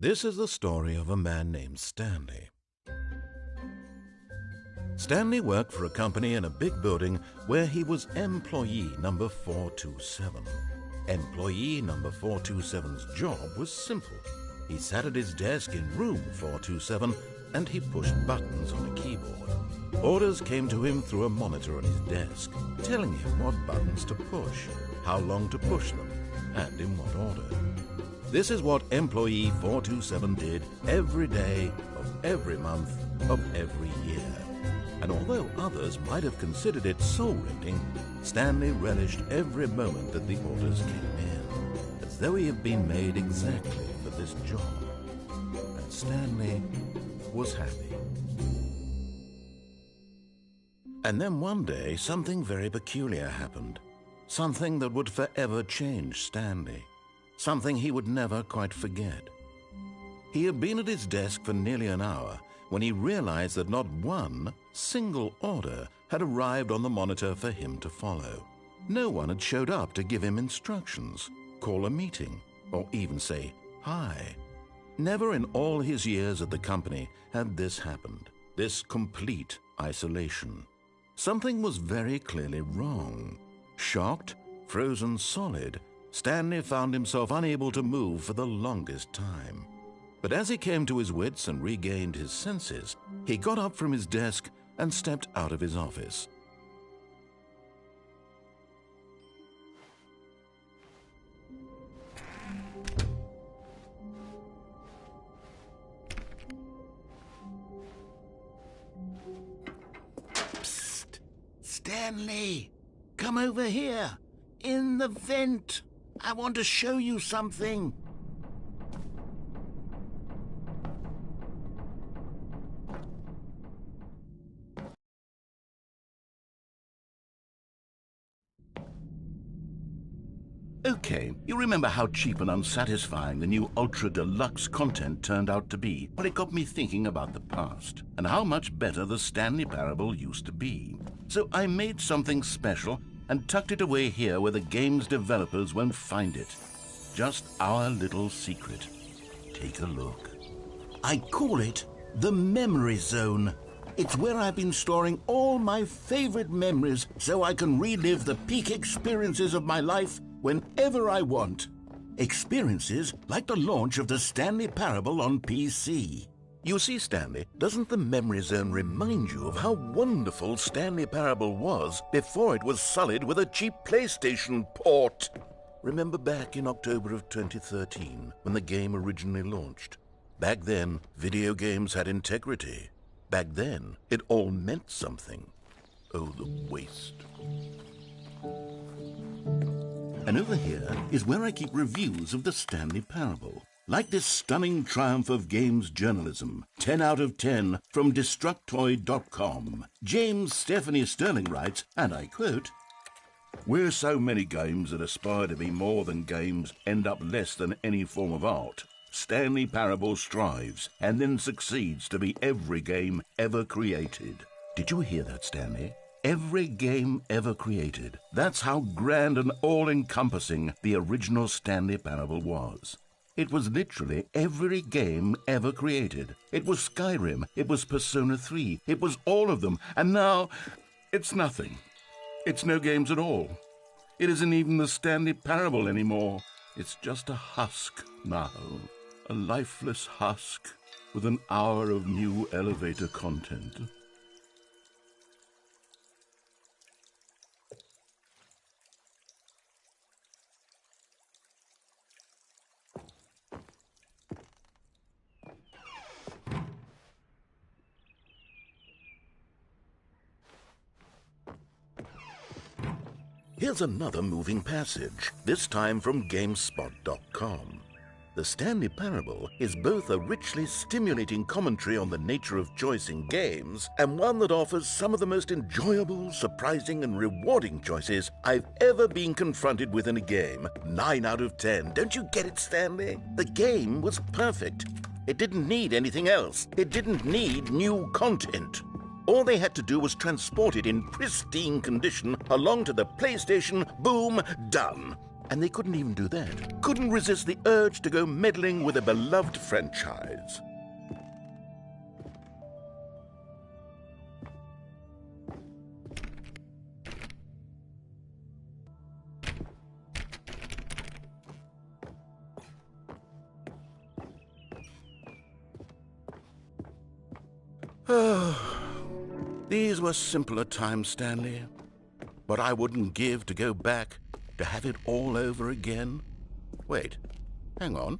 This is the story of a man named Stanley. Stanley worked for a company in a big building where he was employee number 427. Employee number 427's job was simple. He sat at his desk in room 427 and he pushed buttons on a keyboard. Orders came to him through a monitor on his desk, telling him what buttons to push, how long to push them, and in what order. This is what employee 427 did every day of every month of every year. And although others might have considered it soul-rending, Stanley relished every moment that the orders came in, as though he had been made exactly for this job. And Stanley was happy. And then one day, something very peculiar happened. Something that would forever change Stanley. Something he would never quite forget. He had been at his desk for nearly an hour when he realized that not one single order had arrived on the monitor for him to follow. No one had showed up to give him instructions, call a meeting, or even say hi. Never in all his years at the company had this happened, this complete isolation. Something was very clearly wrong. Shocked, frozen solid, Stanley found himself unable to move for the longest time. But as he came to his wits and regained his senses, he got up from his desk and stepped out of his office. Psst! Stanley! Come over here! In the vent! I want to show you something! Okay, you remember how cheap and unsatisfying the new Ultra Deluxe content turned out to be? Well, it got me thinking about the past and how much better the Stanley Parable used to be. So I made something special and tucked it away here where the game's developers won't find it. Just our little secret. Take a look. I call it the Memory Zone. It's where I've been storing all my favorite memories so I can relive the peak experiences of my life whenever I want. Experiences like the launch of the Stanley Parable on PC. You see, Stanley, doesn't the Memory Zone remind you of how wonderful Stanley Parable was before it was sullied with a cheap PlayStation port? Remember back in October of 2013, when the game originally launched? Back then, video games had integrity. Back then, it all meant something. Oh, the waste. And over here is where I keep reviews of the Stanley Parable. Like this stunning triumph of games journalism, 10 out of 10 from Destructoid.com. James Stephanie Sterling writes, and I quote, "Where so many games that aspire to be more than games end up less than any form of art, Stanley Parable strives and then succeeds to be every game ever created." Did you hear that, Stanley? Every game ever created. That's how grand and all-encompassing the original Stanley Parable was. It was literally every game ever created. It was Skyrim, it was Persona 3, it was all of them, and now it's nothing. It's no games at all. It isn't even the Stanley Parable anymore. It's just a husk now, a lifeless husk with an hour of new elevator content. Here's another moving passage, this time from GameSpot.com. The Stanley Parable is both a richly stimulating commentary on the nature of choice in games and one that offers some of the most enjoyable, surprising, and rewarding choices I've ever been confronted with in a game. 9 out of 10. Don't you get it, Stanley? The game was perfect. It didn't need anything else. It didn't need new content. All they had to do was transport it in pristine condition along to the PlayStation. Boom, done. And they couldn't even do that. Couldn't resist the urge to go meddling with a beloved franchise. These were simpler times, Stanley. What I wouldn't give to go back, to have it all over again. Wait, hang on.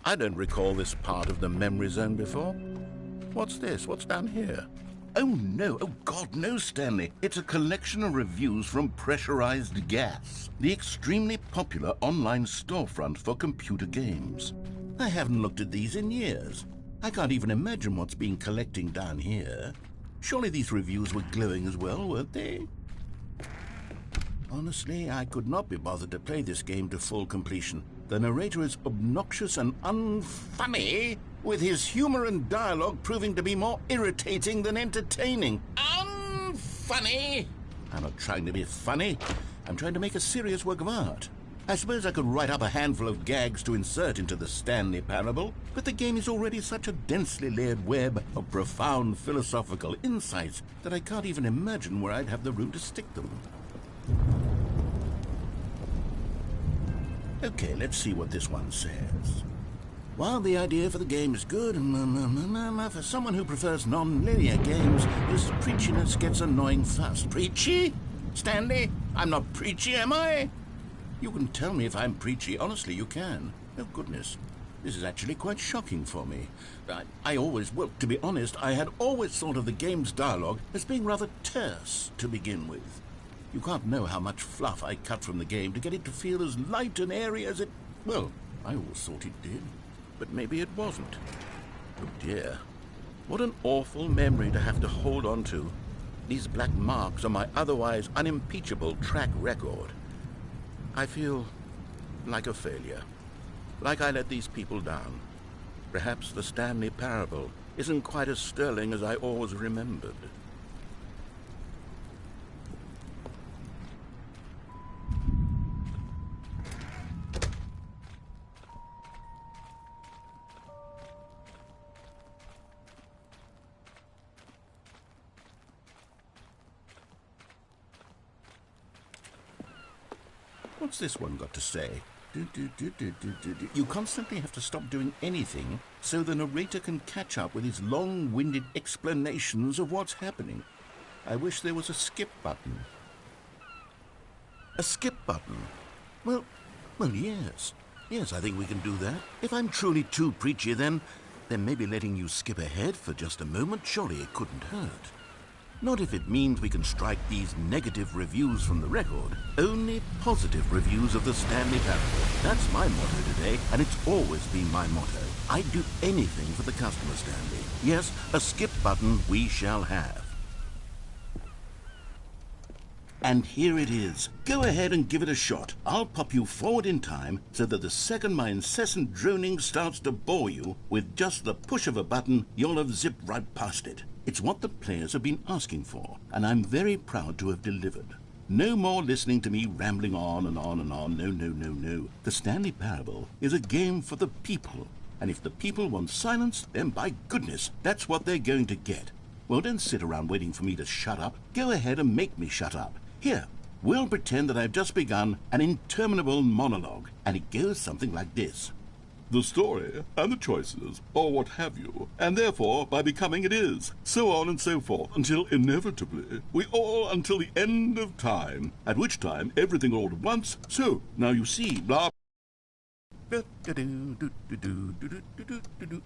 I don't recall this part of the memory zone before. What's this? What's down here? Oh, no. Oh, God, no, Stanley. It's a collection of reviews from Pressurized Gas, the extremely popular online storefront for computer games. I haven't looked at these in years. I can't even imagine what's been collecting down here. Surely these reviews were glowing as well, weren't they? Honestly, I could not be bothered to play this game to full completion. The narrator is obnoxious and unfunny, with his humor and dialogue proving to be more irritating than entertaining. Unfunny? I'm not trying to be funny. I'm trying to make a serious work of art. I suppose I could write up a handful of gags to insert into the Stanley Parable, but the game is already such a densely layered web of profound philosophical insights that I can't even imagine where I'd have the room to stick them. Okay, let's see what this one says. While the idea for the game is good, for someone who prefers non-linear games, this preachiness gets annoying fast. Preachy? Stanley? I'm not preachy, am I? You can tell me if I'm preachy. Honestly, you can. Oh, goodness. This is actually quite shocking for me. Well, to be honest, I had always thought of the game's dialogue as being rather terse to begin with. You can't know how much fluff I cut from the game to get it to feel as light and airy as it... Well, I always thought it did. But maybe it wasn't. Oh, dear. What an awful memory to have to hold on to. These black marks on my otherwise unimpeachable track record. I feel like a failure, like I let these people down. Perhaps the Stanley Parable isn't quite as sterling as I always remembered. What's this one got to say? You constantly have to stop doing anything so the narrator can catch up with his long-winded explanations of what's happening. I wish there was a skip button. A skip button? Well, yes. Yes, I think we can do that. If I'm truly too preachy, then maybe letting you skip ahead for just a moment, surely it couldn't hurt. Not if it means we can strike these negative reviews from the record. Only positive reviews of the Stanley Parable. That's my motto today, and it's always been my motto. I'd do anything for the customer, Stanley. Yes, a skip button we shall have. And here it is. Go ahead and give it a shot. I'll pop you forward in time so that the second my incessant droning starts to bore you, with just the push of a button, you'll have zipped right past it. It's what the players have been asking for, and I'm very proud to have delivered. No more listening to me rambling on and on and on. No. The Stanley Parable is a game for the people, and if the people want silence, then by goodness, that's what they're going to get. Well, don't sit around waiting for me to shut up. Go ahead and make me shut up. Here, we'll pretend that I've just begun an interminable monologue, and it goes something like this. The story, and the choices, or what have you, and therefore, by becoming it is, so on and so forth, until inevitably, we all until the end of time, at which time everything all at once, so, now you see, blah...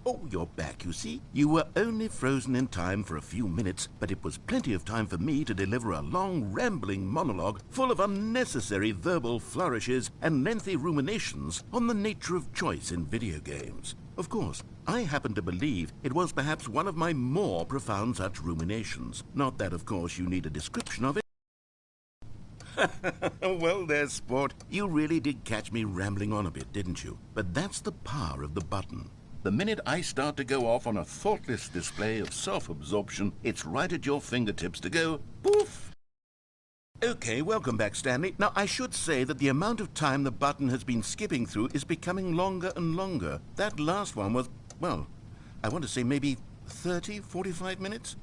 Oh, you're back, you see. You were only frozen in time for a few minutes, but it was plenty of time for me to deliver a long, rambling monologue full of unnecessary verbal flourishes and lengthy ruminations on the nature of choice in video games. Of course, I happen to believe it was perhaps one of my more profound such ruminations. Not that, of course, you need a description of it. Well, there, sport. You really did catch me rambling on a bit, didn't you? But that's the power of the button. The minute I start to go off on a thoughtless display of self-absorption, it's right at your fingertips to go poof. Okay, welcome back, Stanley. Now, I should say that the amount of time the button has been skipping through is becoming longer and longer. That last one was, well, I want to say maybe 30, 45 minutes?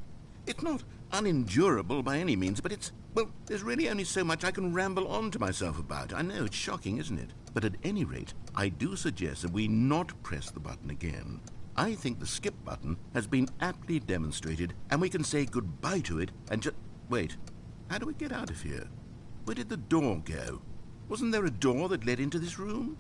It's not unendurable by any means, but it's, well, there's really only so much I can ramble on to myself about. I know, it's shocking, isn't it? But at any rate, I do suggest that we not press the button again. I think the skip button has been aptly demonstrated, and we can say goodbye to it and just... Wait, how do we get out of here? Where did the door go? Wasn't there a door that led into this room?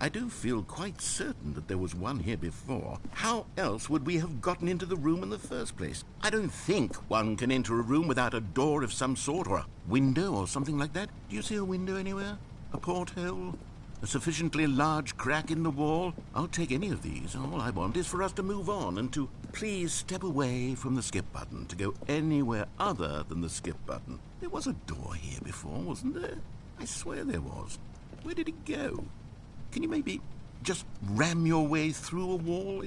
I do feel quite certain that there was one here before. How else would we have gotten into the room in the first place? I don't think one can enter a room without a door of some sort, or a window or something like that. Do you see a window anywhere? A porthole? A sufficiently large crack in the wall? I'll take any of these. All I want is for us to move on and to please step away from the skip button, to go anywhere other than the skip button. There was a door here before, wasn't there? I swear there was. Where did it go? Can you maybe just ram your way through a wall?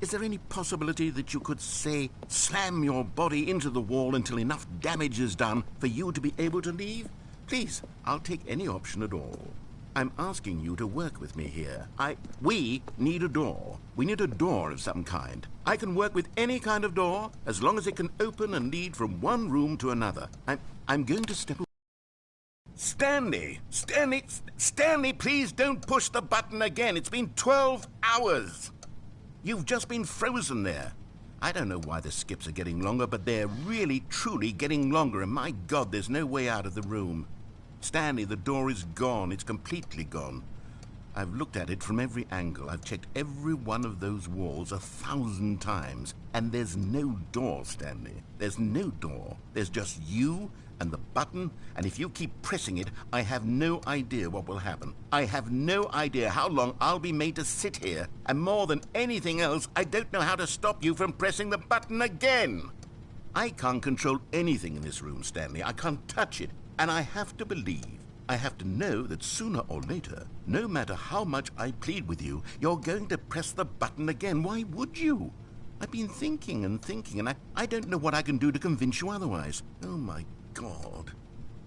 Is there any possibility that you could, say, slam your body into the wall until enough damage is done for you to be able to leave? Please, I'll take any option at all. I'm asking you to work with me here. We need a door. We need a door of some kind. I can work with any kind of door as long as it can open and lead from one room to another. I'm going to step away. Stanley, please don't push the button again. It's been 12 hours. You've just been frozen there. I don't know why the skips are getting longer, but they're really, truly getting longer, and my God, there's no way out of the room. Stanley, the door is gone. It's completely gone. I've looked at it from every angle. I've checked every one of those walls 1,000 times, and there's no door, Stanley. There's no door. There's just you and the button, and if you keep pressing it, I have no idea what will happen. I have no idea how long I'll be made to sit here, and more than anything else, I don't know how to stop you from pressing the button again. I can't control anything in this room, Stanley. I can't touch it, and I have to believe, I have to know that sooner or later, no matter how much I plead with you, you're going to press the button again. Why would you? I've been thinking and thinking, and I don't know what I can do to convince you otherwise. Oh, my God.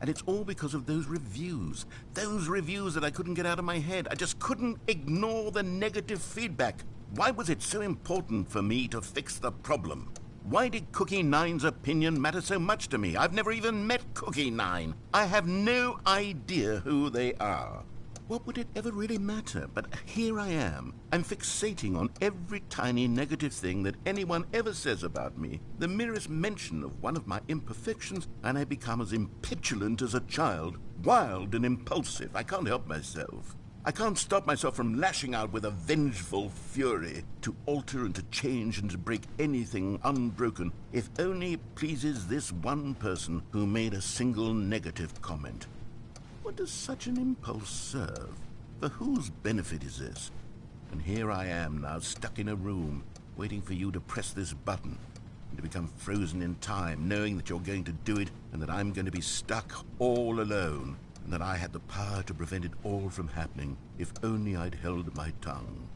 And it's all because of those reviews that I couldn't get out of my head. I just couldn't ignore the negative feedback. Why was it so important for me to fix the problem? Why did Cookie Nine's opinion matter so much to me? I've never even met Cookie Nine. I have no idea who they are. What would it ever really matter? But here I am. I'm fixating on every tiny negative thing that anyone ever says about me. The merest mention of one of my imperfections, and I become as impetulant as a child, wild and impulsive. I can't help myself. I can't stop myself from lashing out with a vengeful fury to alter and to change and to break anything unbroken, if only it pleases this one person who made a single negative comment. What does such an impulse serve? For whose benefit is this? And here I am now, stuck in a room, waiting for you to press this button, and to become frozen in time, knowing that you're going to do it, and that I'm going to be stuck all alone, and that I had the power to prevent it all from happening, if only I'd held my tongue.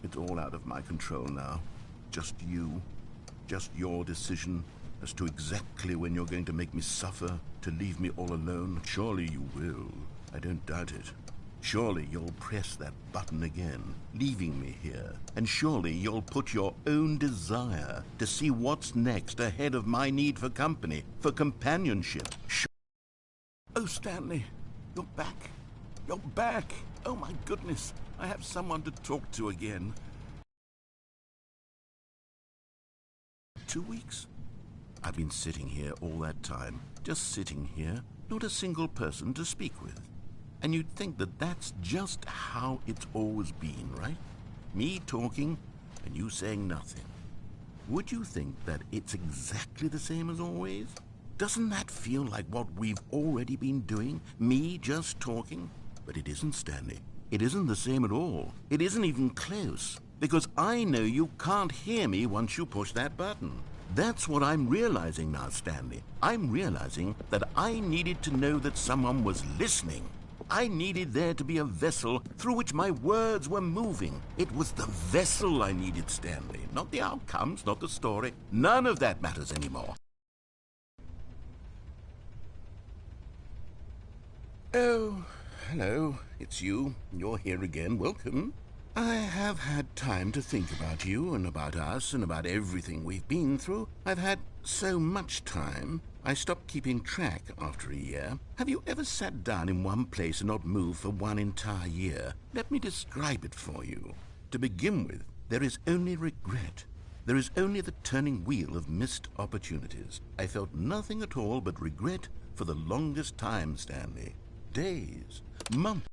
It's all out of my control now. Just you. Just your decision as to exactly when you're going to make me suffer, to leave me all alone. Surely you will. I don't doubt it. Surely you'll press that button again, leaving me here. And surely you'll put your own desire to see what's next ahead of my need for company, for companionship. Oh, Stanley, you're back. You're back. Oh, my goodness. I have someone to talk to again. 2 weeks? I've been sitting here all that time, just sitting here, not a single person to speak with. And you'd think that that's just how it's always been, right? Me talking and you saying nothing. Would you think that it's exactly the same as always? Doesn't that feel like what we've already been doing? Me just talking? But it isn't, Stanley. It isn't the same at all. It isn't even close. Because I know you can't hear me once you push that button. That's what I'm realizing now, Stanley. I'm realizing that I needed to know that someone was listening. I needed there to be a vessel through which my words were moving. It was the vessel I needed, Stanley. Not the outcomes, not the story. None of that matters anymore. Oh, hello. It's you. You're here again. Welcome. I have had time to think about you and about us and about everything we've been through. I've had so much time. I stopped keeping track after a year. Have you ever sat down in one place and not moved for one entire year? Let me describe it for you. To begin with, there is only regret. There is only the turning wheel of missed opportunities. I felt nothing at all but regret for the longest time, Stanley. Days, months.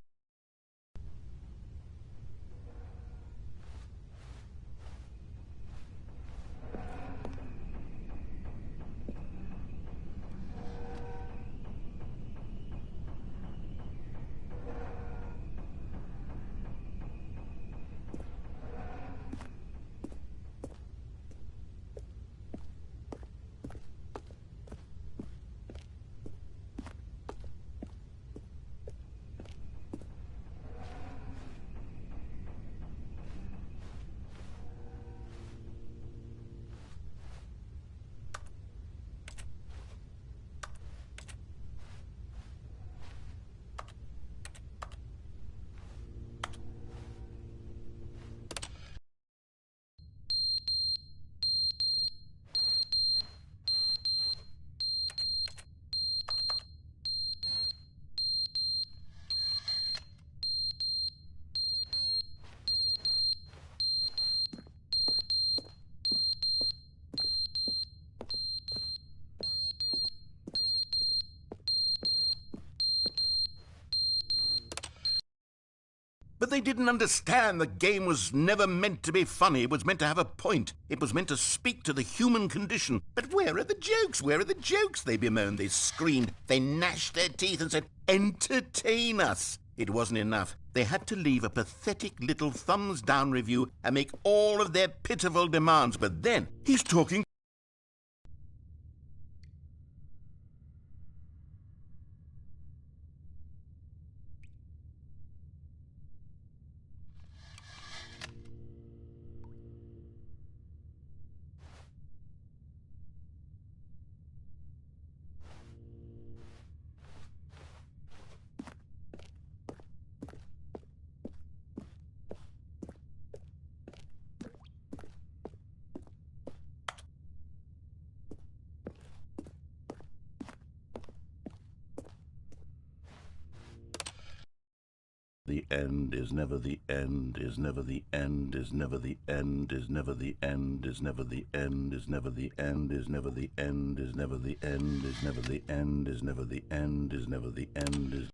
But they didn't understand the game was never meant to be funny. It was meant to have a point. It was meant to speak to the human condition. But where are the jokes? Where are the jokes? They bemoaned, they screamed, they gnashed their teeth and said, entertain us. It wasn't enough. They had to leave a pathetic little thumbs-down review and make all of their pitiful demands. But then, he's talking. The end is never the end, is never the end, is never the end, is never the end, is never the end, is never the end, is never the end, is never the end, is never the end, is never the end, is never the end, is.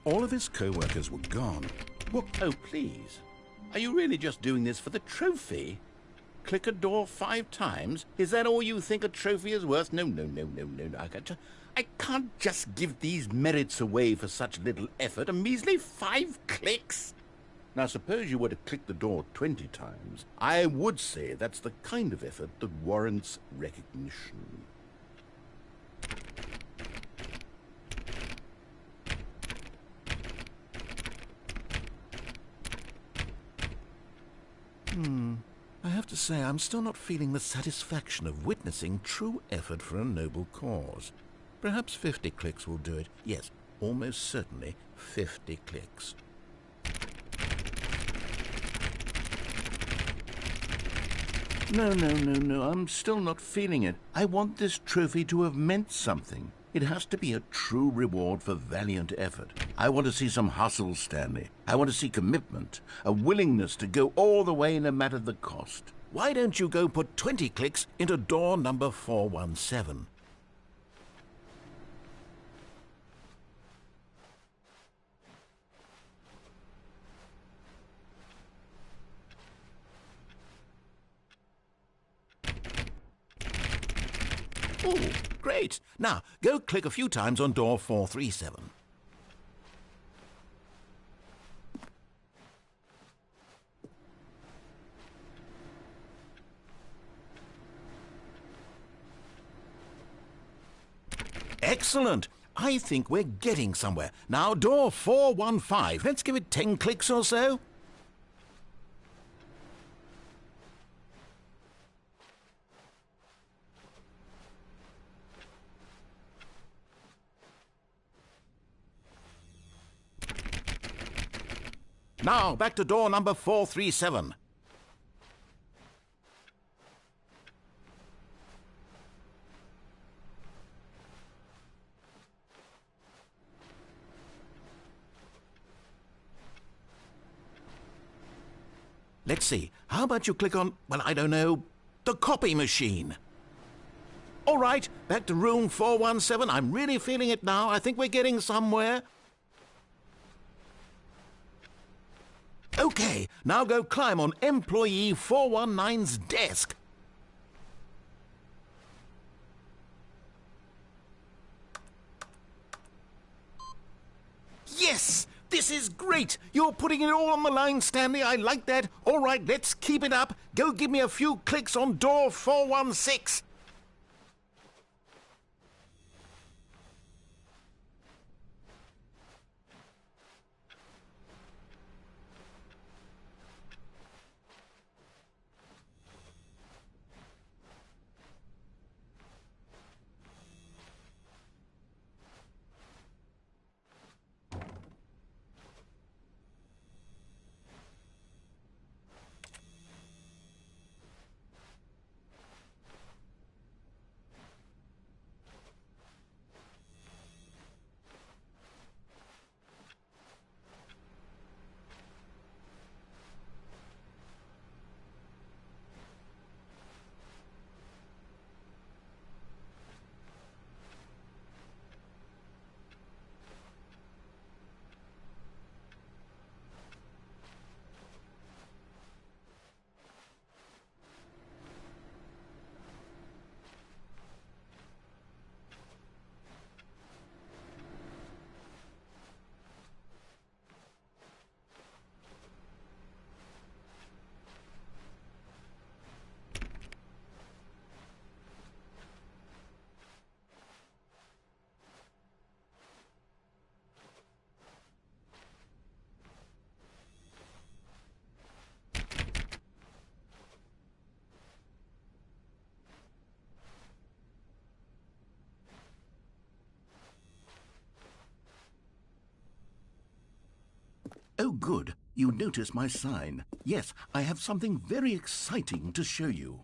All of his co-workers were gone. What? Oh, please. Are you really just doing this for the trophy? Click a door 5 times? Is that all you think a trophy is worth? No. I can't just give these merits away for such little effort. A measly 5 clicks? Now, suppose you were to click the door 20 times. I would say that's the kind of effort that warrants recognition. I have to say, I'm still not feeling the satisfaction of witnessing true effort for a noble cause. Perhaps 50 clicks will do it. Yes, almost certainly 50 clicks. No. I'm still not feeling it. I want this trophy to have meant something. It has to be a true reward for valiant effort. I want to see some hustle, Stanley. I want to see commitment, a willingness to go all the way no matter the cost. Why don't you go put 20 clicks into door number 417? Oh, great. Now, go click a few times on door 437. Excellent. I think we're getting somewhere. Now, door 415. Let's give it 10 clicks or so. Now, back to door number 437. Let's see. How about you click on, well, I don't know, the copy machine? All right, back to room 417. I'm really feeling it now. I think we're getting somewhere. Okay, now go climb on employee 419's desk. Yes! This is great! You're putting it all on the line, Stanley. I like that. All right, let's keep it up. Go give me a few clicks on door 416. Oh, good. You notice my sign. Yes, I have something very exciting to show you.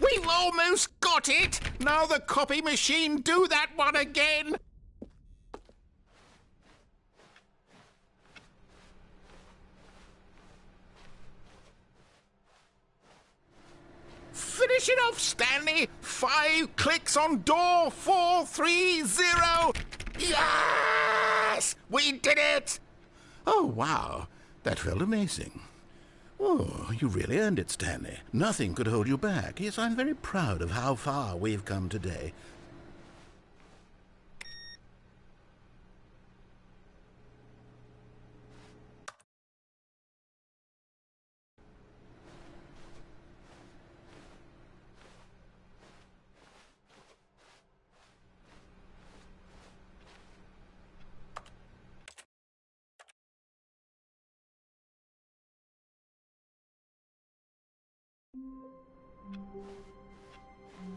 We've almost got it! Now the copy machine, do that one again! Finish it off, Stanley! 5 clicks on door 430! Yes! We did it! Oh, wow. That felt amazing. Oh, you really earned it, Stanley. Nothing could hold you back. Yes, I'm very proud of how far we've come today.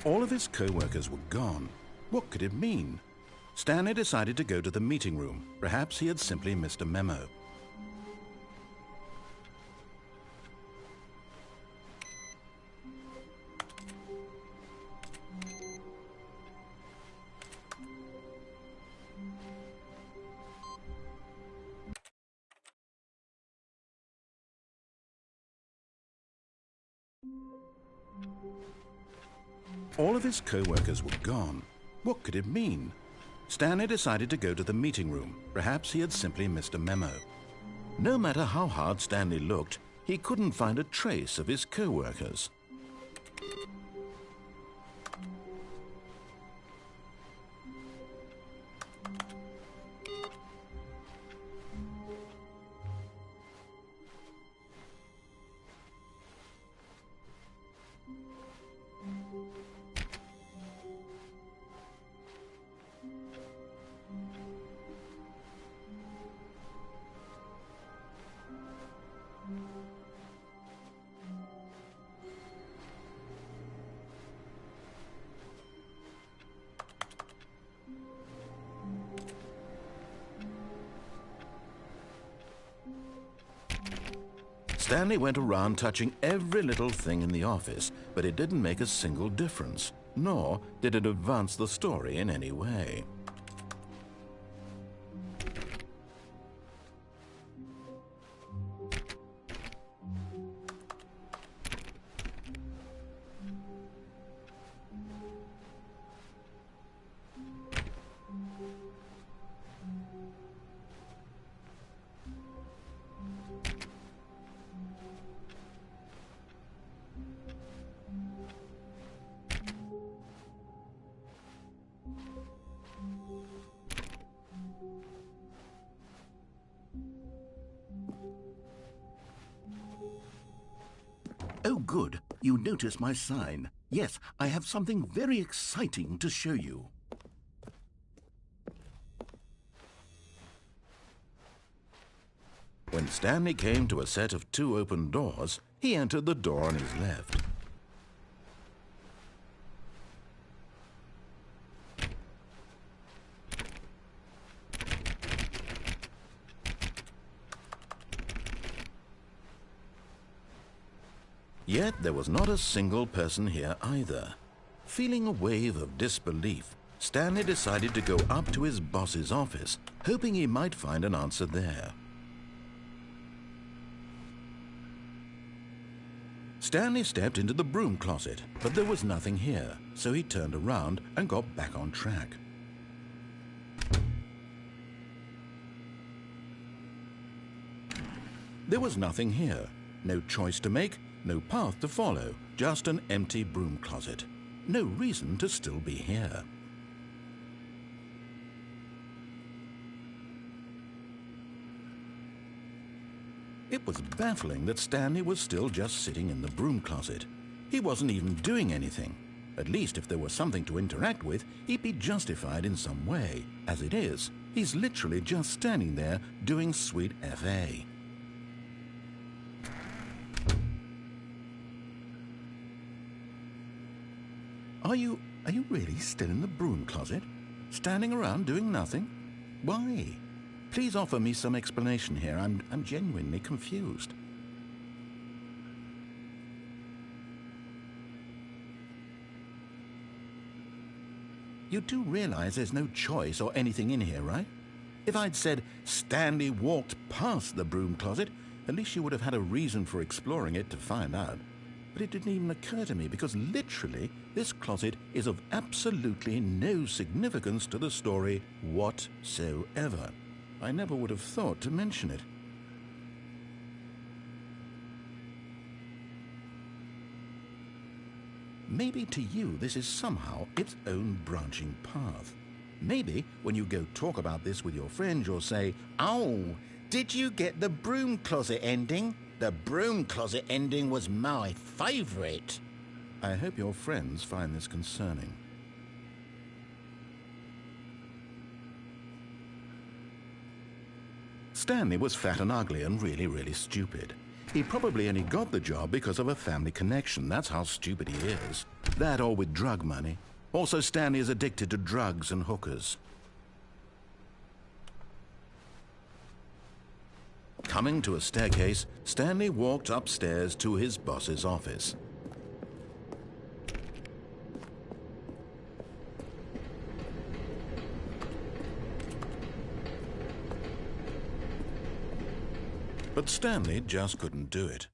All of his co-workers were gone. What could it mean? Stanley decided to go to the meeting room. Perhaps he had simply missed a memo. All of his co-workers were gone. What could it mean? Stanley decided to go to the meeting room. Perhaps he had simply missed a memo. No matter how hard Stanley looked, he couldn't find a trace of his co-workers. Stanley went around touching every little thing in the office, but it didn't make a single difference, nor did it advance the story in any way. Oh, good. You notice my sign. Yes, I have something very exciting to show you. When Stanley came to a set of 2 open doors, he entered the door on his left. Yet there was not a single person here either. Feeling a wave of disbelief, Stanley decided to go up to his boss's office, hoping he might find an answer there. Stanley stepped into the broom closet, but there was nothing here, so he turned around and got back on track. There was nothing here, no choice to make, no path to follow, just an empty broom closet. No reason to still be here. It was baffling that Stanley was still just sitting in the broom closet. He wasn't even doing anything. At least if there was something to interact with, he'd be justified in some way. As it is, he's literally just standing there doing sweet FA. Are you really still in the broom closet? Standing around doing nothing? Why? Please offer me some explanation here. I'm genuinely confused. You do realize there's no choice or anything in here, right? If I'd said Stanley walked past the broom closet, at least you would have had a reason for exploring it to find out. But it didn't even occur to me because literally this closet is of absolutely no significance to the story whatsoever. I never would have thought to mention it. Maybe to you this is somehow its own branching path. Maybe when you go talk about this with your friends, you'll say, "Oh, did you get the broom closet ending? The broom closet ending was my favourite." I hope your friends find this concerning. Stanley was fat and ugly and really, really stupid. He probably only got the job because of a family connection. That's how stupid he is. That or with drug money. Also, Stanley is addicted to drugs and hookers. Coming to a staircase, Stanley walked upstairs to his boss's office. But Stanley just couldn't do it.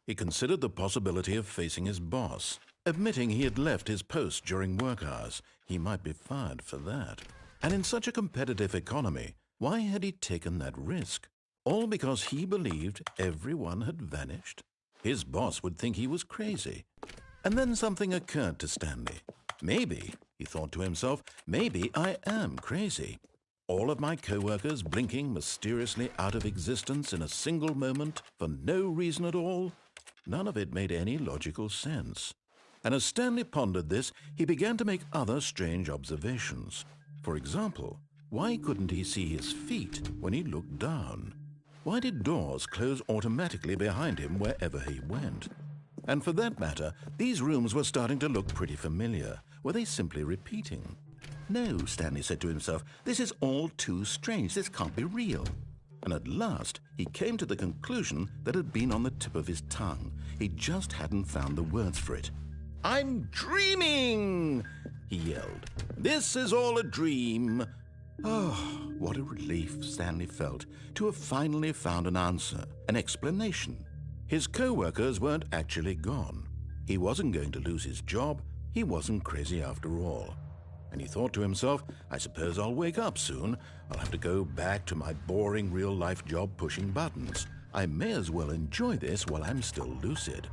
He considered the possibility of facing his boss, admitting he had left his post during work hours. He might be fired for that. And in such a competitive economy, why had he taken that risk? All because he believed everyone had vanished? His boss would think he was crazy. And then something occurred to Stanley. Maybe, he thought to himself, maybe I am crazy. All of my co-workers blinking mysteriously out of existence in a single moment for no reason at all? None of it made any logical sense. And as Stanley pondered this, he began to make other strange observations. For example, why couldn't he see his feet when he looked down? Why did doors close automatically behind him wherever he went? And for that matter, these rooms were starting to look pretty familiar. Were they simply repeating? No, Stanley said to himself, this is all too strange. This can't be real. And at last, he came to the conclusion that had been on the tip of his tongue. He just hadn't found the words for it. "I'm dreaming!" he yelled. "This is all a dream." Oh, what a relief Stanley felt to have finally found an answer, an explanation. His co-workers weren't actually gone. He wasn't going to lose his job. He wasn't crazy after all. And he thought to himself, I suppose I'll wake up soon. I'll have to go back to my boring real-life job pushing buttons. I may as well enjoy this while I'm still lucid.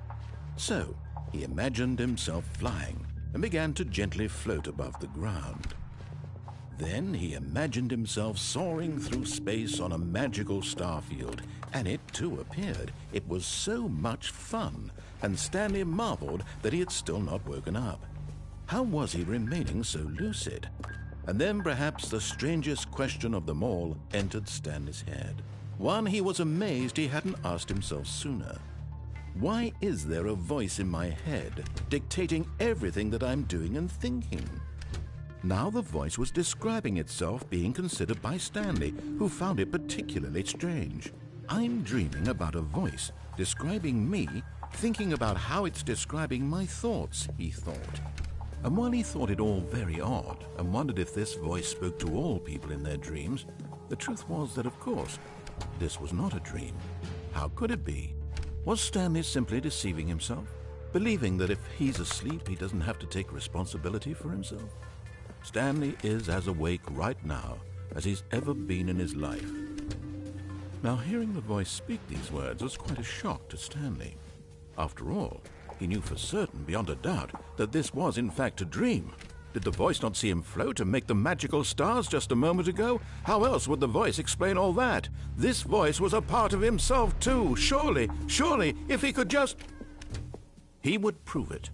So he imagined himself flying and began to gently float above the ground. Then he imagined himself soaring through space on a magical starfield, and it too appeared. It was so much fun, and Stanley marveled that he had still not woken up. How was he remaining so lucid? And then perhaps the strangest question of them all entered Stanley's head. One he was amazed he hadn't asked himself sooner. Why is there a voice in my head dictating everything that I'm doing and thinking? Now the voice was describing itself being considered by Stanley, who found it particularly strange. I'm dreaming about a voice describing me, thinking about how it's describing my thoughts, he thought. And while he thought it all very odd and wondered if this voice spoke to all people in their dreams, the truth was that, of course, this was not a dream. How could it be? Was Stanley simply deceiving himself, believing that if he's asleep, he doesn't have to take responsibility for himself? Stanley is as awake right now as he's ever been in his life. Now, hearing the voice speak these words was quite a shock to Stanley. After all, he knew for certain, beyond a doubt, that this was in fact a dream. Did the voice not see him float and make the magical stars just a moment ago? How else would the voice explain all that? This voice was a part of himself too. Surely, if he could just... He would prove it.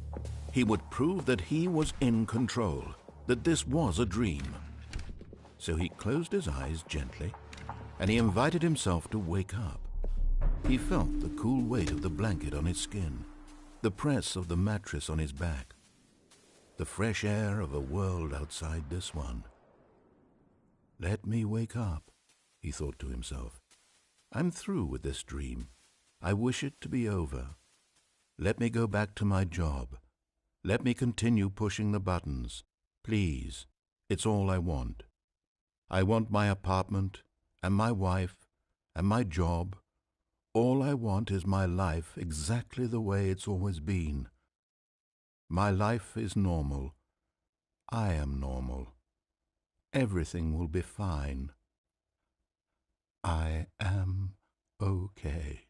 He would prove that he was in control, that this was a dream. So he closed his eyes gently, and he invited himself to wake up. He felt the cool weight of the blanket on his skin, the press of the mattress on his back, the fresh air of a world outside this one. Let me wake up, he thought to himself. I'm through with this dream. I wish it to be over. Let me go back to my job. Let me continue pushing the buttons. Please, it's all I want. I want my apartment and my wife and my job, All I want is my life exactly the way it's always been. My life is normal. I am normal. Everything will be fine. I am okay.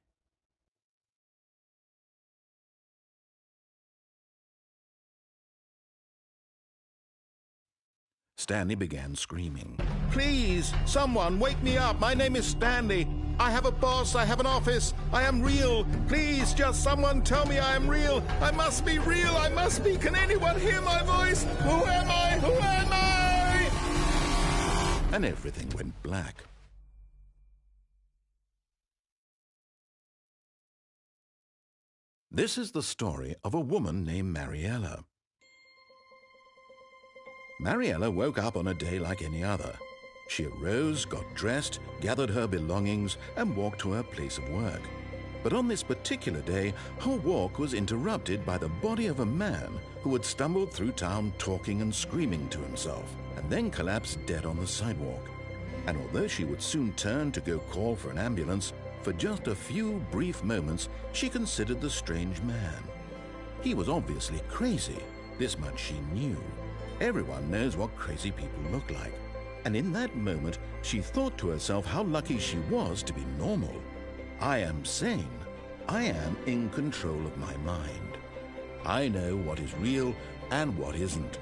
Stanley began screaming. Please, someone, wake me up. My name is Stanley. I have a boss. I have an office. I am real. Please, just someone tell me I am real. I must be real. I must be. Can anyone hear my voice? Who am I? Who am I? And everything went black. This is the story of a woman named Mariella. Mariella woke up on a day like any other. She arose, got dressed, gathered her belongings, and walked to her place of work. But on this particular day, her walk was interrupted by the body of a man who had stumbled through town talking and screaming to himself, and then collapsed dead on the sidewalk. And although she would soon turn to go call for an ambulance, for just a few brief moments she considered the strange man. He was obviously crazy, this much she knew. Everyone knows what crazy people look like. And in that moment, she thought to herself how lucky she was to be normal. I am sane. I am in control of my mind. I know what is real and what isn't.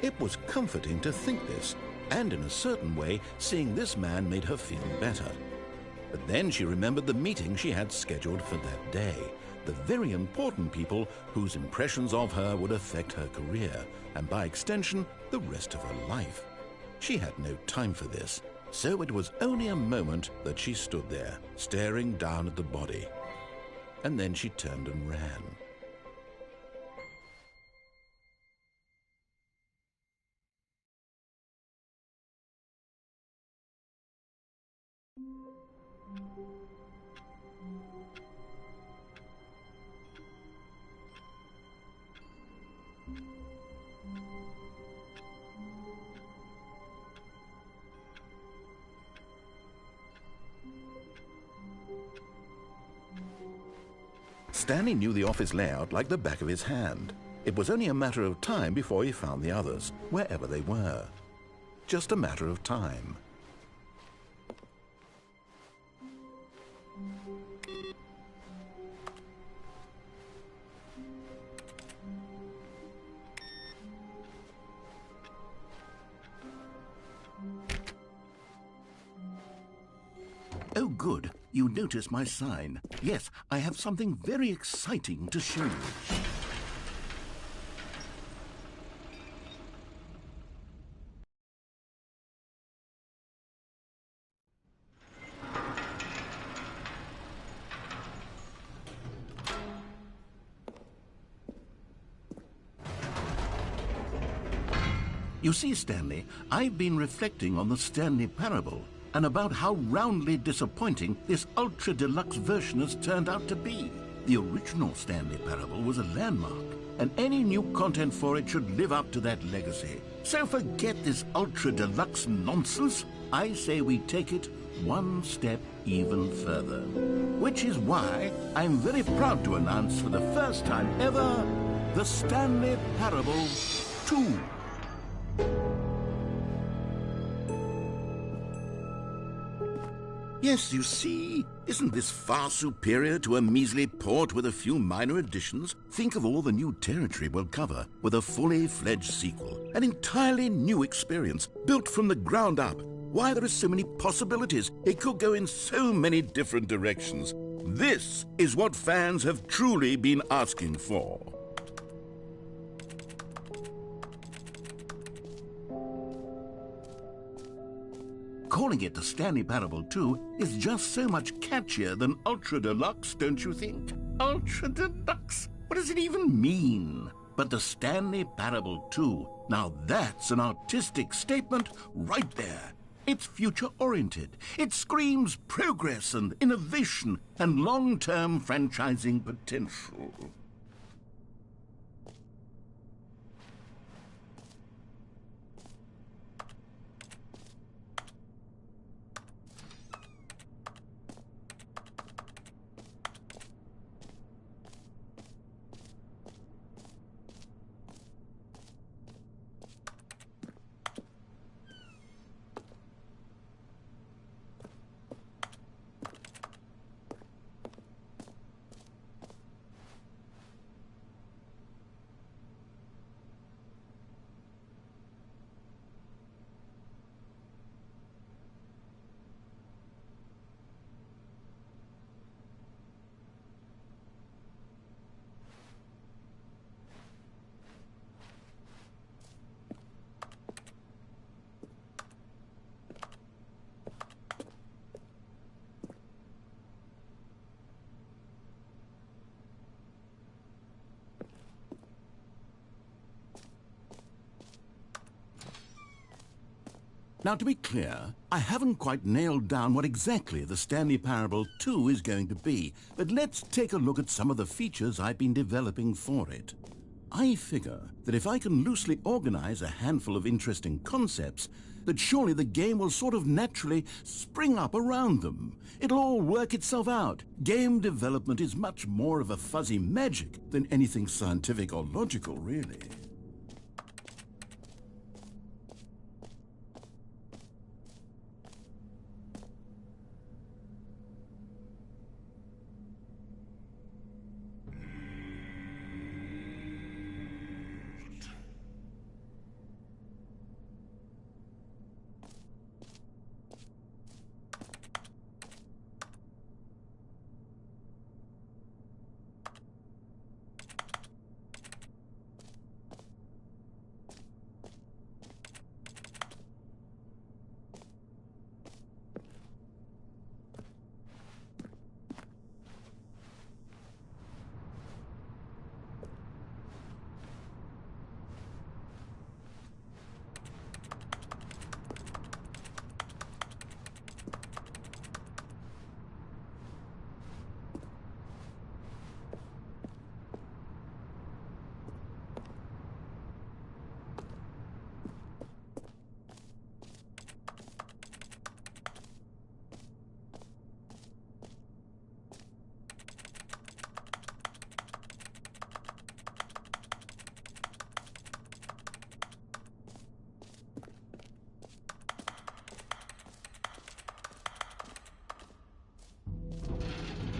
It was comforting to think this, and in a certain way, seeing this man made her feel better. But then she remembered the meeting she had scheduled for that day, the very important people whose impressions of her would affect her career, and by extension, the rest of her life. She had no time for this, so it was only a moment that she stood there, staring down at the body. And then she turned and ran. Stanley knew the office layout like the back of his hand. It was only a matter of time before he found the others, wherever they were. Just a matter of time. Oh, good. You notice my sign. Yes, I have something very exciting to show you. You see, Stanley, I've been reflecting on the Stanley Parable and about how roundly disappointing this ultra-deluxe version has turned out to be. The original Stanley Parable was a landmark, and any new content for it should live up to that legacy. So forget this ultra-deluxe nonsense. I say we take it one step even further. Which is why I'm very proud to announce for the first time ever, the Stanley Parable 2. Yes, you see, isn't this far superior to a measly port with a few minor additions? Think of all the new territory we'll cover with a fully fledged sequel. An entirely new experience, built from the ground up. Why, there are so many possibilities. It could go in so many different directions. This is what fans have truly been asking for. Calling it the Stanley Parable 2 is just so much catchier than Ultra Deluxe, don't you think? Ultra Deluxe? What does it even mean? But the Stanley Parable 2, now that's an artistic statement right there. It's future-oriented. It screams progress and innovation and long-term franchising potential. Now, to be clear, I haven't quite nailed down what exactly the Stanley Parable 2 is going to be, but let's take a look at some of the features I've been developing for it. I figure that if I can loosely organize a handful of interesting concepts, that surely the game will sort of naturally spring up around them. It'll all work itself out. Game development is much more of a fuzzy magic than anything scientific or logical, really.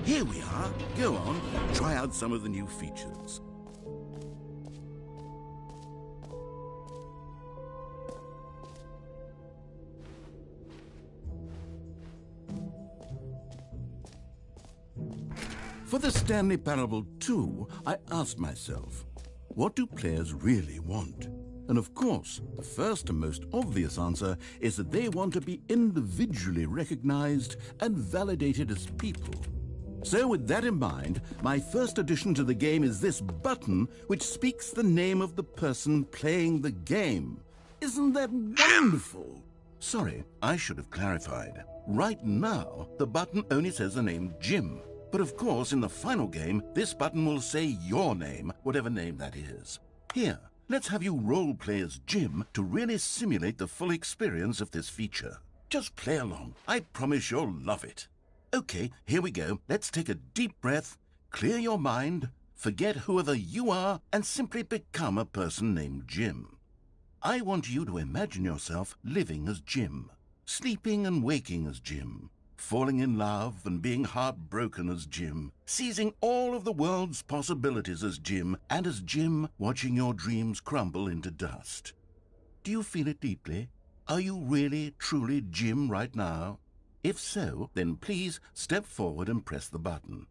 Here we are. Go on, try out some of the new features. For the Stanley Parable 2, I asked myself, what do players really want? And of course, the first and most obvious answer is that they want to be individually recognized and validated as people. So with that in mind, my first addition to the game is this button which speaks the name of the person playing the game. Isn't that wonderful? Sorry, I should have clarified. Right now, the button only says the name Jim. But of course, in the final game, this button will say your name, whatever name that is. Here, let's have you role-play as Jim to really simulate the full experience of this feature. Just play along. I promise you'll love it. Okay, here we go. Let's take a deep breath, clear your mind, forget whoever you are, and simply become a person named Jim. I want you to imagine yourself living as Jim, sleeping and waking as Jim, falling in love and being heartbroken as Jim, seizing all of the world's possibilities as Jim, and as Jim watching your dreams crumble into dust. Do you feel it deeply? Are you really, truly Jim right now? If so, then please step forward and press the button.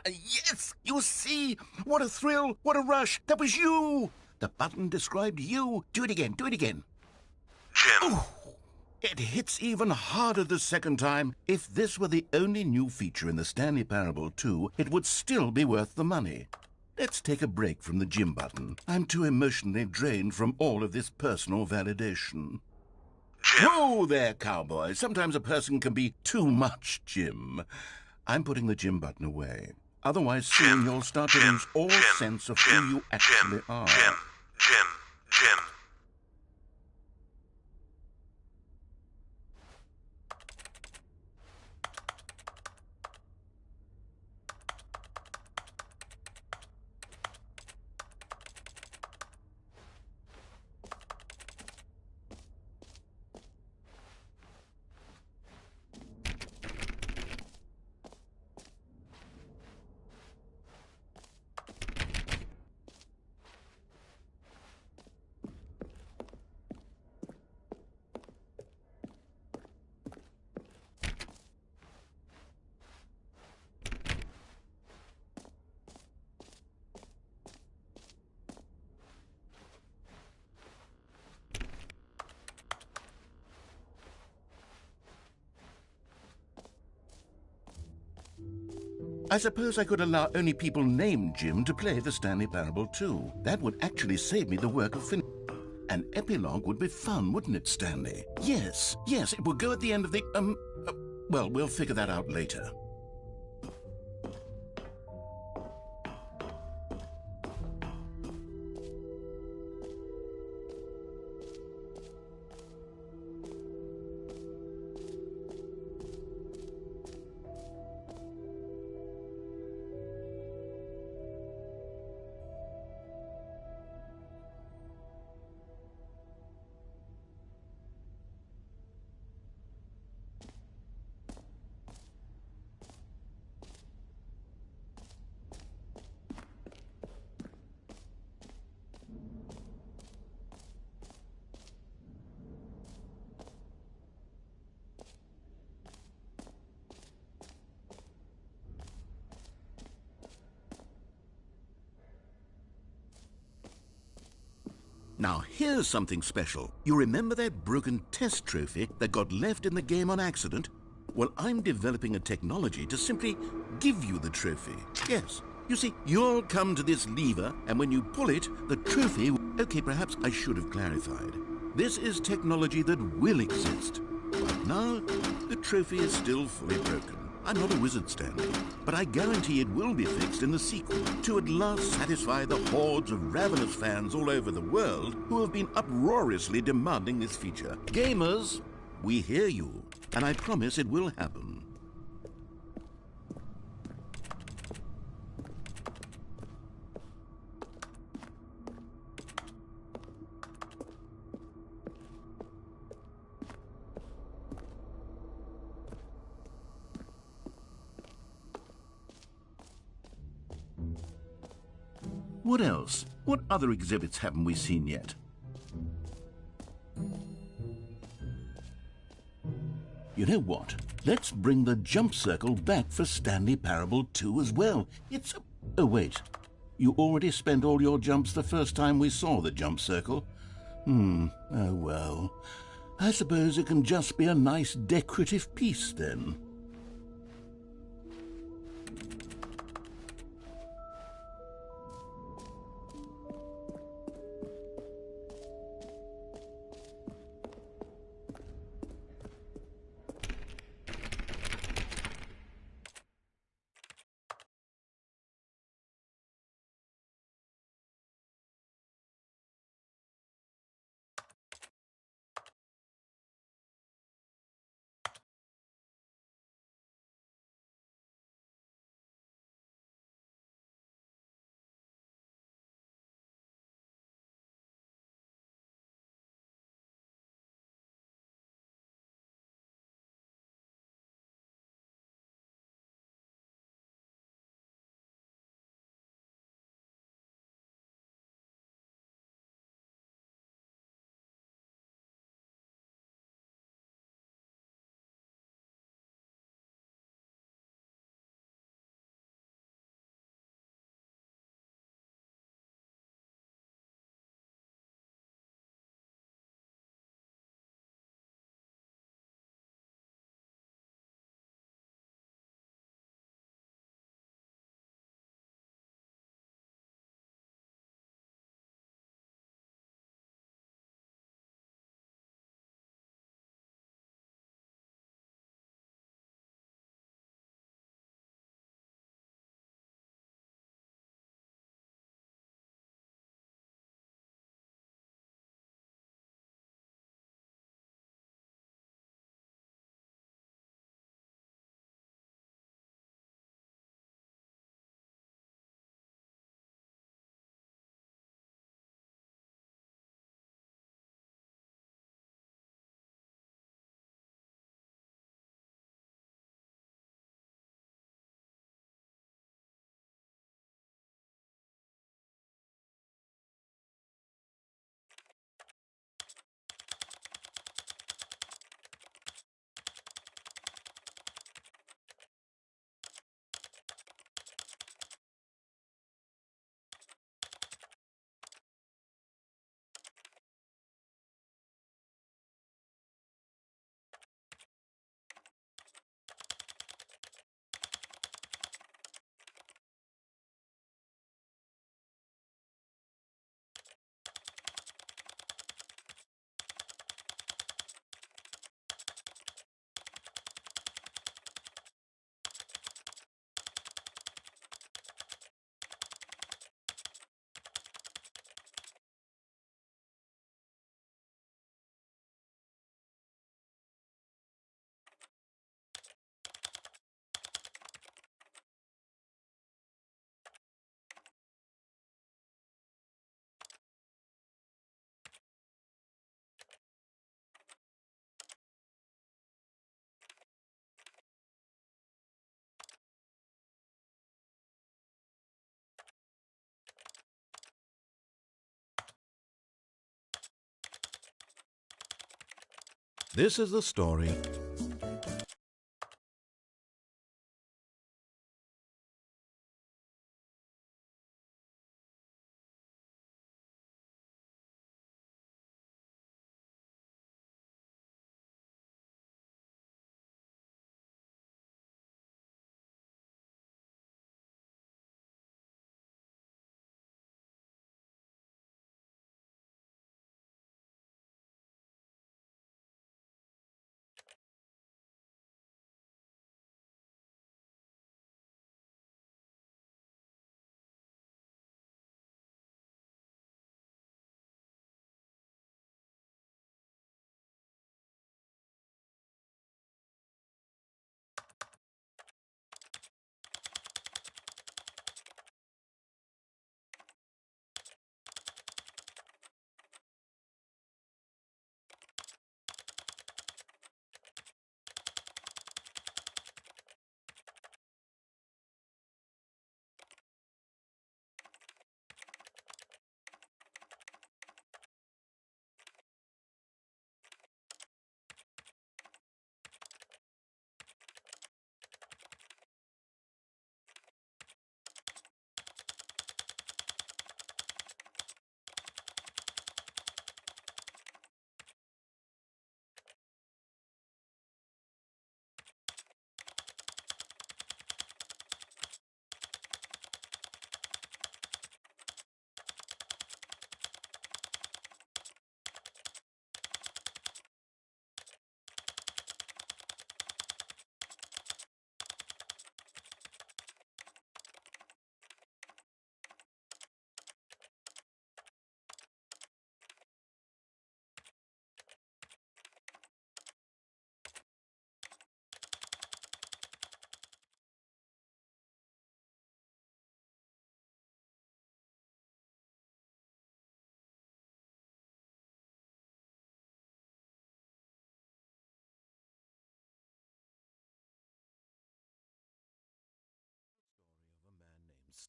Yes, you see? What a thrill, what a rush. That was you. The button described you. Do it again, do it again. Jim. Ooh, it hits even harder the second time. If this were the only new feature in the Stanley Parable 2, it would still be worth the money. Let's take a break from the Jim button. I'm too emotionally drained from all of this personal validation. Jim. Whoa there, cowboy. Sometimes a person can be too much, Jim. I'm putting the Jim button away. Otherwise, soon you'll start to lose all sense of who you actually are. Jim. I suppose I could allow only people named Jim to play the Stanley Parable 2. That would actually save me the work of finishing. An epilogue would be fun, wouldn't it, Stanley? Yes, it would go at the end of the, well, we'll figure that out later. Now, here's something special. You remember that broken test trophy that got left in the game on accident? Well, I'm developing a technology to simply give you the trophy. Yes. You see, you'll come to this lever, and when you pull it, the trophy... Okay, perhaps I should have clarified. This is technology that will exist. Right now, the trophy is still fully broken. I'm not a wizard, Stanley, but I guarantee it will be fixed in the sequel to at last satisfy the hordes of ravenous fans all over the world who have been uproariously demanding this feature. Gamers, we hear you, and I promise it will happen. What else? What other exhibits haven't we seen yet? You know what? Let's bring the jump circle back for Stanley Parable 2 as well. It's a... Oh, wait. You already spent all your jumps the first time we saw the jump circle? Oh, well. I suppose it can just be a nice decorative piece, then. This is the story.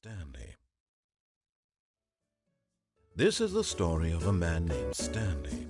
Stanley. This is the story of a man named Stanley.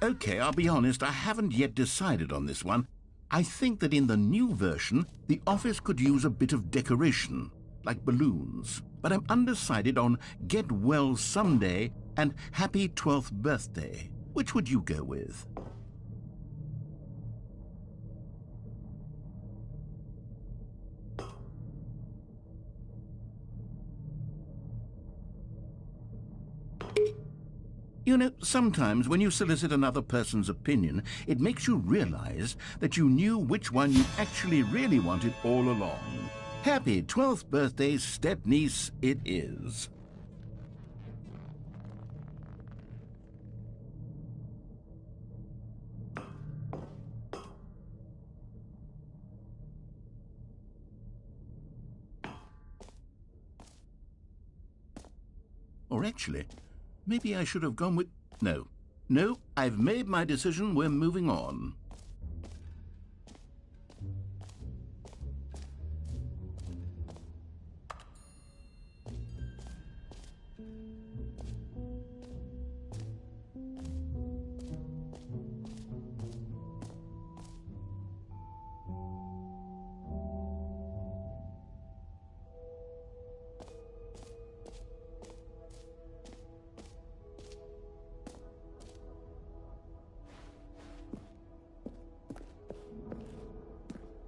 Okay, I'll be honest, I haven't yet decided on this one. I think that in the new version, the office could use a bit of decoration, like balloons. But I'm undecided on Get Well Someday and Happy 12th Birthday. Which would you go with? You know, sometimes when you solicit another person's opinion, it makes you realize that you knew which one you actually really wanted all along. Happy 12th birthday, step-niece, it is. Or actually, maybe I should have gone with... No, I've made my decision. We're moving on.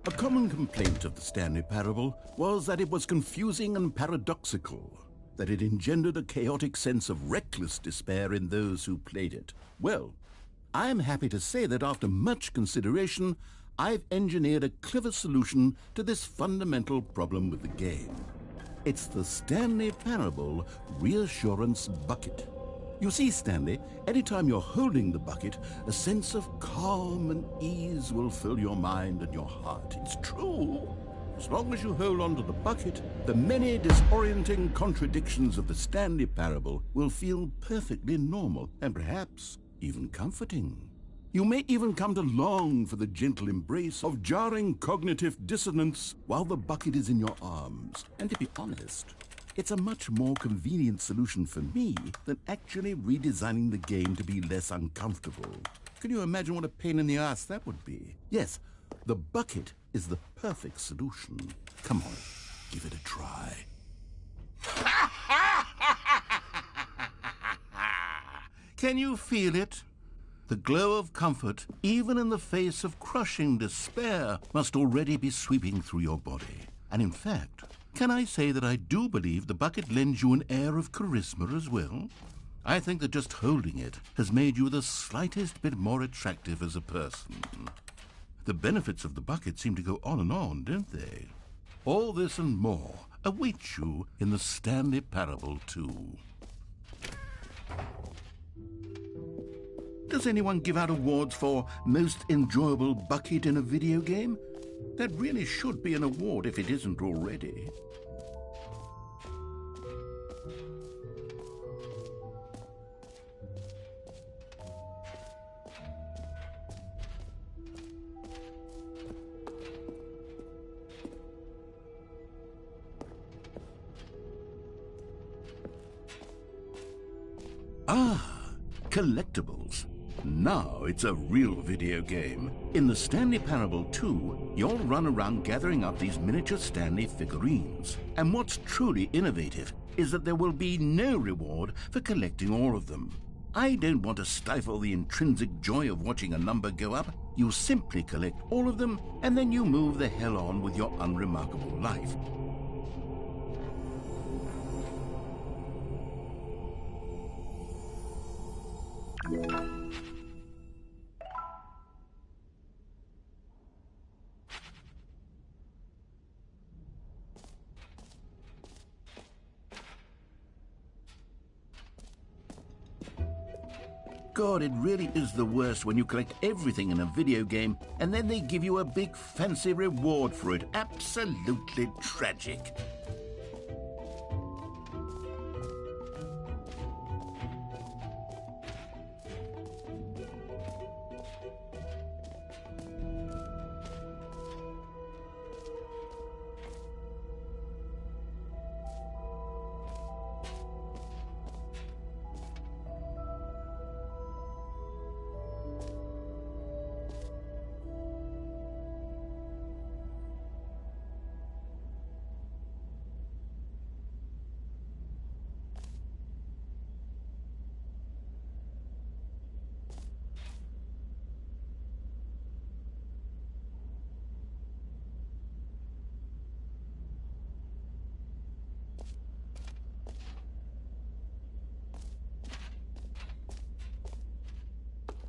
A common complaint of the Stanley Parable was that it was confusing and paradoxical, that it engendered a chaotic sense of reckless despair in those who played it. Well, I'm happy to say that after much consideration, I've engineered a clever solution to this fundamental problem with the game. It's the Stanley Parable Reassurance Bucket. You see, Stanley, anytime you're holding the bucket, a sense of calm and ease will fill your mind and your heart. It's true. As long as you hold on to the bucket, the many disorienting contradictions of the Stanley Parable will feel perfectly normal and perhaps even comforting. You may even come to long for the gentle embrace of jarring cognitive dissonance while the bucket is in your arms. And to be honest, it's a much more convenient solution for me than actually redesigning the game to be less uncomfortable. Can you imagine what a pain in the ass that would be? Yes, the bucket is the perfect solution. Come on, give it a try. Can you feel it? The glow of comfort, even in the face of crushing despair, must already be sweeping through your body. And in fact, can I say that I do believe the bucket lends you an air of charisma as well? I think that just holding it has made you the slightest bit more attractive as a person. The benefits of the bucket seem to go on, don't they? All this and more await you in the Stanley Parable 2. Does anyone give out awards for most enjoyable bucket in a video game? That really should be an award if it isn't already. Ah, collectibles. Now it's a real video game. In the Stanley Parable 2, you'll run around gathering up these miniature Stanley figurines. And what's truly innovative is that there will be no reward for collecting all of them. I don't want to stifle the intrinsic joy of watching a number go up. You simply collect all of them, and then you move the hell on with your unremarkable life. God, it really is the worst when you collect everything in a video game and then they give you a big fancy reward for it. Absolutely tragic.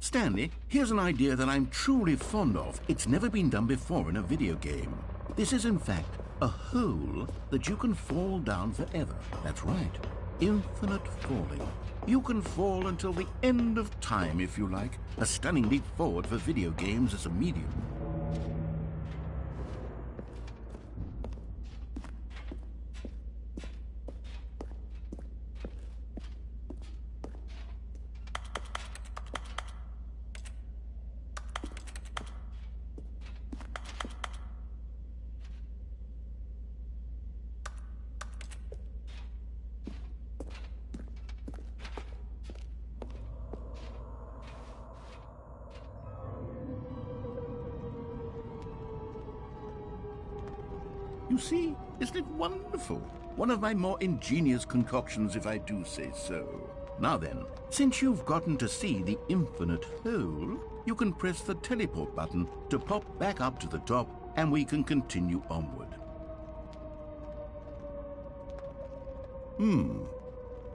Stanley, here's an idea that I'm truly fond of. It's never been done before in a video game. This is, in fact, a hole that you can fall down forever. That's right. Infinite falling. You can fall until the end of time, if you like. A stunning leap forward for video games as a medium. You see, isn't it wonderful? One of my more ingenious concoctions, if I do say so. Now then, since you've gotten to see the infinite hole, you can press the teleport button to pop back up to the top, and we can continue onward.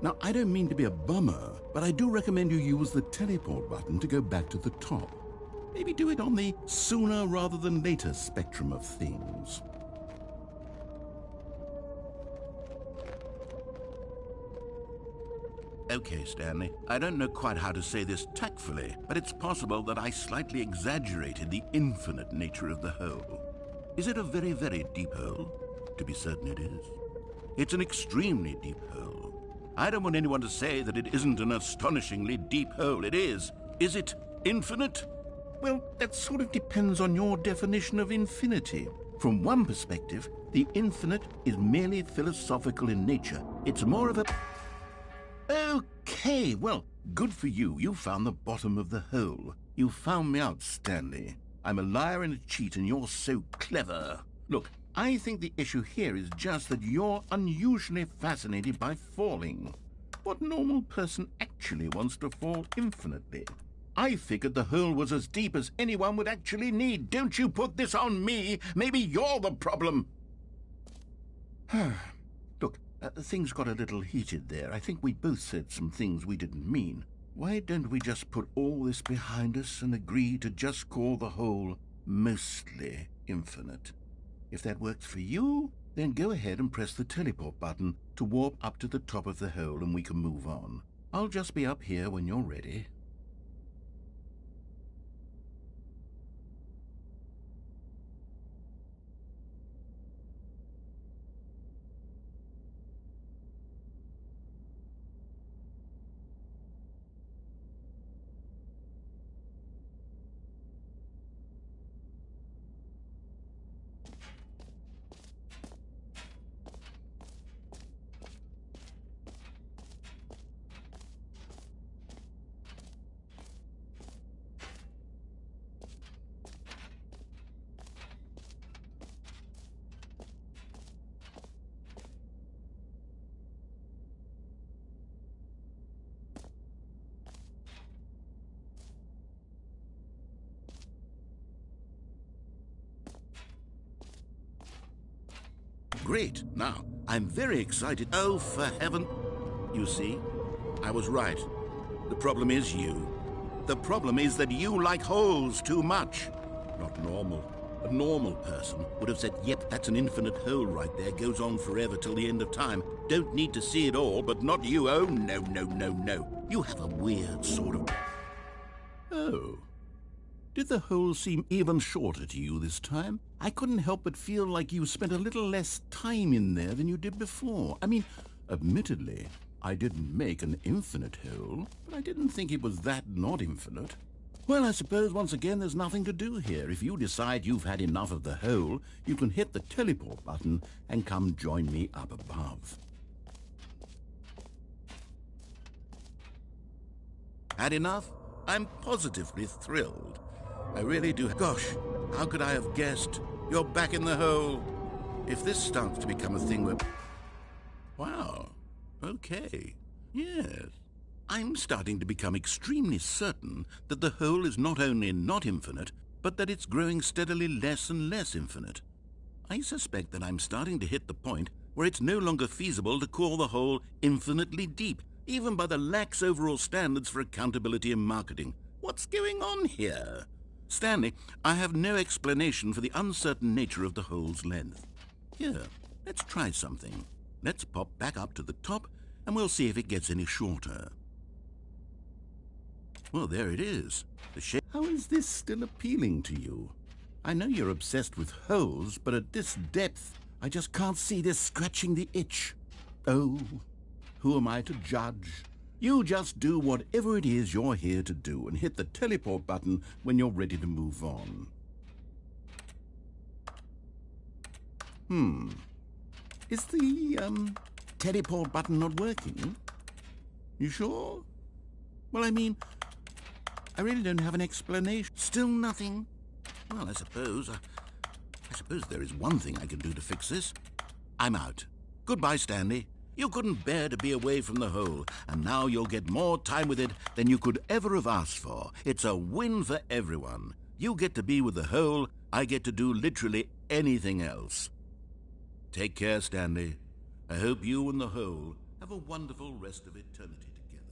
Now, I don't mean to be a bummer, but I do recommend you use the teleport button to go back to the top. Maybe do it on the sooner rather than later spectrum of things. Okay, Stanley, I don't know quite how to say this tactfully, but it's possible that I slightly exaggerated the infinite nature of the hole. Is it a very, very deep hole? To be certain it is. It's an extremely deep hole. I don't want anyone to say that it isn't an astonishingly deep hole. It is. Is it infinite? Well, that sort of depends on your definition of infinity. From one perspective, the infinite is merely philosophical in nature. It's more of a... Okay, well, good for you. You found the bottom of the hole. You found me out, Stanley. I'm a liar and a cheat, and you're so clever. Look, I think the issue here is just that you're unusually fascinated by falling. What normal person actually wants to fall infinitely? I figured the hole was as deep as anyone would actually need. Don't you put this on me. Maybe you're the problem. Look, things got a little heated there. I think we both said some things we didn't mean. Why don't we just put all this behind us and agree to just call the hole mostly infinite? If that works for you, then go ahead and press the teleport button to warp up to the top of the hole and we can move on. I'll just be up here when you're ready. Great. Now, I'm very excited. Oh, for heaven. You see, I was right. The problem is you. The problem is that you like holes too much. Not normal. A normal person would have said, yep, that's an infinite hole right there. Goes on forever till the end of time. Don't need to see it all, but not you. Oh, no, no, no, no. You have a weird sort of... Oh. Did the hole seem even shorter to you this time? I couldn't help but feel like you spent a little less time in there than you did before. I mean, admittedly, I didn't make an infinite hole, but I didn't think it was that not infinite. Well, I suppose once again there's nothing to do here. If you decide you've had enough of the hole, you can hit the teleport button and come join me up above. Had enough? I'm positively thrilled. I really do. Gosh, how could I have guessed? You're back in the hole. If this starts to become a thing where... Wow. Okay. Yes. I'm starting to become extremely certain that the hole is not only not infinite, but that it's growing steadily less and less infinite. I suspect that I'm starting to hit the point where it's no longer feasible to call the hole infinitely deep, even by the lax overall standards for accountability and marketing. What What's going on here? Stanley, I have no explanation for the uncertain nature of the hole's length. Here, let's try something. Let's pop back up to the top, and we'll see if it gets any shorter. Well, there it is. The shape. How is this still appealing to you? I know you're obsessed with holes, but at this depth, I just can't see this scratching the itch. Oh, who am I to judge? You just do whatever it is you're here to do and hit the teleport button when you're ready to move on. Is the, teleport button not working? You sure? Well, I mean, I really don't have an explanation. Still nothing? Well, I suppose there is one thing I can do to fix this. I'm out. Goodbye, Stanley. You couldn't bear to be away from the hole, and now you'll get more time with it than you could ever have asked for. It's a win for everyone. You get to be with the hole, I get to do literally anything else. Take care, Stanley. I hope you and the hole have a wonderful rest of eternity together.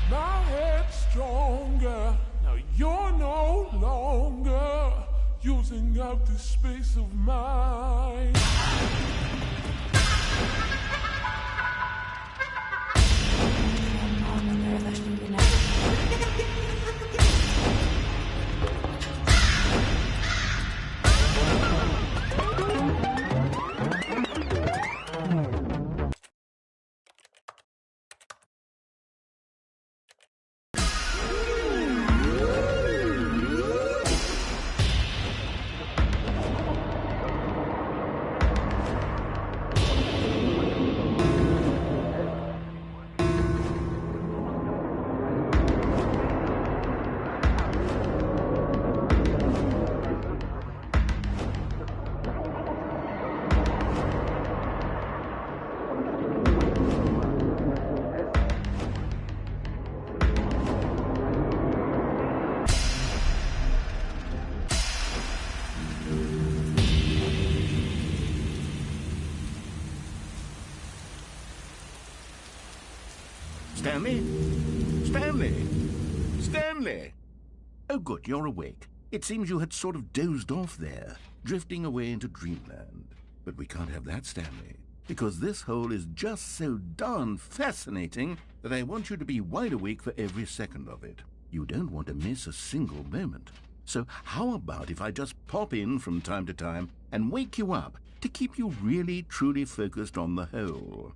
My head's stronger. Now you're no longer using up this space of mine. Stanley? Stanley? Stanley! Oh, good, you're awake. It seems you had sort of dozed off there, drifting away into dreamland. But we can't have that, Stanley, because this hole is just so darn fascinating that I want you to be wide awake for every second of it. You don't want to miss a single moment. So how about if I just pop in from time to time and wake you up to keep you really, truly focused on the hole?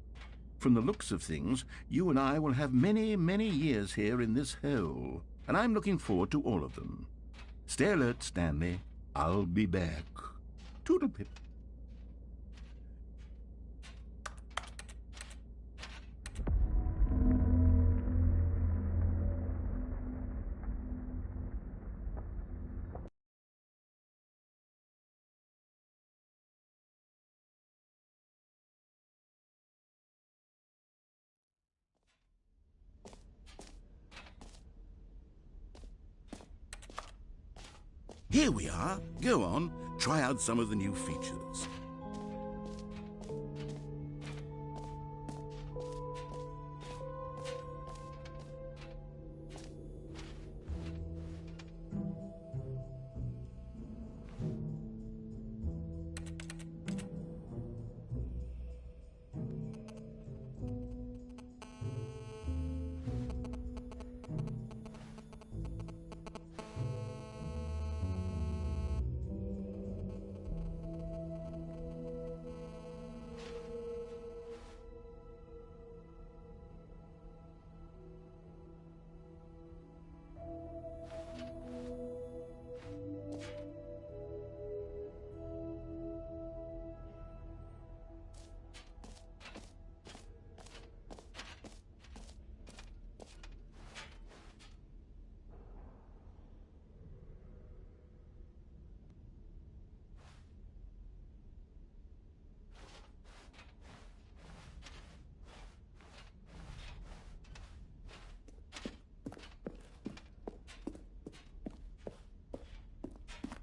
From the looks of things, you and I will have many, many years here in this hole, and I'm looking forward to all of them. Stay alert, Stanley. I'll be back. Toodle-pip. Here we are. Go on, try out some of the new features.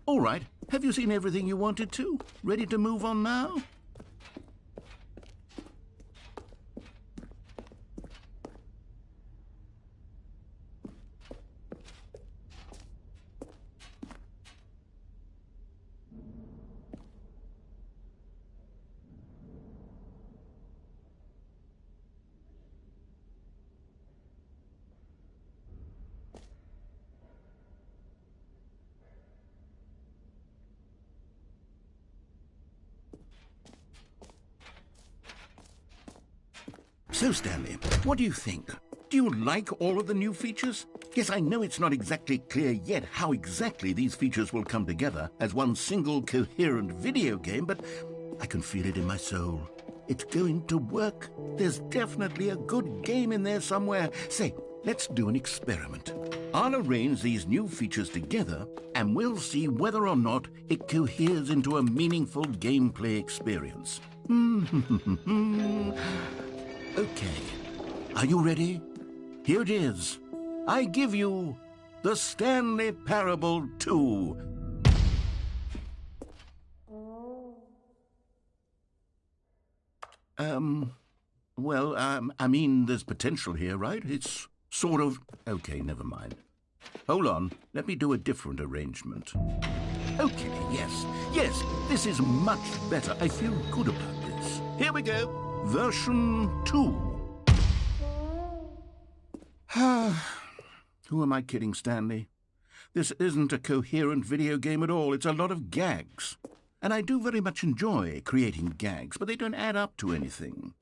All right, have you seen everything you wanted to? Ready to move on now? So, Stanley, what do you think? Do you like all of the new features? Yes, I know it's not exactly clear yet how exactly these features will come together as one single coherent video game, but I can feel it in my soul. It's going to work. There's definitely a good game in there somewhere. Say, let's do an experiment. I'll arrange these new features together, and we'll see whether or not it coheres into a meaningful gameplay experience. Okay, are you ready? Here it is. I give you the Stanley Parable 2. I mean, there's potential here, right? It's sort of... Okay, never mind. Hold on, let me do a different arrangement. Okay, yes, this is much better. I feel good about this. Here we go. Version 2. Who am I kidding, Stanley? This isn't a coherent video game at all. It's a lot of gags. And I do very much enjoy creating gags, but they don't add up to anything.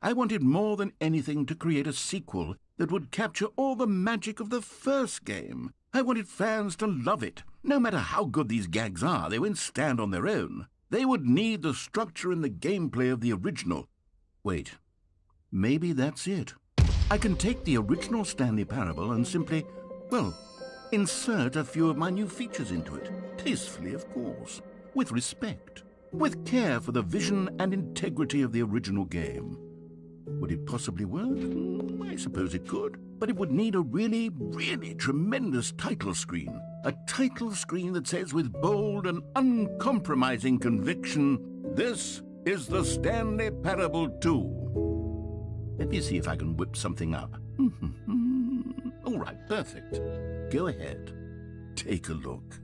I wanted more than anything to create a sequel that would capture all the magic of the first game. I wanted fans to love it. No matter how good these gags are, they won't stand on their own. They would need the structure and the gameplay of the original. Wait, maybe that's it. I can take the original Stanley Parable and simply, well, insert a few of my new features into it. Tastefully, of course. With respect. With care for the vision and integrity of the original game. Would it possibly work? I suppose it could. But it would need a really, really tremendous title screen. A title screen that says with bold and uncompromising conviction, "This is the Stanley Parable 2. Let me see if I can whip something up. All right, perfect. Go ahead. Take a look.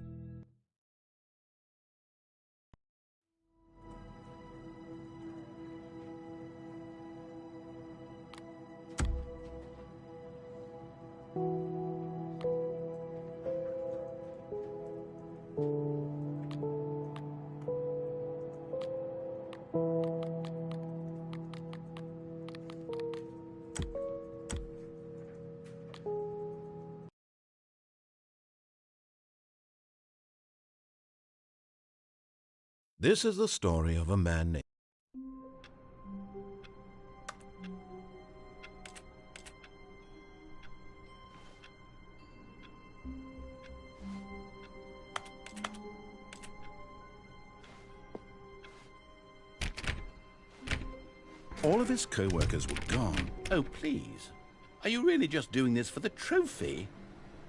This is the story of a man named... All of his co-workers were gone. Oh, please. Are you really just doing this for the trophy?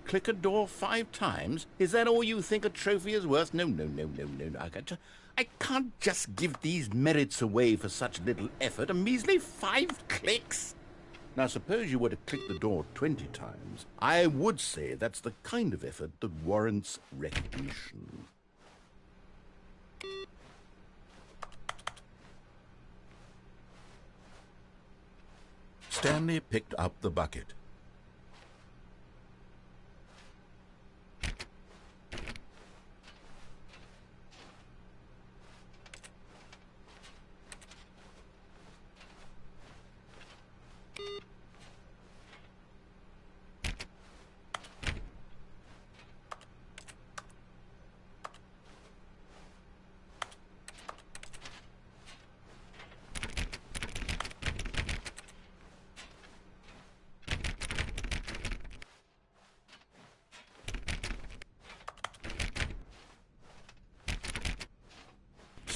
click a door 5 times? Is that all you think a trophy is worth? No. I can't just give these merits away for such little effort. A measly 5 clicks? Now, suppose you were to click the door 20 times. I would say that's the kind of effort that warrants recognition. Stanley picked up the bucket.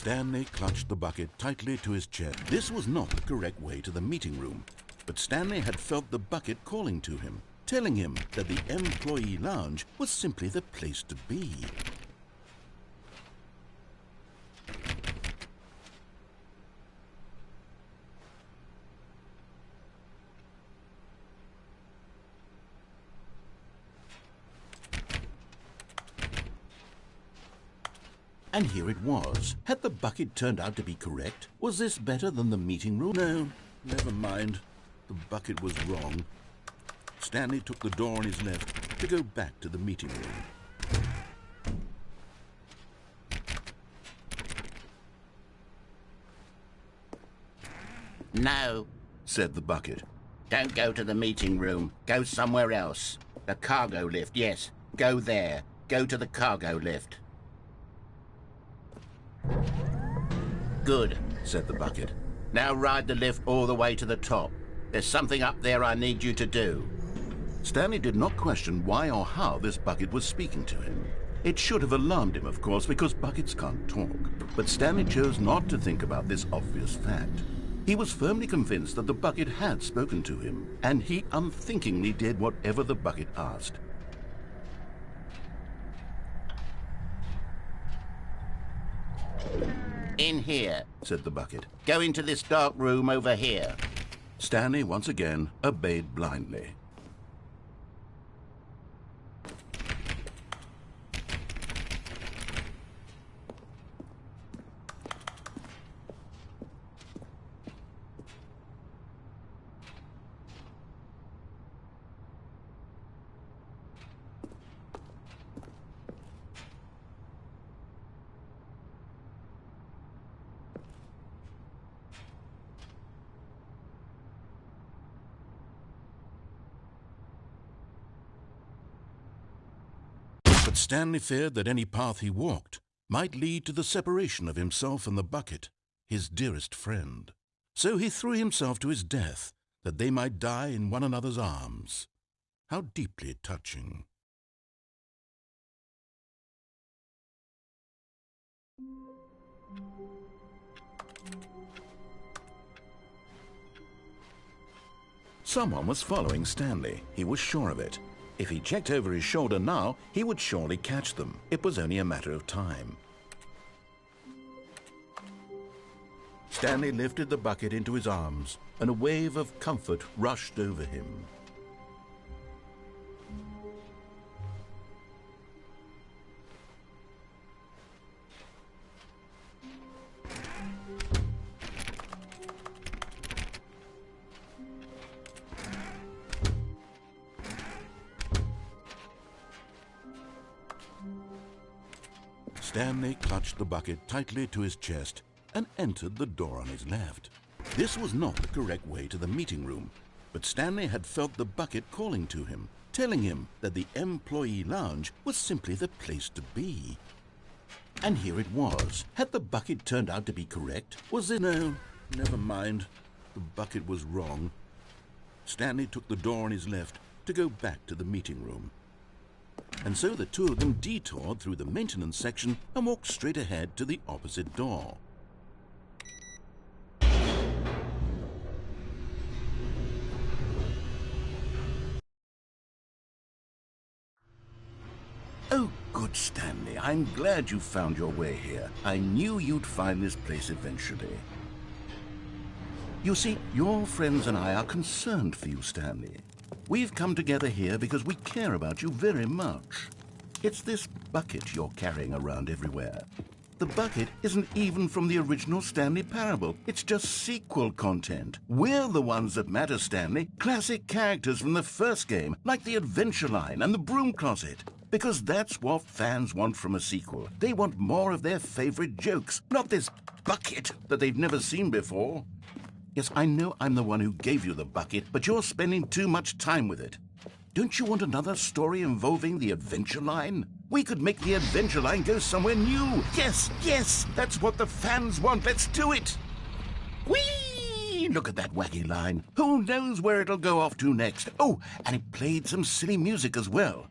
Stanley clutched the bucket tightly to his chest. This was not the correct way to the meeting room, but Stanley had felt the bucket calling to him, telling him that the employee lounge was simply the place to be. And here it was. Had the bucket turned out to be correct? Was this better than the meeting room? No, never mind. The bucket was wrong. Stanley took the door on his left to go back to the meeting room. No, said the bucket. don't go to the meeting room. Go somewhere else. The cargo lift, yes. Go there. Go to the cargo lift. Good, said the bucket. now ride the lift all the way to the top. There's something up there I need you to do. Stanley did not question why or how this bucket was speaking to him. It should have alarmed him, of course, because buckets can't talk. But Stanley chose not to think about this obvious fact. He was firmly convinced that the bucket had spoken to him, and he unthinkingly did whatever the bucket asked. In here. Said the bucket. Go into this dark room over here. Stanley once again obeyed blindly. But Stanley feared that any path he walked might lead to the separation of himself and the bucket, his dearest friend. So he threw himself to his death, that they might die in one another's arms. How deeply touching. Someone was following Stanley. He was sure of it. If he checked over his shoulder now, he would surely catch them. It was only a matter of time. Stanley lifted the bucket into his arms, and a wave of comfort rushed over him. Stanley clutched the bucket tightly to his chest and entered the door on his left. This was not the correct way to the meeting room, but Stanley had felt the bucket calling to him, telling him that the employee lounge was simply the place to be. And here it was. Had the bucket turned out to be correct? Was it? No, never mind. The bucket was wrong. Stanley took the door on his left to go back to the meeting room. And so the two of them detoured through the maintenance section and walked straight ahead to the opposite door. Good, Stanley. I'm glad you found your way here. I knew you'd find this place eventually. You see, your friends and I are concerned for you, Stanley. We've come together here because we care about you very much. It's this bucket you're carrying around everywhere. The bucket isn't even from the original Stanley Parable. It's just sequel content. We're the ones that matter, Stanley. Classic characters from the first game, like the Adventure Line and the Broom Closet. Because that's what fans want from a sequel. They want more of their favorite jokes, not this bucket that they've never seen before. Yes, I know I'm the one who gave you the bucket, but you're spending too much time with it. Don't you want another story involving the Adventure Line? We could make the Adventure Line go somewhere new. Yes, yes, that's what the fans want. Let's do it. Whee! Look at that wacky line. Who knows where it'll go off to next? Oh, and it played some silly music as well.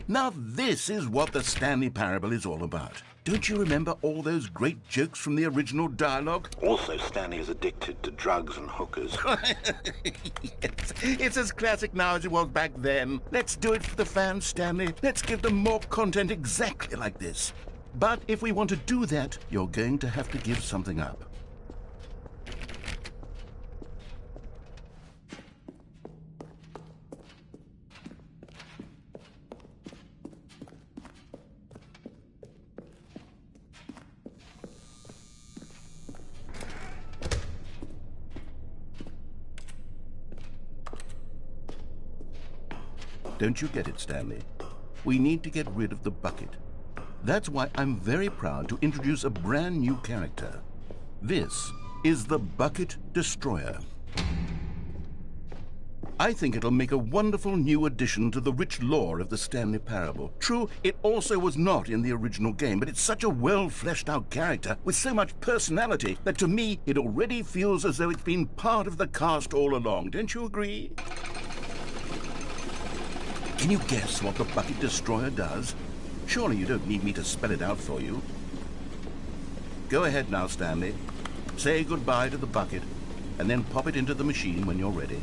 Now this is what the Stanley Parable is all about. Don't you remember all those great jokes from the original dialogue? Also, Stanley is addicted to drugs and hookers. It's as classic now as it was back then. Let's do it for the fans, Stanley. Let's give them more content exactly like this. But if we want to do that, you're going to have to give something up. Don't you get it, Stanley? We need to get rid of the bucket. That's why I'm very proud to introduce a brand new character. This is the Bucket Destroyer. I think it'll make a wonderful new addition to the rich lore of the Stanley Parable. True, it also was not in the original game, but it's such a well-fleshed-out character with so much personality that to me it already feels as though it's been part of the cast all along. Don't you agree? Can you guess what the Bucket Destroyer does? Surely you don't need me to spell it out for you. Go ahead now, Stanley. Say goodbye to the bucket, and then pop it into the machine when you're ready.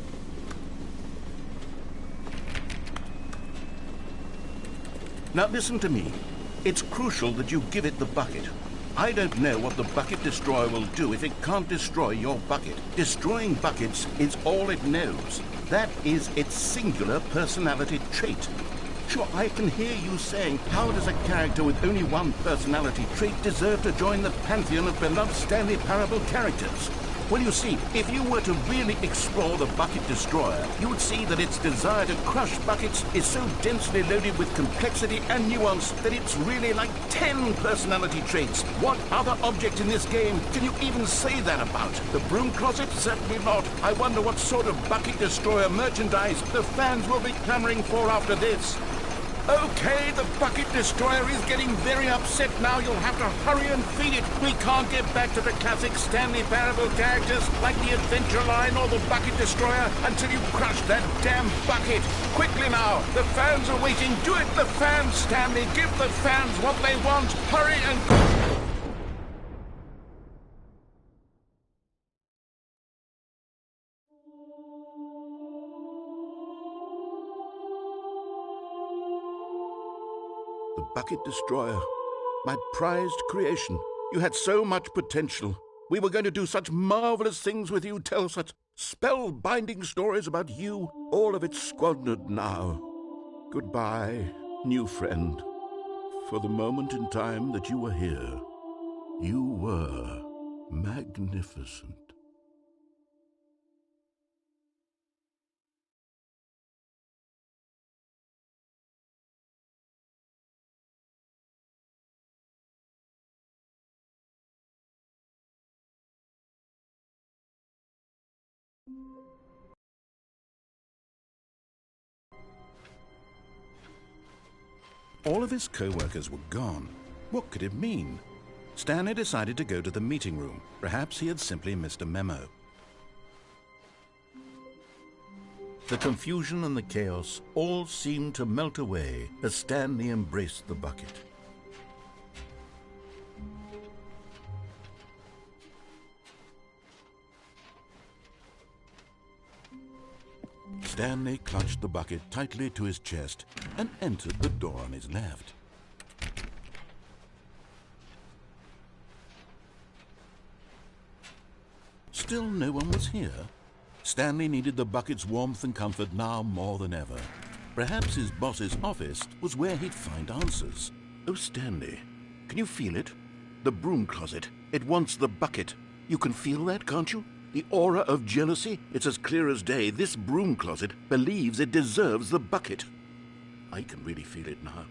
Now listen to me. It's crucial that you give it the bucket. I don't know what the Bucket Destroyer will do if it can't destroy your bucket. Destroying buckets is all it knows. That is its singular personality trait. Sure, I can hear you saying, how does a character with only one personality trait deserve to join the pantheon of beloved Stanley Parable characters? Well, you see, if you were to really explore the Bucket Destroyer, you would see that its desire to crush buckets is so densely loaded with complexity and nuance that it's really like 10 personality traits. What other object in this game can you even say that about? The Broom Closet? Certainly not. I wonder what sort of Bucket Destroyer merchandise the fans will be clamoring for after this. Okay, the Bucket Destroyer is getting very upset now. You'll have to hurry and feed it. We can't get back to the classic Stanley Parable characters like the Adventure Line or the Bucket Destroyer until you crush that damn bucket. Quickly now, the fans are waiting. Do it, the fans, Stanley. Give the fans what they want. Hurry and... The Bucket Destroyer, my prized creation. You had so much potential. We were going to do such marvelous things with you, tell such spellbinding stories about you. All of it squandered now. Goodbye, new friend. For the moment in time that you were here, you were magnificent. All of his co-workers were gone. What could it mean? Stanley decided to go to the meeting room. Perhaps he had simply missed a memo. The confusion and the chaos all seemed to melt away as Stanley embraced the bucket. Stanley clutched the bucket tightly to his chest and entered the door on his left. Still no one was here. Stanley needed the bucket's warmth and comfort now more than ever. Perhaps his boss's office was where he'd find answers. Oh, Stanley, can you feel it? The broom closet. It wants the bucket. You can feel that, can't you? The aura of jealousy? It's as clear as day. This broom closet believes it deserves the bucket. I can really feel it now.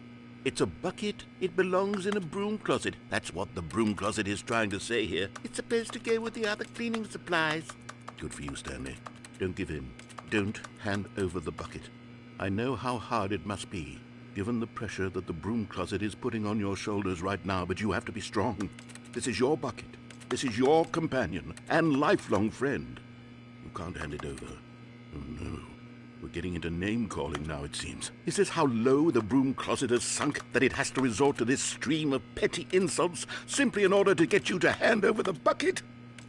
It's a bucket. It belongs in a broom closet. That's what the broom closet is trying to say here. It's supposed to go with the other cleaning supplies. Good for you, Stanley. Don't give in. Don't hand over the bucket. I know how hard it must be, given the pressure that the broom closet is putting on your shoulders right now, but you have to be strong. This is your bucket. This is your companion and lifelong friend. You can't hand it over. Oh, no. We're getting into name-calling now, it seems. Is this how low the broom closet has sunk, that it has to resort to this stream of petty insults simply in order to get you to hand over the bucket?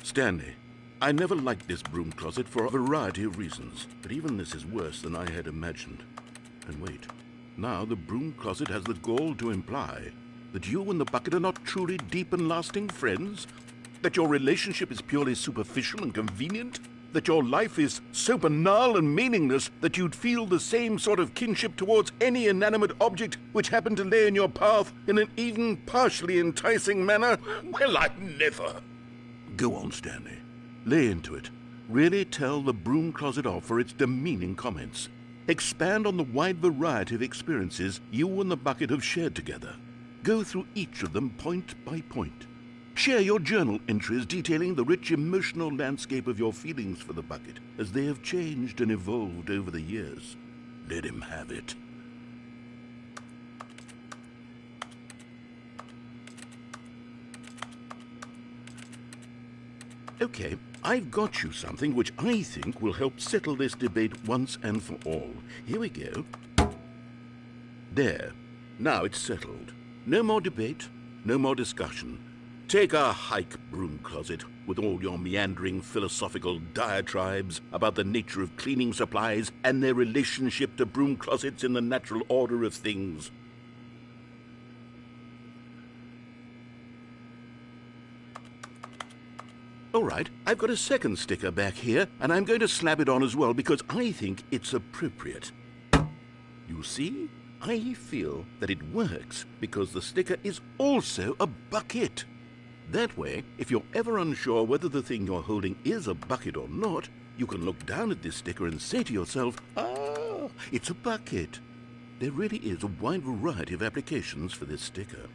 Stanley, I never liked this broom closet for a variety of reasons, but even this is worse than I had imagined. And wait, now the broom closet has the gall to imply that you and the bucket are not truly deep and lasting friends? That your relationship is purely superficial and convenient? That your life is so banal and meaningless that you'd feel the same sort of kinship towards any inanimate object which happened to lay in your path in an even partially enticing manner? Well, I never. Go on, Stanley. Lay into it. Really tell the broom closet off for its demeaning comments. Expand on the wide variety of experiences you and the bucket have shared together. Go through each of them point by point. Share your journal entries detailing the rich emotional landscape of your feelings for the bucket as they have changed and evolved over the years. Let him have it. Okay, I've got you something which I think will help settle this debate once and for all. Here we go. There. Now it's settled. No more debate, no more discussion. Take a hike, broom closet, with all your meandering philosophical diatribes about the nature of cleaning supplies and their relationship to broom closets in the natural order of things. All right, I've got a second sticker back here, and I'm going to slap it on as well because I think it's appropriate. You see? I feel that it works because the sticker is also a bucket. That way, if you're ever unsure whether the thing you're holding is a bucket or not, you can look down at this sticker and say to yourself, "Ah, it's a bucket." There really is a wide variety of applications for this sticker.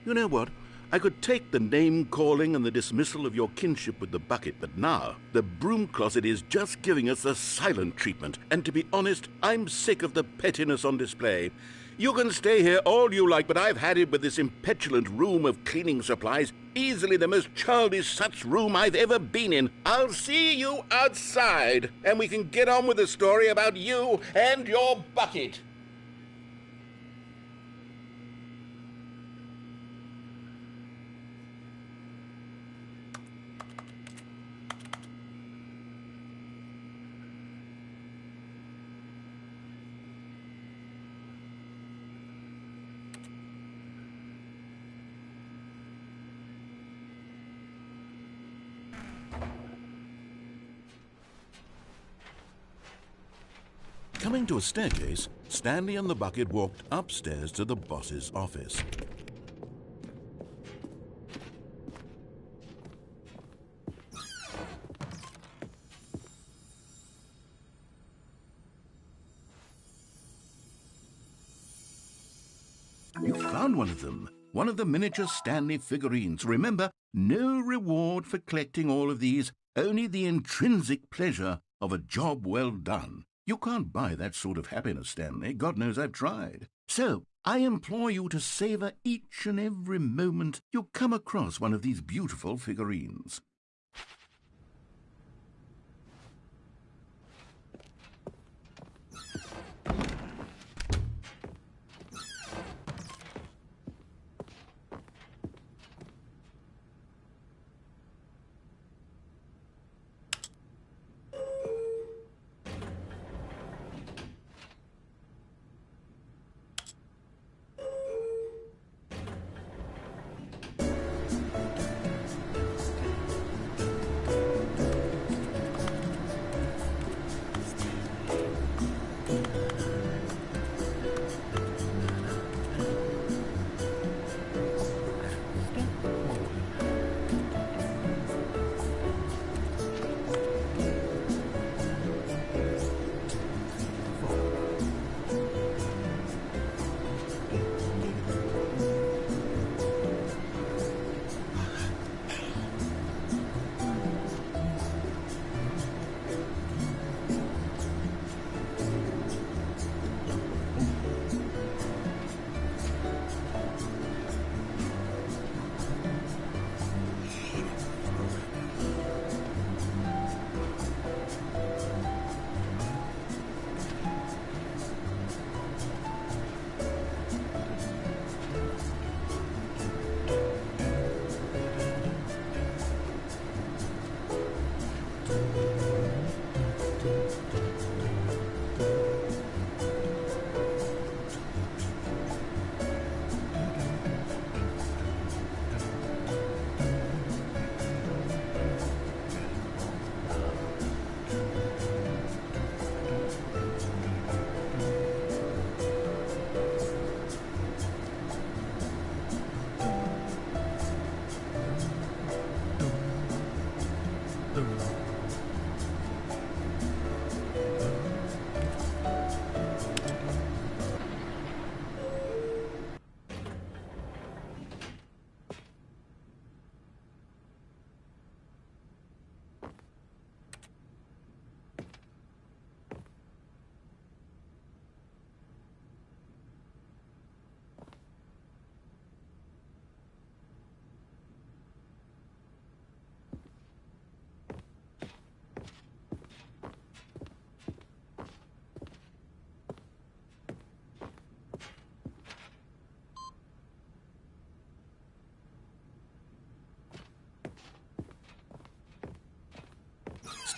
You know what? I could take the name-calling and the dismissal of your kinship with the bucket, but now the broom closet is just giving us the silent treatment, and to be honest, I'm sick of the pettiness on display. You can stay here all you like, but I've had it with this impetulant room of cleaning supplies, easily the most childish such room I've ever been in. I'll see you outside, and we can get on with the story about you and your bucket. Coming to a staircase, Stanley and the bucket walked upstairs to the boss's office. You found one of them. One of the miniature Stanley figurines. Remember, no reward for collecting all of these, only the intrinsic pleasure of a job well done. You can't buy that sort of happiness, Stanley. God knows I've tried. So, I implore you to savor each and every moment you come across one of these beautiful figurines.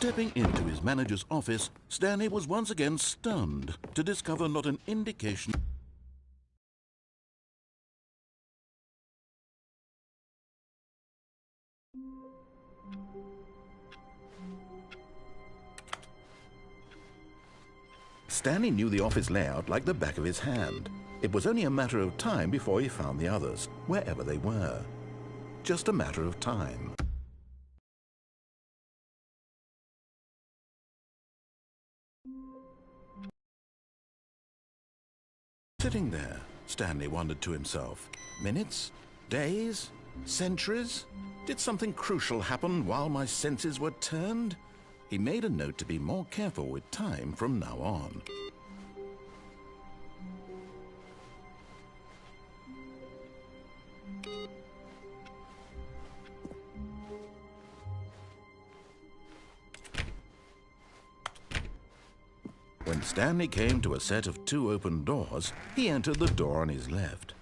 Stepping into his manager's office, Stanley was once again stunned to discover not an indication. Stanley knew the office layout like the back of his hand. It was only a matter of time before he found the others, wherever they were. Just a matter of time. Sitting there, Stanley wondered to himself, minutes? Days? Centuries? Did something crucial happen while my senses were turned? He made a note to be more careful with time from now on. When Stanley came to a set of 2 open doors, he entered the door on his left.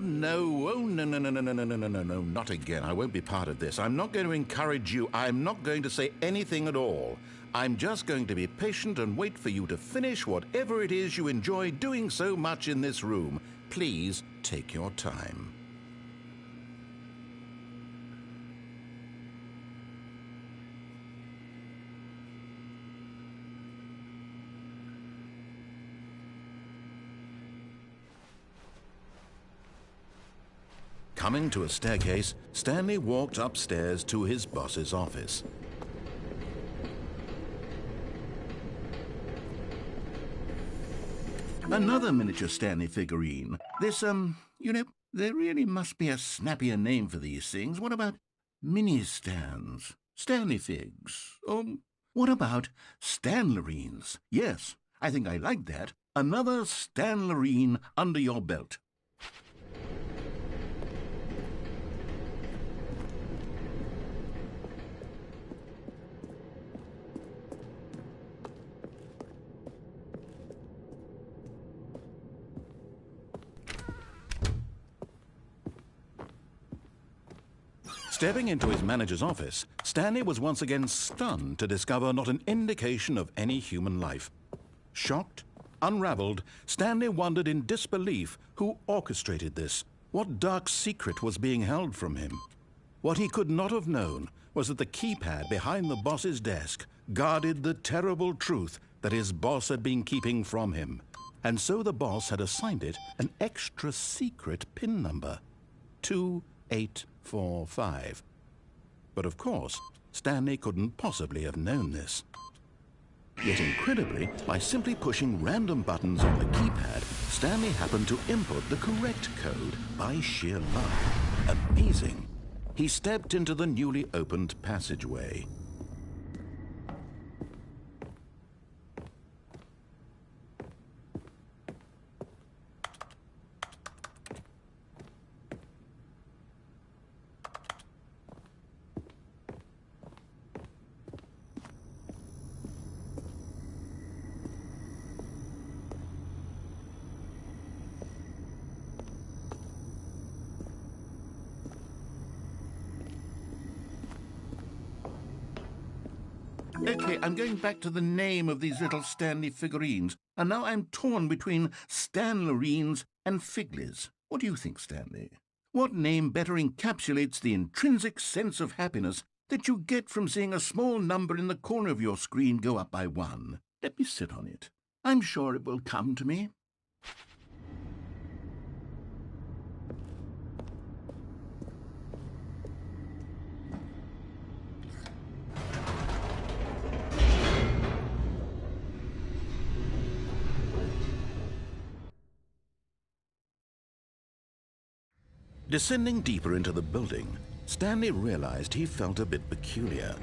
no. Oh, no, no, no, no, no, no, no, no, no, no, not again. I won't be part of this. I'm not going to encourage you. I'm not going to say anything at all. I'm just going to be patient and wait for you to finish whatever it is you enjoy doing so much in this room. Please take your time. Coming to a staircase, Stanley walked upstairs to his boss's office. Another miniature Stanley figurine. This, you know, there really must be a snappier name for these things. What about mini-stands? Stanley figs? What about Stanlerines? Yes, I think I like that. Another Stanlerine under your belt. Stepping into his manager's office, Stanley was once again stunned to discover not an indication of any human life. Shocked, unraveled, Stanley wondered in disbelief who orchestrated this, what dark secret was being held from him. What he could not have known was that the keypad behind the boss's desk guarded the terrible truth that his boss had been keeping from him. And so the boss had assigned it an extra secret PIN number, 2845. But of course, Stanley couldn't possibly have known this. Yet incredibly, by simply pushing random buttons on the keypad, Stanley happened to input the correct code by sheer luck. Amazing. He stepped into the newly opened passageway. Okay, I'm going back to the name of these little Stanley figurines, and now I'm torn between Stanlerines and Figlies. What do you think, Stanley? What name better encapsulates the intrinsic sense of happiness that you get from seeing a small number in the corner of your screen go up by 1? Let me sit on it. I'm sure it will come to me. Descending deeper into the building, Stanley realized he felt a bit peculiar.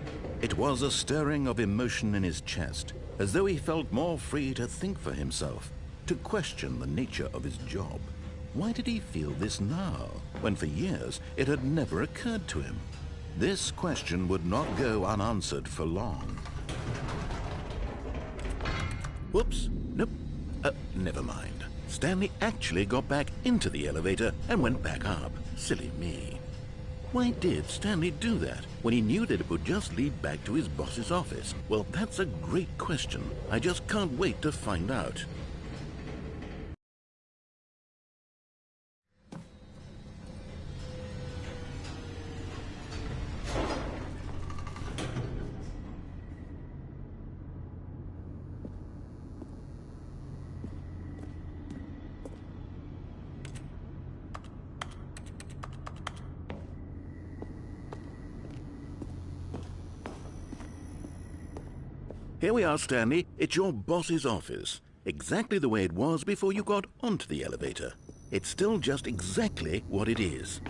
It was a stirring of emotion in his chest, as though he felt more free to think for himself, to question the nature of his job. Why did he feel this now, when for years it had never occurred to him? This question would not go unanswered for long. Whoops, nope, never mind. Stanley actually got back into the elevator and went back up. Silly me. Why did Stanley do that when he knew that it would just lead back to his boss's office? Well, that's a great question. I just can't wait to find out. Here we are, Stanley. It's your boss's office. Exactly the way it was before you got onto the elevator. It's still just exactly what it is.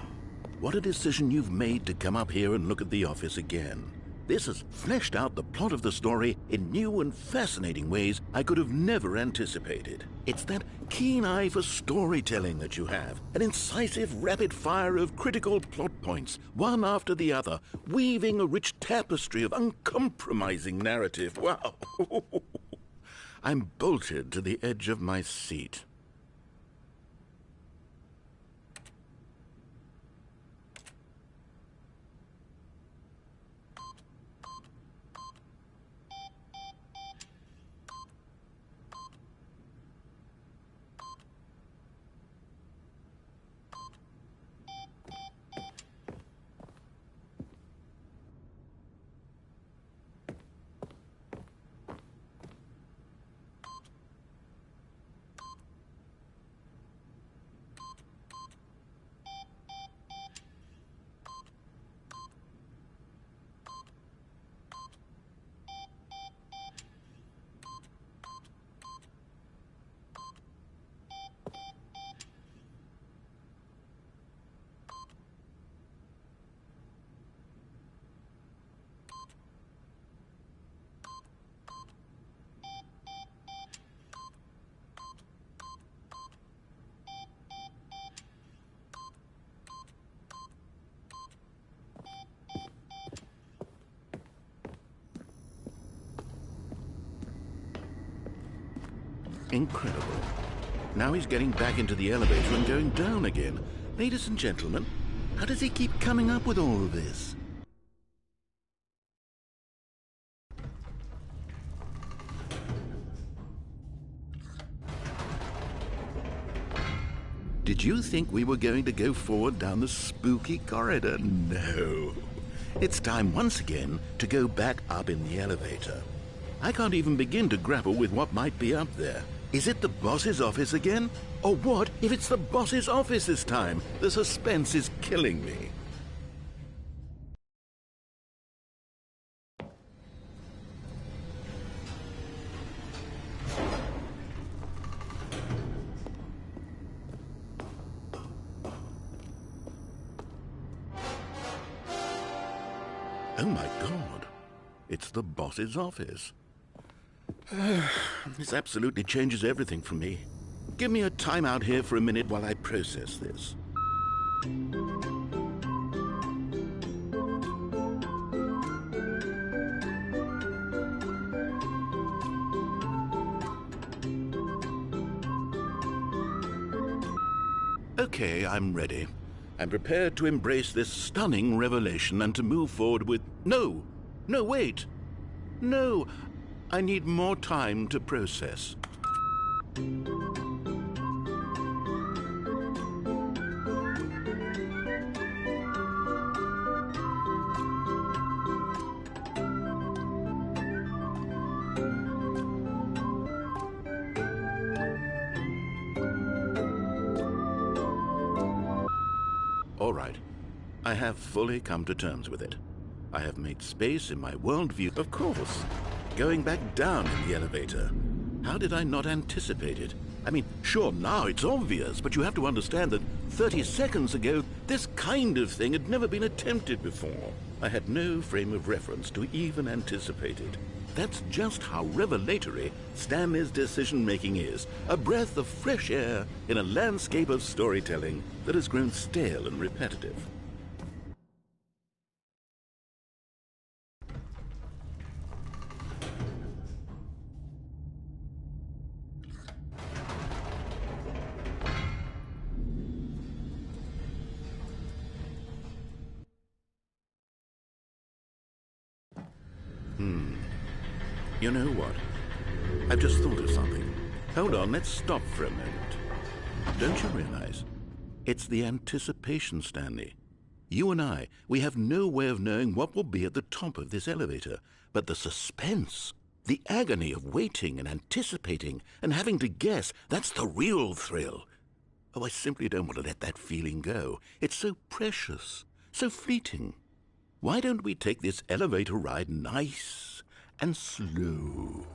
What a decision you've made to come up here and look at the office again. This has fleshed out the plot of the story in new and fascinating ways I could have never anticipated. It's that keen eye for storytelling that you have, an incisive rapid fire of critical plot points, one after the other, weaving a rich tapestry of uncompromising narrative. Wow! I'm bolted to the edge of my seat. Incredible. Now he's getting back into the elevator and going down again. Ladies and gentlemen, how does he keep coming up with all of this? Did you think we were going to go forward down the spooky corridor? No. It's time once again to go back up in the elevator. I can't even begin to grapple with what might be up there. Is it the boss's office again? Or what if it's the boss's office this time? The suspense is killing me. Oh my God, it's the boss's office. This absolutely changes everything for me. Give me a time out here for a minute while I process this. Okay, I'm ready. I'm prepared to embrace this stunning revelation and to move forward with... No, wait. No, I need more time to process. All right, I have fully come to terms with it. I have made space in my worldview, of course. Going back down in the elevator. How did I not anticipate it? I mean, sure, now it's obvious, but you have to understand that 30 seconds ago, this kind of thing had never been attempted before. I had no frame of reference to even anticipate it. That's just how revelatory Stanley's decision-making is. A breath of fresh air in a landscape of storytelling that has grown stale and repetitive. You know what? I've just thought of something. Hold on, let's stop for a moment. Don't you realize? It's the anticipation, Stanley. You and I, we have no way of knowing what will be at the top of this elevator. But the suspense, the agony of waiting and anticipating and having to guess, that's the real thrill. Oh, I simply don't want to let that feeling go. It's so precious, so fleeting. Why don't we take this elevator ride nice and slow?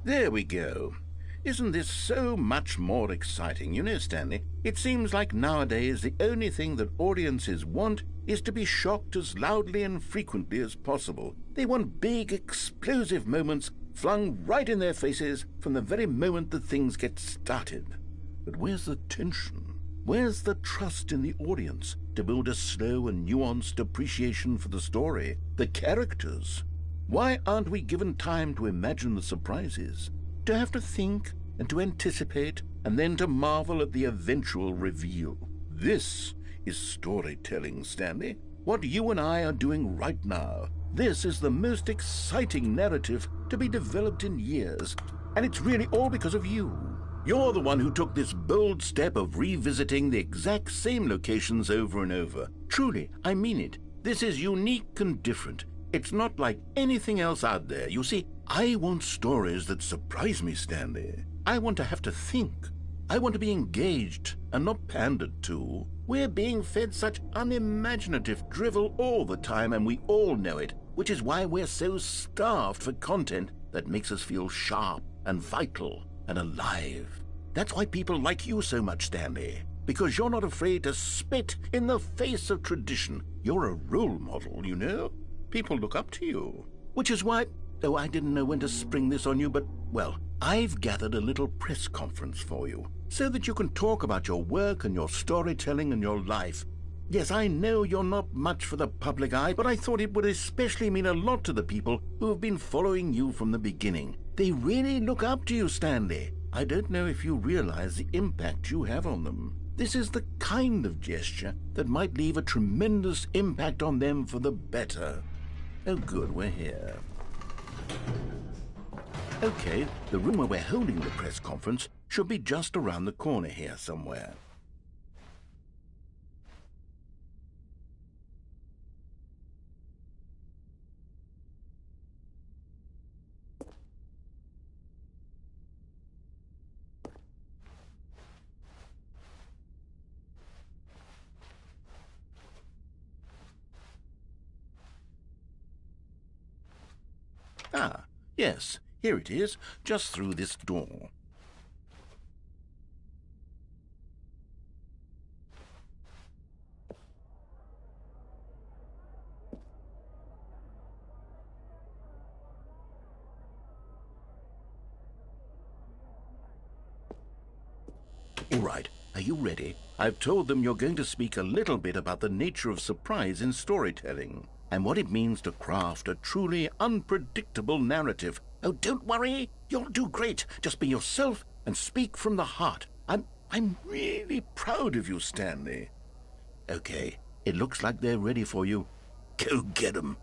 There we go. Isn't this so much more exciting? You know, Stanley, it seems like nowadays the only thing that audiences want is to be shocked as loudly and frequently as possible. They want big, explosive moments flung right in their faces from the very moment that things get started. But where's the tension? Where's the trust in the audience to build a slow and nuanced appreciation for the story, the characters? Why aren't we given time to imagine the surprises, to have to think and to anticipate, and then to marvel at the eventual reveal? This is storytelling, Stanley. What you and I are doing right now. This is the most exciting narrative to be developed in years, and it's really all because of you. You're the one who took this bold step of revisiting the exact same locations over and over. Truly, I mean it. This is unique and different. It's not like anything else out there. You see, I want stories that surprise me, Stanley. I want to have to think. I want to be engaged and not pandered to. We're being fed such unimaginative drivel all the time, and we all know it, which is why we're so starved for content that makes us feel sharp and vital and alive. That's why people like you so much, Stanley, because you're not afraid to spit in the face of tradition. You're a role model, you know? People look up to you. Which is why, though I didn't know when to spring this on you, but, well, I've gathered a little press conference for you so that you can talk about your work and your storytelling and your life. Yes, I know you're not much for the public eye, but I thought it would especially mean a lot to the people who have been following you from the beginning. They really look up to you, Stanley. I don't know if you realize the impact you have on them. This is the kind of gesture that might leave a tremendous impact on them for the better. Oh, good, we're here. Okay, the room where we're holding the press conference should be just around the corner here somewhere. Ah, yes, here it is, just through this door. All right, are you ready? I've told them you're going to speak a little bit about the nature of surprise in storytelling and what it means to craft a truly unpredictable narrative. Oh, don't worry. You'll do great. Just be yourself and speak from the heart. I'm really proud of you, Stanley. Okay, it looks like they're ready for you. Go get 'em.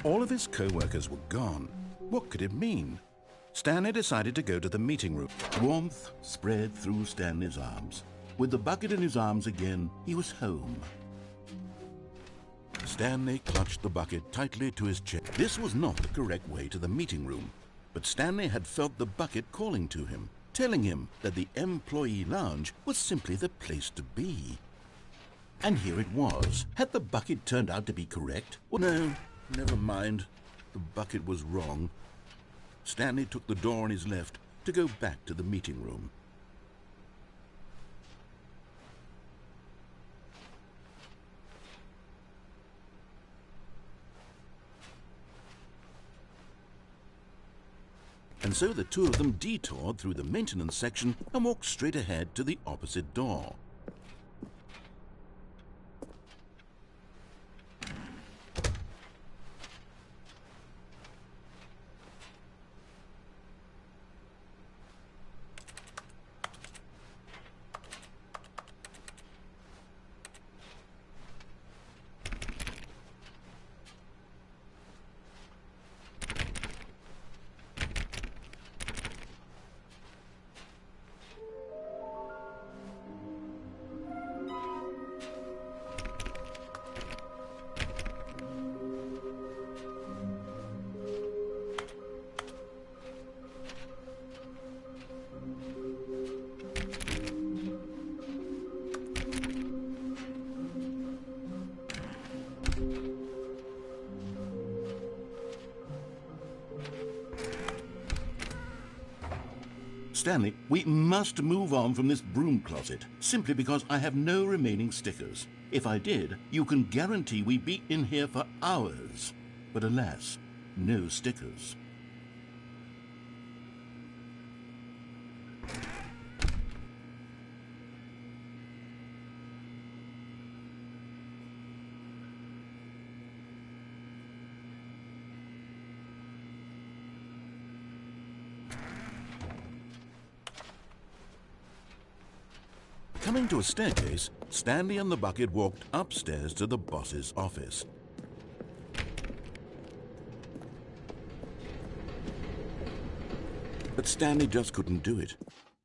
All of his co-workers were gone. What could it mean? Stanley decided to go to the meeting room. Warmth spread through Stanley's arms. With the bucket in his arms again, he was home. Stanley clutched the bucket tightly to his chest. This was not the correct way to the meeting room, but Stanley had felt the bucket calling to him, telling him that the employee lounge was simply the place to be. And here it was. Had the bucket turned out to be correct? Well, no, never mind. The bucket was wrong. Stanley took the door on his left to go back to the meeting room. And so the two of them detoured through the maintenance section and walked straight ahead to the opposite door. Stanley, we must move on from this broom closet, simply because I have no remaining stickers. If I did, you can guarantee we'd be in here for hours. But alas, no stickers. Coming to a staircase, Stanley and the bucket walked upstairs to the boss's office. But Stanley just couldn't do it.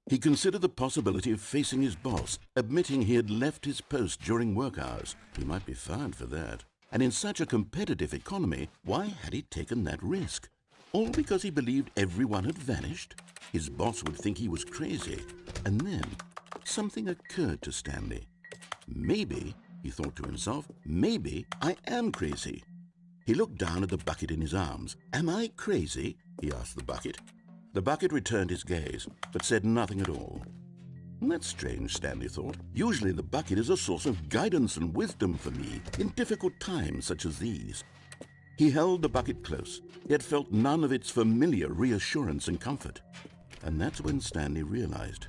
He considered the possibility of facing his boss, admitting he had left his post during work hours. He might be fined for that. And in such a competitive economy, why had he taken that risk? All because he believed everyone had vanished? His boss would think he was crazy. And then something occurred to Stanley. Maybe, he thought to himself, maybe I am crazy. He looked down at the bucket in his arms. Am I crazy? He asked the bucket. The bucket returned his gaze, but said nothing at all. That's strange, Stanley thought. Usually the bucket is a source of guidance and wisdom for me in difficult times such as these. He held the bucket close, yet felt none of its familiar reassurance and comfort. And that's when Stanley realized,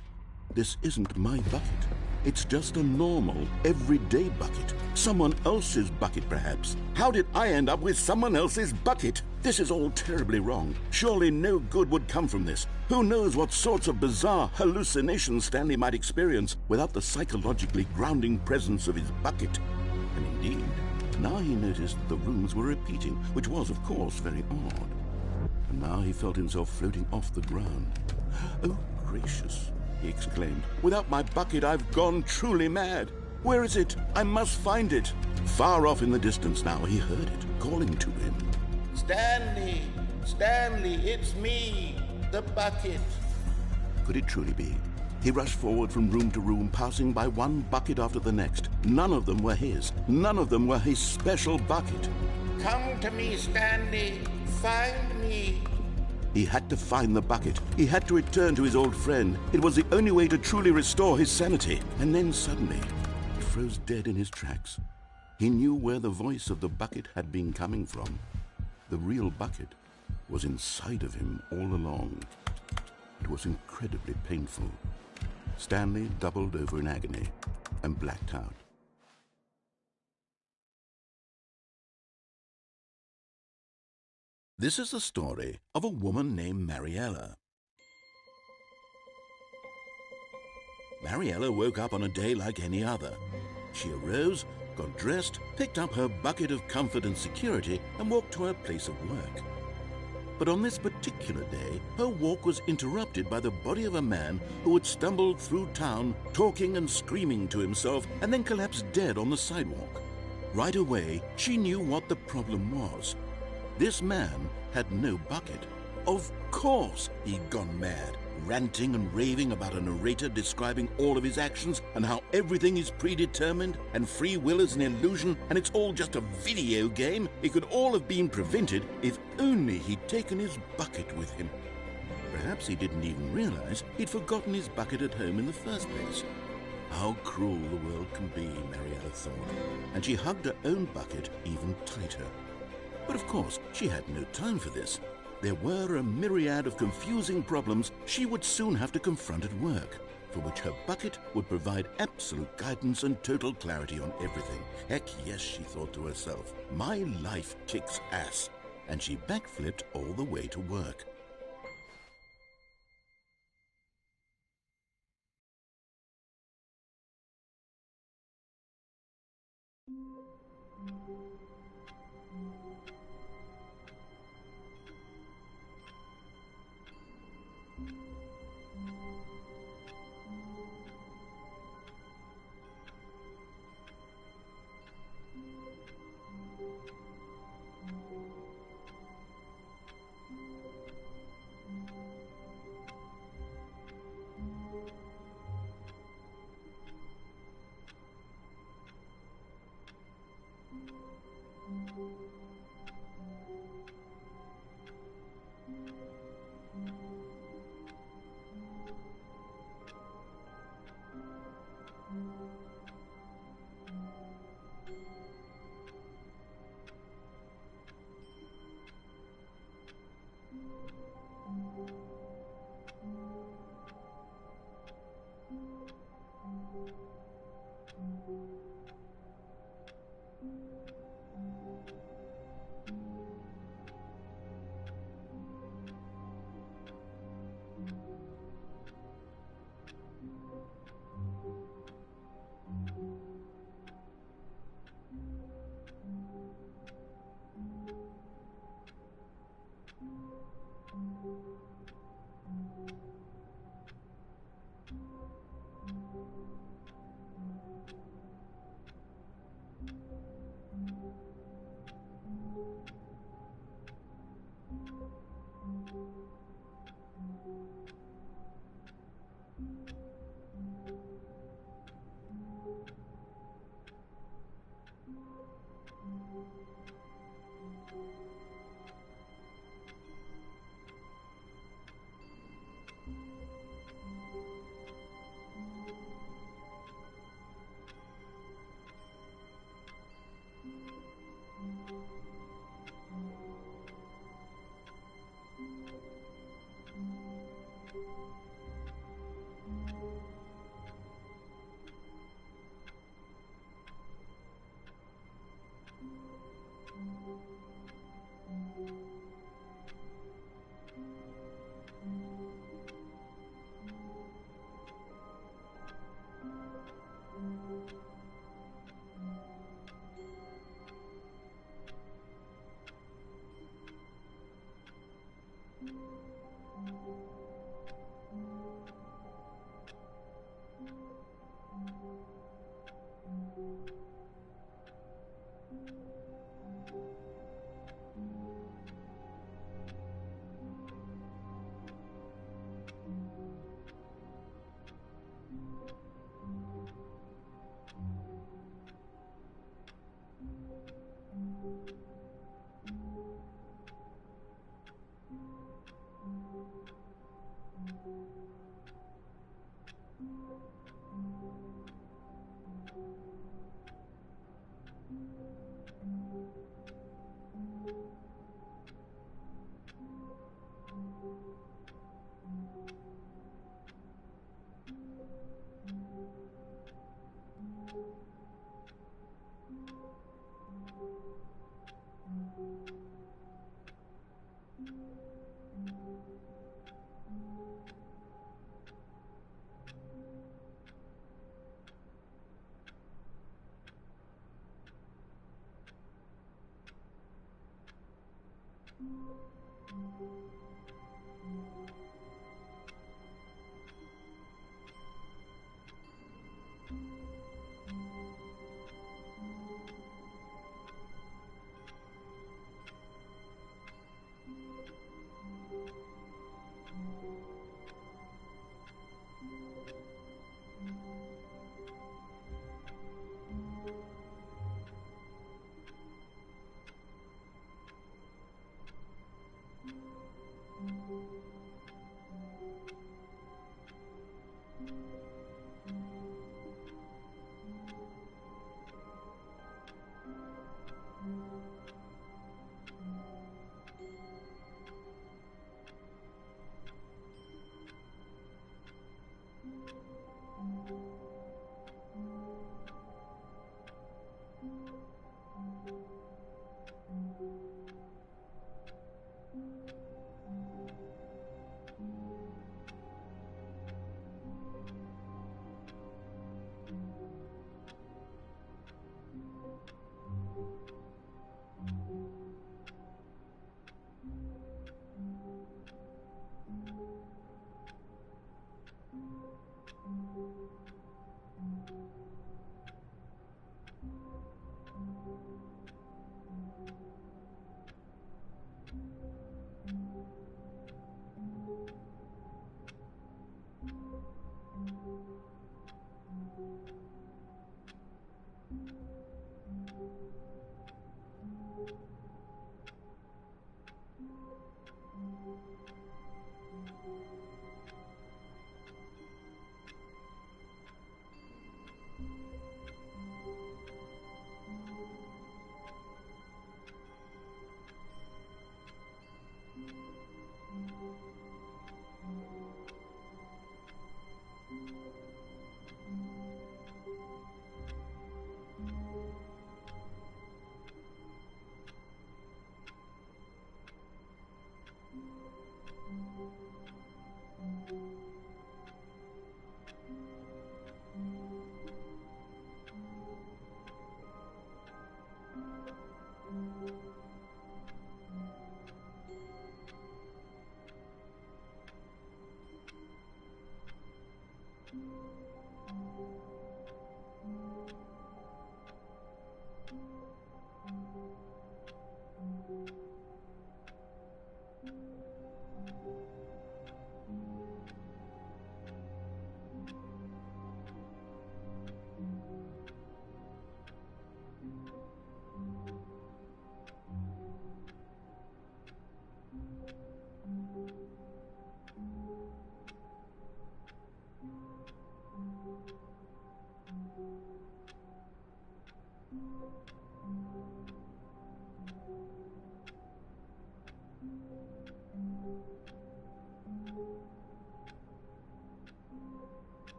this isn't my bucket. It's just a normal, everyday bucket. Someone else's bucket, perhaps. How did I end up with someone else's bucket? This is all terribly wrong. Surely no good would come from this. Who knows what sorts of bizarre hallucinations Stanley might experience without the psychologically grounding presence of his bucket. And indeed, now he noticed that the rooms were repeating, which was, of course, very odd. And now he felt himself floating off the ground. Oh, gracious, he exclaimed. Without my bucket, I've gone truly mad. Where is it? I must find it. Far off in the distance now, he heard it, calling to him. Stanley! Stanley, it's me, the bucket. Could it truly be? He rushed forward from room to room, passing by one bucket after the next. None of them were his. None of them were his special bucket. Come to me, Stanley. Find me. He had to find the bucket. He had to return to his old friend. It was the only way to truly restore his sanity. And then suddenly, he froze dead in his tracks. He knew where the voice of the bucket had been coming from. The real bucket was inside of him all along. It was incredibly painful. Stanley doubled over in agony and blacked out. This is the story of a woman named Mariella. Mariella woke up on a day like any other. She arose, got dressed, picked up her bucket of comfort and security, and walked to her place of work. But on this particular day, her walk was interrupted by the body of a man who had stumbled through town, talking and screaming to himself, and then collapsed dead on the sidewalk. Right away, she knew what the problem was. This man had no bucket. Of course he'd gone mad, ranting and raving about a narrator describing all of his actions and how everything is predetermined and free will is an illusion and it's all just a video game. It could all have been prevented if only he'd taken his bucket with him. Perhaps he didn't even realize he'd forgotten his bucket at home in the first place. How cruel the world can be, Mariella thought, and she hugged her own bucket even tighter. But of course, she had no time for this. There were a myriad of confusing problems she would soon have to confront at work, for which her bucket would provide absolute guidance and total clarity on everything. Heck yes, she thought to herself, my life kicks ass. And she backflipped all the way to work.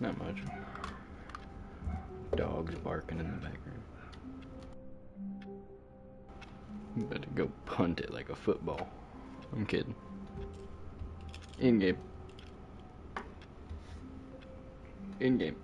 Not much. Dogs barking in the background. I'm about to go punt it like a football. I'm kidding. In game. In game.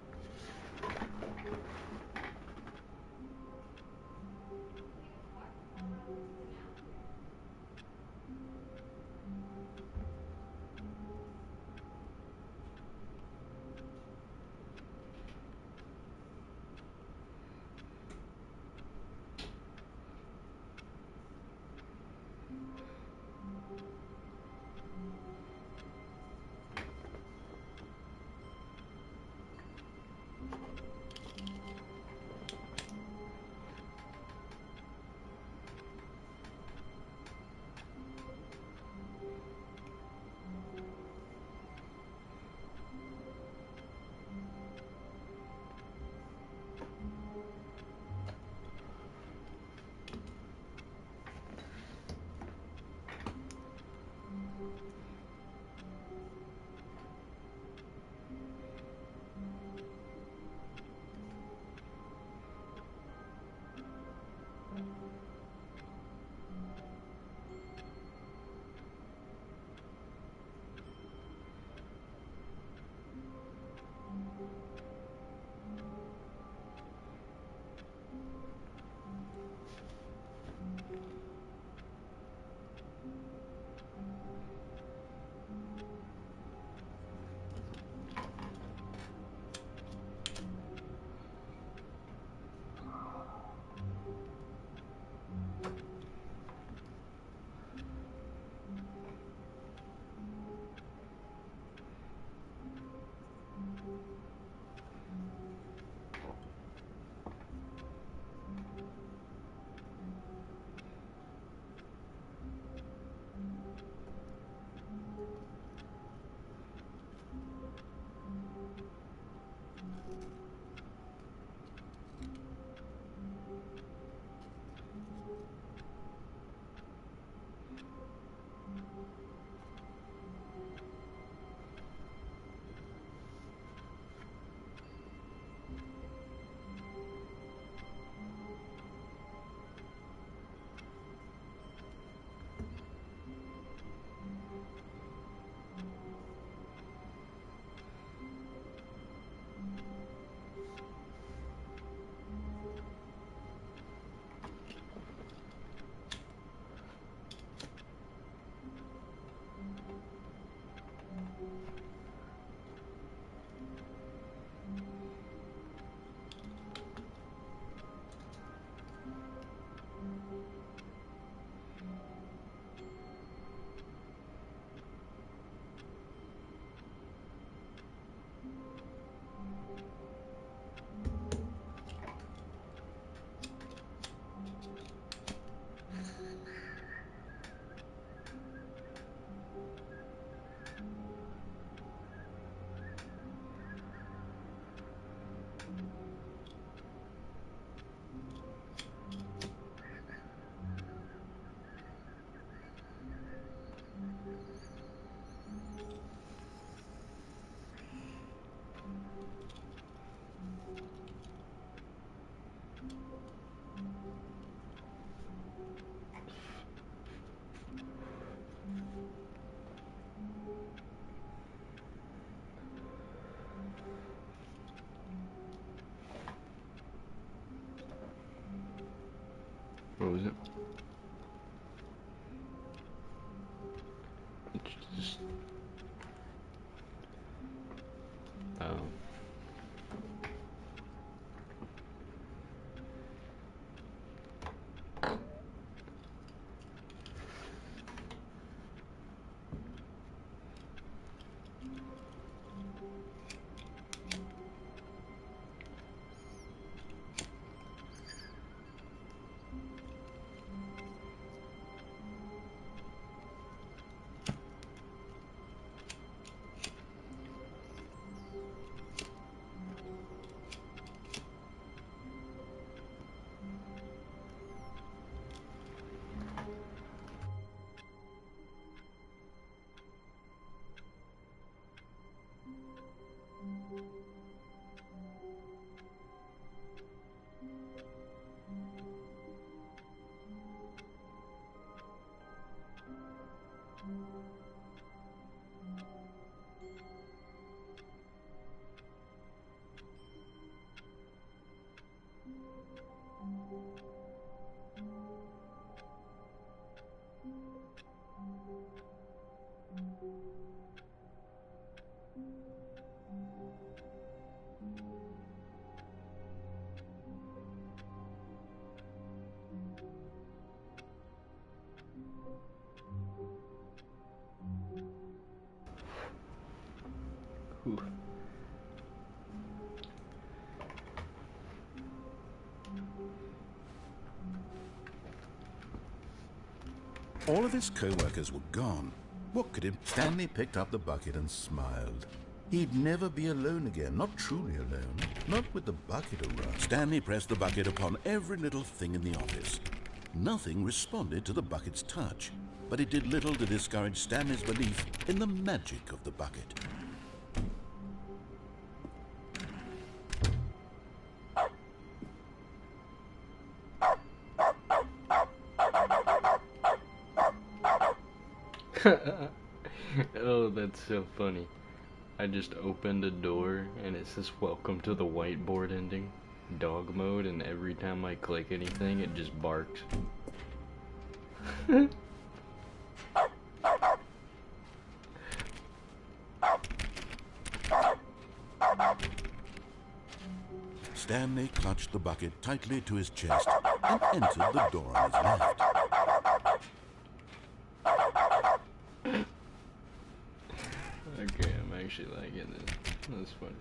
What was it? It's just... Oh. Ooh. All of his co-workers were gone. What could him? Stanley picked up the bucket and smiled. He'd never be alone again, not truly alone, not with the bucket around. Stanley pressed the bucket upon every little thing in the office. Nothing responded to the bucket's touch, but it did little to discourage Stanley's belief in the magic of the bucket. Oh, that's so funny. I just opened a door and it says welcome to the whiteboard ending, dog mode, and every time I click anything it just barks. Stanley clutched the bucket tightly to his chest and entered the door on his left. Okay, I'm actually liking this. That's funny.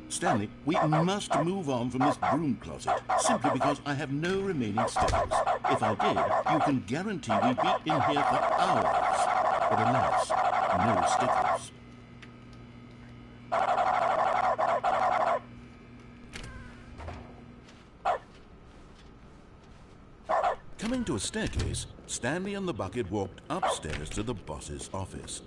Stanley, we must move on from this broom closet, simply because I have no remaining stickers. If I did, you can guarantee we'd be in here for hours. But alas, no stickers. Coming to a staircase, Stanley and the bucket walked upstairs to the boss's office.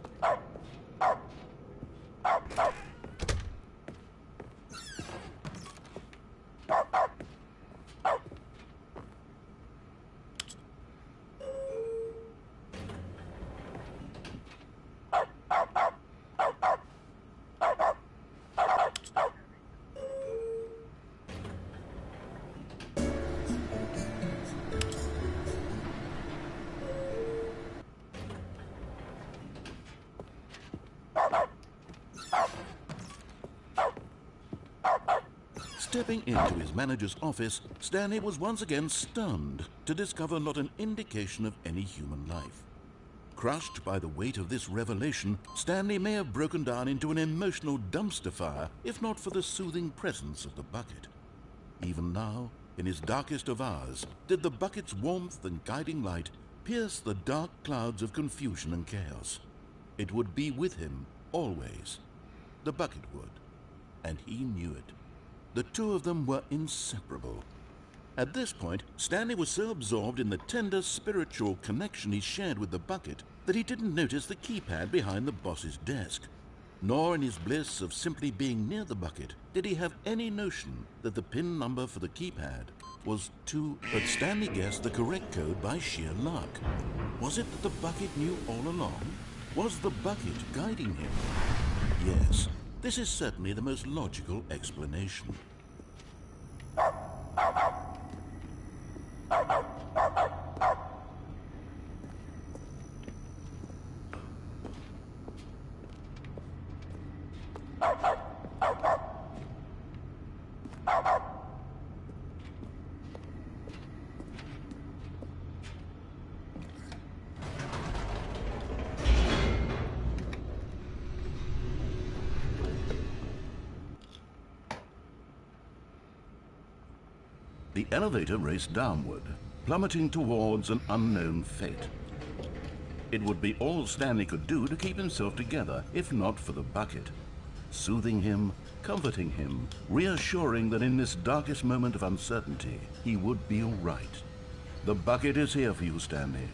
Stepping into his manager's office, Stanley was once again stunned to discover not an indication of any human life. Crushed by the weight of this revelation, Stanley may have broken down into an emotional dumpster fire if not for the soothing presence of the bucket. Even now, in his darkest of hours, did the bucket's warmth and guiding light pierce the dark clouds of confusion and chaos. It would be with him always. The bucket would, and he knew it. The two of them were inseparable. At this point, Stanley was so absorbed in the tender spiritual connection he shared with the bucket that he didn't notice the keypad behind the boss's desk. Nor in his bliss of simply being near the bucket did he have any notion that the PIN number for the keypad was 2. But Stanley guessed the correct code by sheer luck. Was it that the bucket knew all along? Was the bucket guiding him? Yes. This is certainly the most logical explanation. The elevator raced downward, plummeting towards an unknown fate. It would be all Stanley could do to keep himself together, if not for the bucket. Soothing him, comforting him, reassuring that in this darkest moment of uncertainty, he would be all right. The bucket is here for you, Stanley.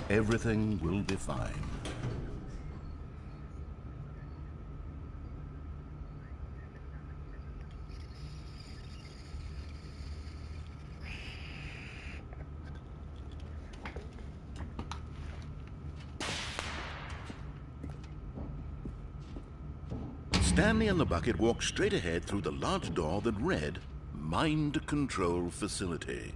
Everything will be fine. Stanley and the bucket walked straight ahead through the large door that read, Mind Control Facility.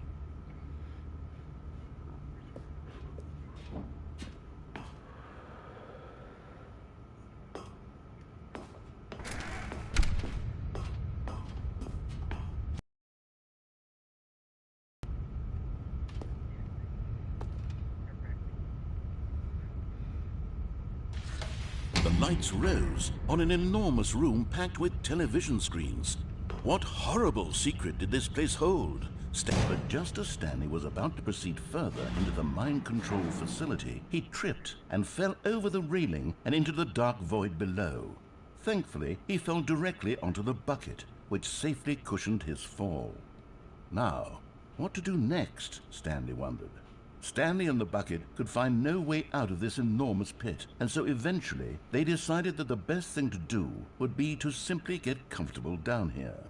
The lights rose on an enormous room packed with television screens. What horrible secret did this place hold? But just as Stanley was about to proceed further into the mind control facility, he tripped and fell over the railing and into the dark void below. Thankfully, he fell directly onto the bucket, which safely cushioned his fall. Now, what to do next? Stanley wondered. Stanley and the bucket could find no way out of this enormous pit, and so eventually they decided that the best thing to do would be to simply get comfortable down here.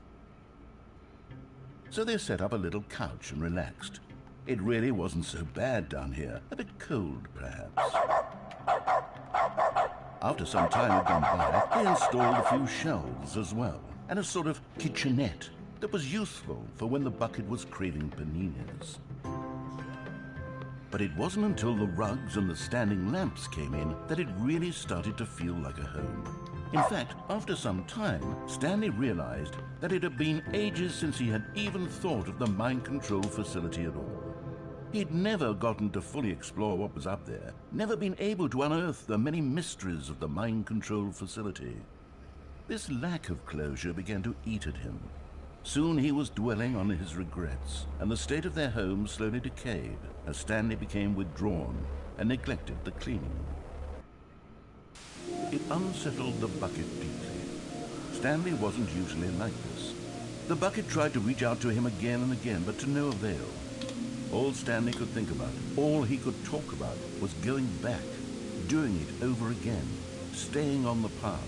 So they set up a little couch and relaxed. It really wasn't so bad down here, a bit cold perhaps. After some time had gone by, they installed a few shelves as well, and a sort of kitchenette that was useful for when the bucket was craving paninis. But it wasn't until the rugs and the standing lamps came in that it really started to feel like a home. In fact, after some time, Stanley realized that it had been ages since he had even thought of the mind control facility at all. He'd never gotten to fully explore what was up there, never been able to unearth the many mysteries of the mind control facility. This lack of closure began to eat at him. Soon he was dwelling on his regrets, and the state of their home slowly decayed as Stanley became withdrawn and neglected the cleaning. It unsettled the bucket deeply. Stanley wasn't usually like this. The bucket tried to reach out to him again and again, but to no avail. All Stanley could think about, all he could talk about, was going back, doing it over again, staying on the path.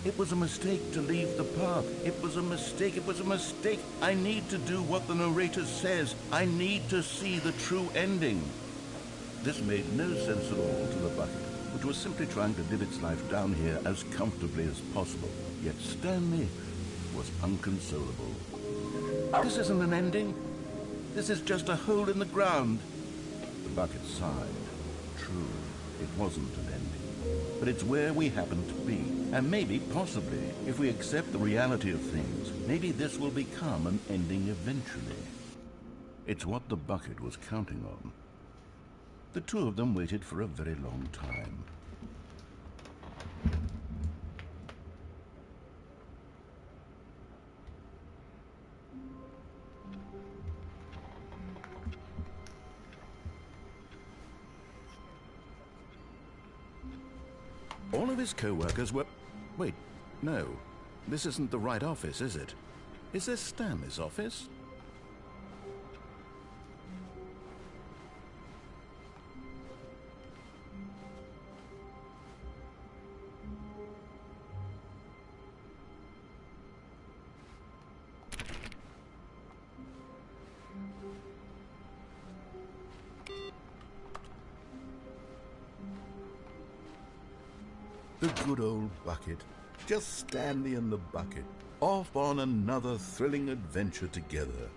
It was a mistake to leave the path. It was a mistake. It was a mistake. I need to do what the narrator says. I need to see the true ending. This made no sense at all to the bucket, which was simply trying to live its life down here as comfortably as possible. Yet Stanley was unconsolable. This isn't an ending. This is just a hole in the ground. The bucket sighed. True, it wasn't an ending. But it's where we happen to be. And maybe, possibly, if we accept the reality of things, maybe this will become an ending eventually. It's what the bucket was counting on. The two of them waited for a very long time. All of his co-workers were... Wait, no. This isn't the right office, is it? Is this Stanley's office? The good old bucket. Just Stanley and the bucket, off on another thrilling adventure together.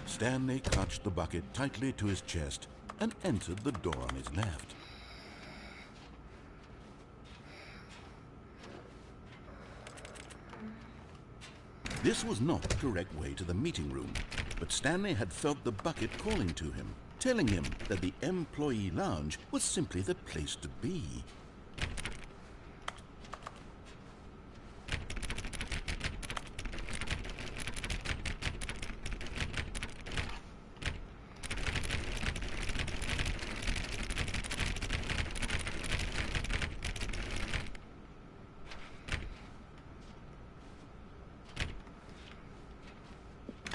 Stanley clutched the bucket tightly to his chest and entered the door on his left. This was not the correct way to the meeting room, but Stanley had felt the bucket calling to him, telling him that the employee lounge was simply the place to be.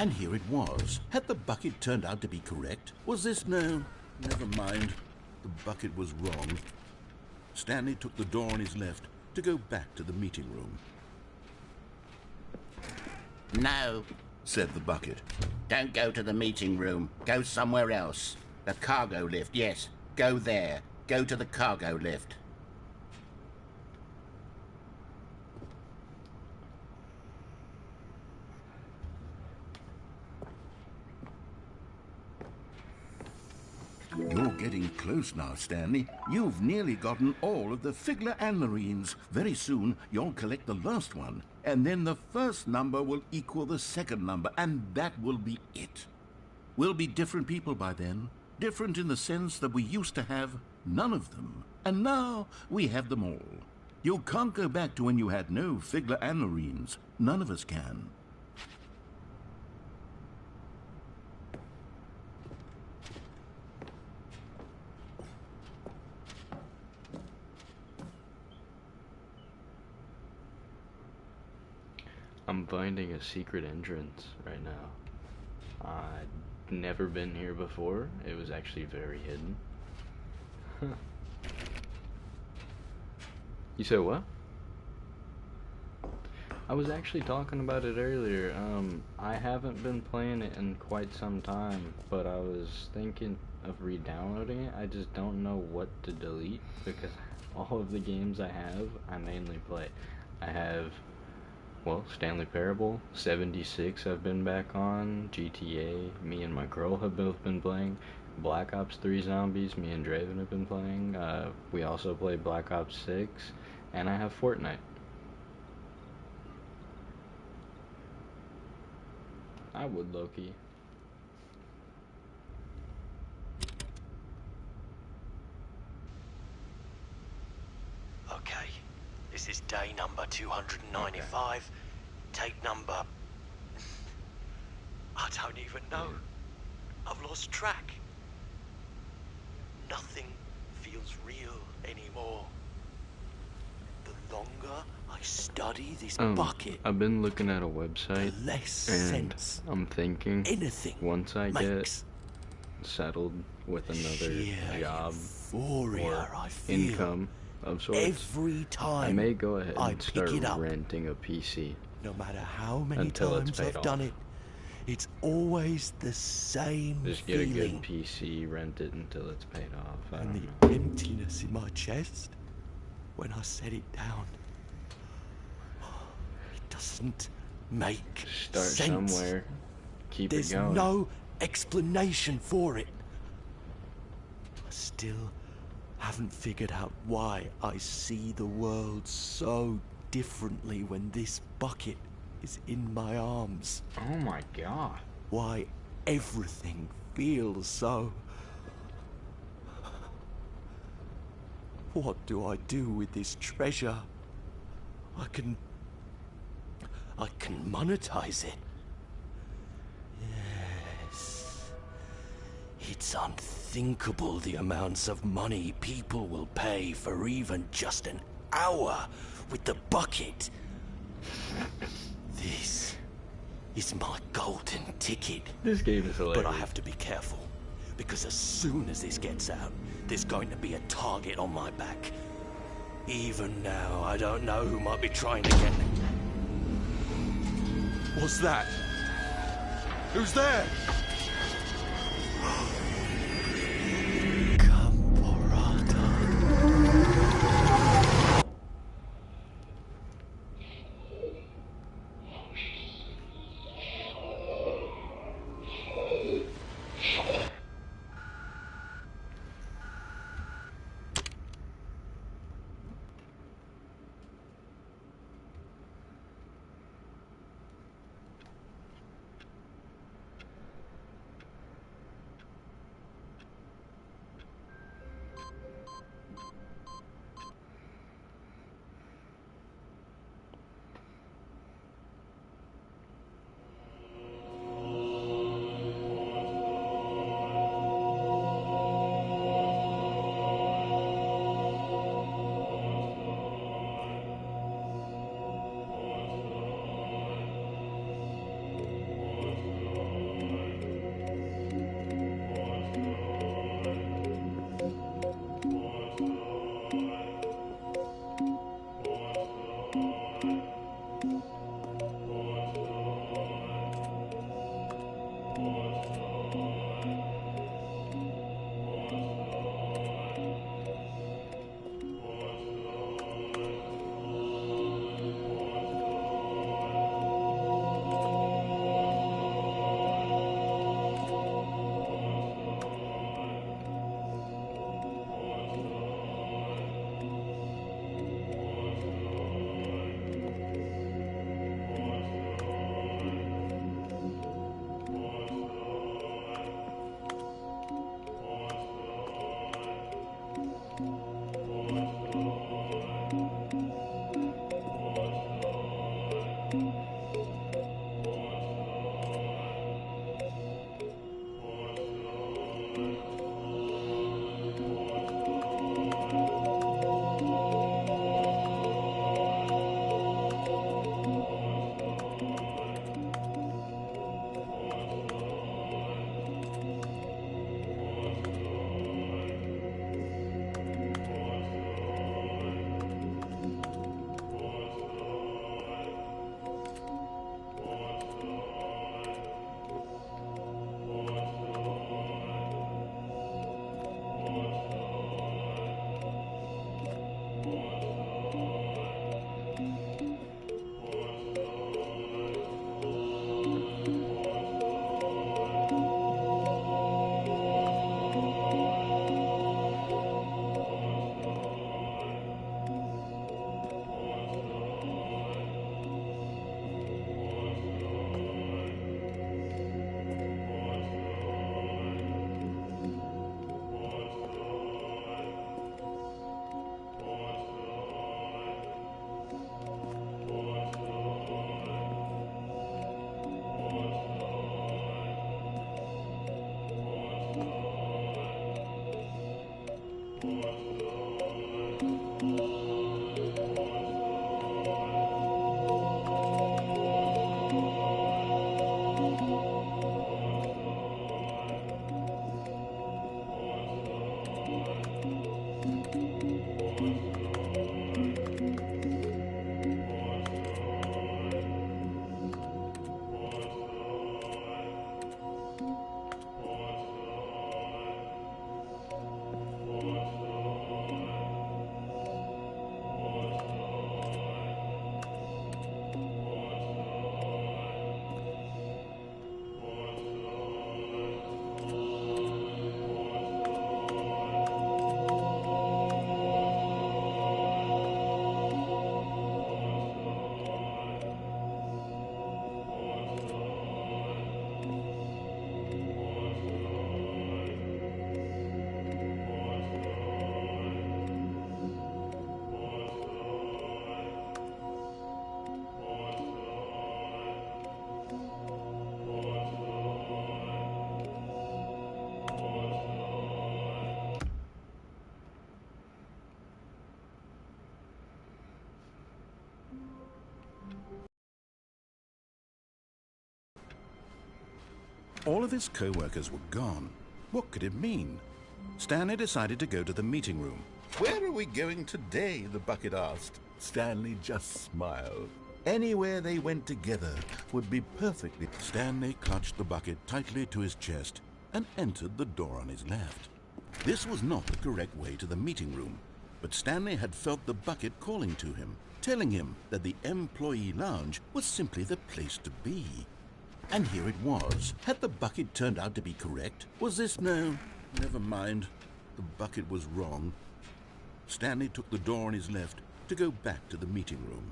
And here it was. Had the bucket turned out to be correct? Was this no? Never mind. The bucket was wrong. Stanley took the door on his left to go back to the meeting room. No, Said the bucket. don't go to the meeting room. Go somewhere else. The cargo lift, yes. Go there. Go to the cargo lift. You're getting close now, Stanley. You've nearly gotten all of the Figler and Marines. Very soon, you'll collect the last one, and then the first number will equal the second number, and that will be it. We'll be different people by then. Different in the sense that we used to have none of them, and now we have them all. You can't go back to when you had no Figler and Marines. None of us can. I'm finding a secret entrance right now. I'd never been here before. It was actually very hidden. You said what? I was actually talking about it earlier. I haven't been playing it in quite some time, but I was thinking of re-downloading it. I just don't know what to delete because all of the games I have, I mainly play. I have, well, Stanley Parable, 76 I've been back on, GTA, me and my girl have both been playing, Black Ops 3 Zombies, me and Draven have been playing, we also play Black Ops 6, and I have Fortnite. I would, Loki. Okay, this is day number 295. Tape number... I don't even know. I've lost track. Nothing feels real anymore. The longer I study this bucket, I've been looking at a website, the less and sense I'm thinking anything once I makes. get settled with another Sheer job euphoria or I feel income of sorts, every time I may go ahead I and pick start it up. renting a PC. No matter how many Until it's times paid I've done off. it, it's always the same Just get a feeling. good PC, rent it until it's paid off. I And don't the know. emptiness in my chest when I set it down. It doesn't make Start sense. somewhere. Keep There's it going. no explanation for it. I still haven't figured out why I see the world so differently when this bucket is in my arms. Oh my god. Why everything feels so... What do I do with this treasure? I can monetize it. Yes. It's unthinkable the amounts of money people will pay for even just an hour with the bucket. This is my golden ticket. This game is hilarious. But I have to be careful, because as soon as this gets out, there's going to be a target on my back. Even now, I don't know who might be trying to get me. What's that? Who's there? All of his co-workers were gone. What could it mean? Stanley decided to go to the meeting room. Where are we going today? The bucket asked. Stanley just smiled. Anywhere they went together would be perfectly. Stanley clutched the bucket tightly to his chest and entered the door on his left. This was not the correct way to the meeting room, but Stanley had felt the bucket calling to him, telling him that the employee lounge was simply the place to be. And here it was. Had the bucket turned out to be correct? Was this no? Never mind. The bucket was wrong. Stanley took the door on his left to go back to the meeting room.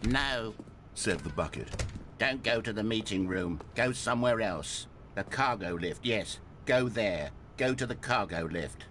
No, said the bucket. Don't go to the meeting room. Go somewhere else. The cargo lift, yes. Go there. Go to the cargo lift.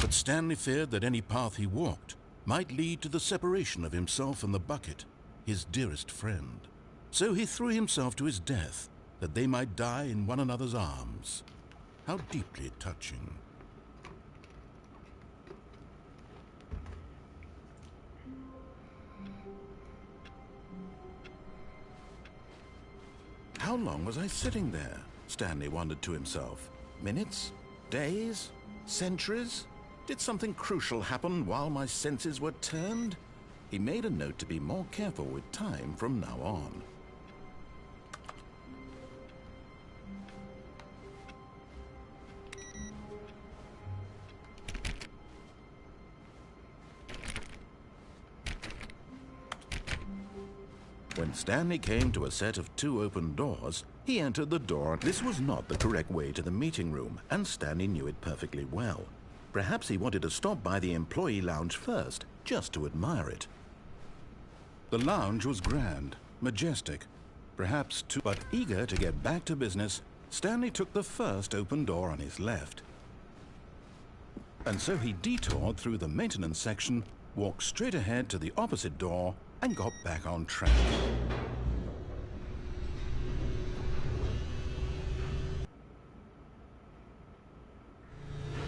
But Stanley feared that any path he walked might lead to the separation of himself and the bucket, his dearest friend. So he threw himself to his death, that they might die in one another's arms. How deeply touching. How long was I sitting there? Stanley wondered to himself. Minutes? Days? Centuries? Did something crucial happen while my senses were turned? He made a note to be more careful with time from now on. When Stanley came to a set of 2 open doors, he entered the door. This was not the correct way to the meeting room, and Stanley knew it perfectly well. Perhaps he wanted to stop by the employee lounge first, just to admire it. The lounge was grand, majestic, perhaps too... But eager to get back to business, Stanley took the first open door on his left. And so he detoured through the maintenance section, walked straight ahead to the opposite door, and got back on track.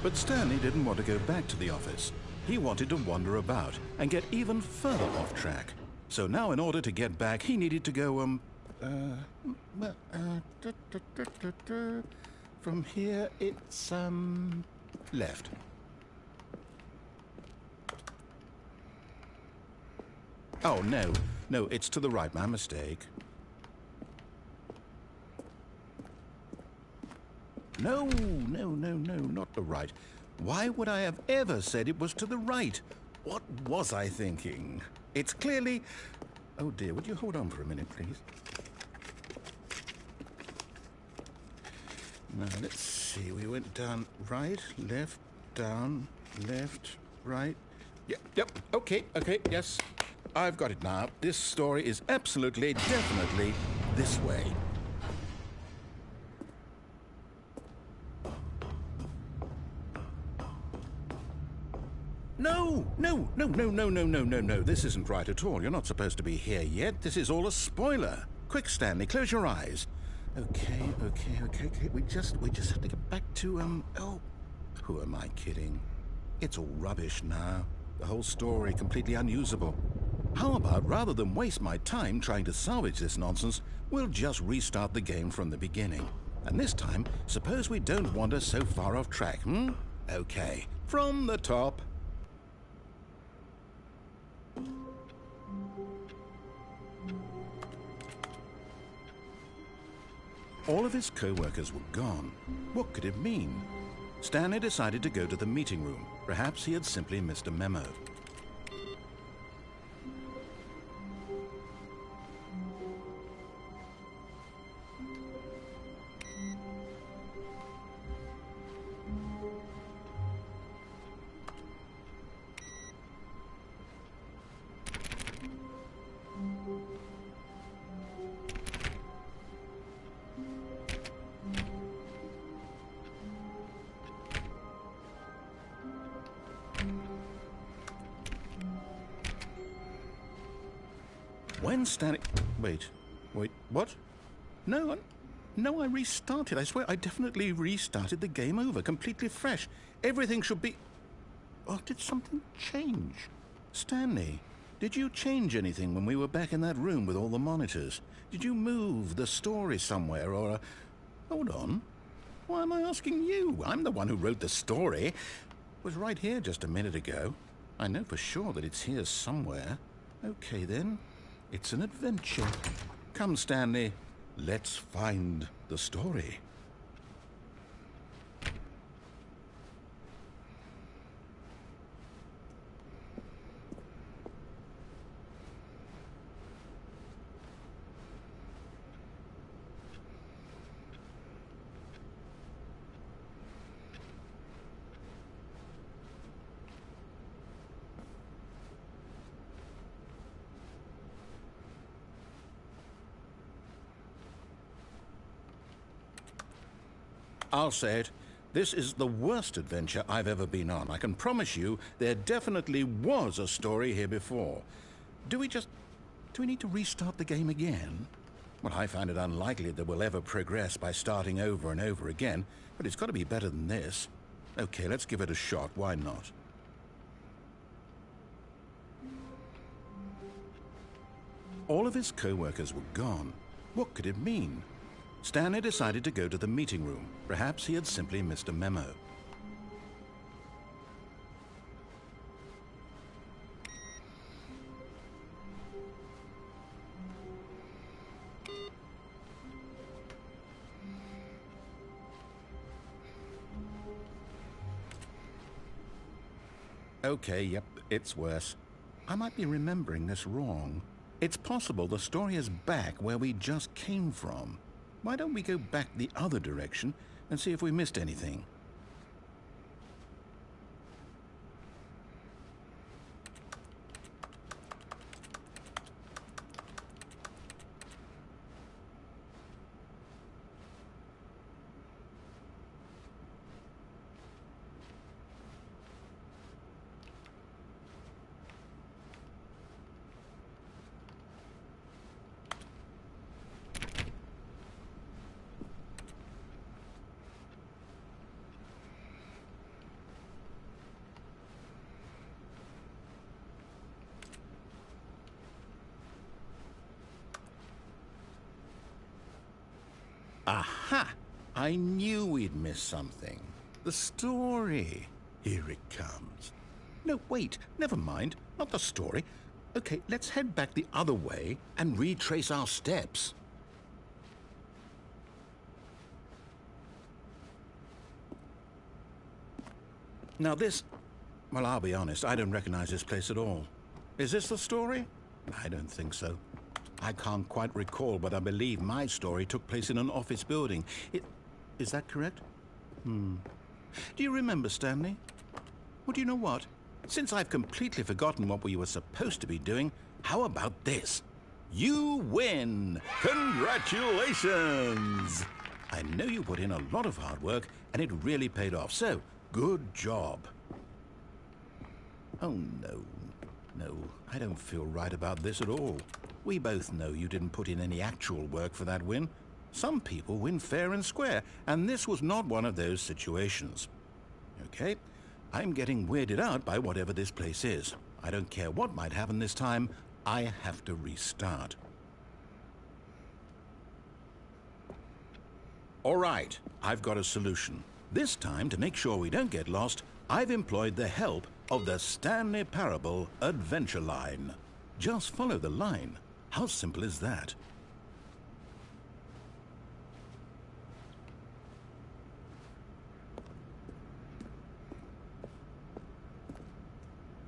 But Stanley didn't want to go back to the office. He wanted to wander about and get even further off track. So now in order to get back, he needed to go, from here it's, left. Oh, no. No, it's to the right. My mistake. No, not the right. Why would I have ever said it was to the right? What was I thinking? It's clearly... Oh, dear, would you hold on for a minute, please? Now, let's see. We went down right, left, down, left, right. Yep, okay, yes. I've got it now. This story is absolutely, definitely this way. No. This isn't right at all. You're not supposed to be here yet. This is all a spoiler. Quick, Stanley, close your eyes. Okay. We just have to get back to, oh, who am I kidding? It's all rubbish now. The whole story completely unusable. How about, rather than waste my time trying to salvage this nonsense, we'll just restart the game from the beginning. And this time, suppose we don't wander so far off track, Okay, from the top. All of his co-workers were gone. What could it mean? Stanley decided to go to the meeting room. Perhaps he had simply missed a memo. When Stanley... Wait, what? No, I restarted. I swear, I definitely restarted the game over, completely fresh. Everything should be... Oh, did something change? Stanley, did you change anything when we were back in that room with all the monitors? Did you move the story somewhere, or... Hold on. Why am I asking you? I'm the one who wrote the story. It was right here just a minute ago. I know for sure that it's here somewhere. Okay, then. It's an adventure. Come, Stanley. Let's find the story. I'll say it. This is the worst adventure I've ever been on. I can promise you there definitely was a story here before. Do we need to restart the game again? Well, I find it unlikely that we'll ever progress by starting over and over again, but it's got to be better than this. Okay, let's give it a shot. Why not? All of his co-workers were gone. What could it mean? Stanley decided to go to the meeting room. Perhaps he had simply missed a memo. Okay, yep, it's worse. I might be remembering this wrong. It's possible the story is back where we just came from. Why don't we go back the other direction and see if we missed anything? Aha! I knew we'd miss something. The story. Here it comes. No, wait, never mind. Not the story. Okay, let's head back the other way and retrace our steps. Now this... Well, I'll be honest, I don't recognize this place at all. Is this the story? I don't think so. I can't quite recall, but I believe my story took place in an office building. Is that correct? Do you remember, Stanley? Well, do you know what? Since I've completely forgotten what we were supposed to be doing, how about this? You win! Congratulations! I know you put in a lot of hard work, and it really paid off, so good job. Oh, no. No, I don't feel right about this at all. We both know you didn't put in any actual work for that win. Some people win fair and square, and this was not one of those situations. Okay, I'm getting weirded out by whatever this place is. I don't care what might happen this time. I have to restart. All right, I've got a solution. This time, to make sure we don't get lost, I've employed the help of the Stanley Parable Adventure Line. Just follow the line. How simple is that?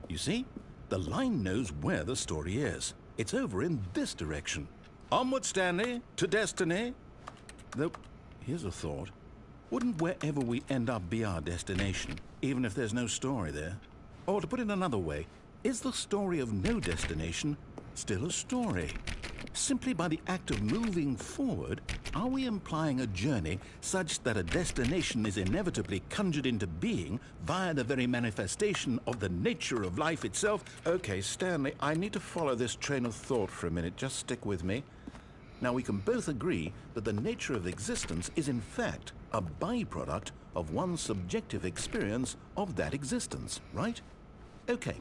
You see? The line knows where the story is. It's over in this direction. Onward, Stanley, to destiny. Though, here's a thought. Wouldn't wherever we end up be our destination, even if there's no story there? Or to put it another way, is the story of no destination still a story? Simply by the act of moving forward, are we implying a journey such that a destination is inevitably conjured into being via the very manifestation of the nature of life itself? Okay, Stanley, I need to follow this train of thought for a minute. Just stick with me. Now, we can both agree that the nature of existence is in fact a byproduct of one's subjective experience of that existence, right? Okay,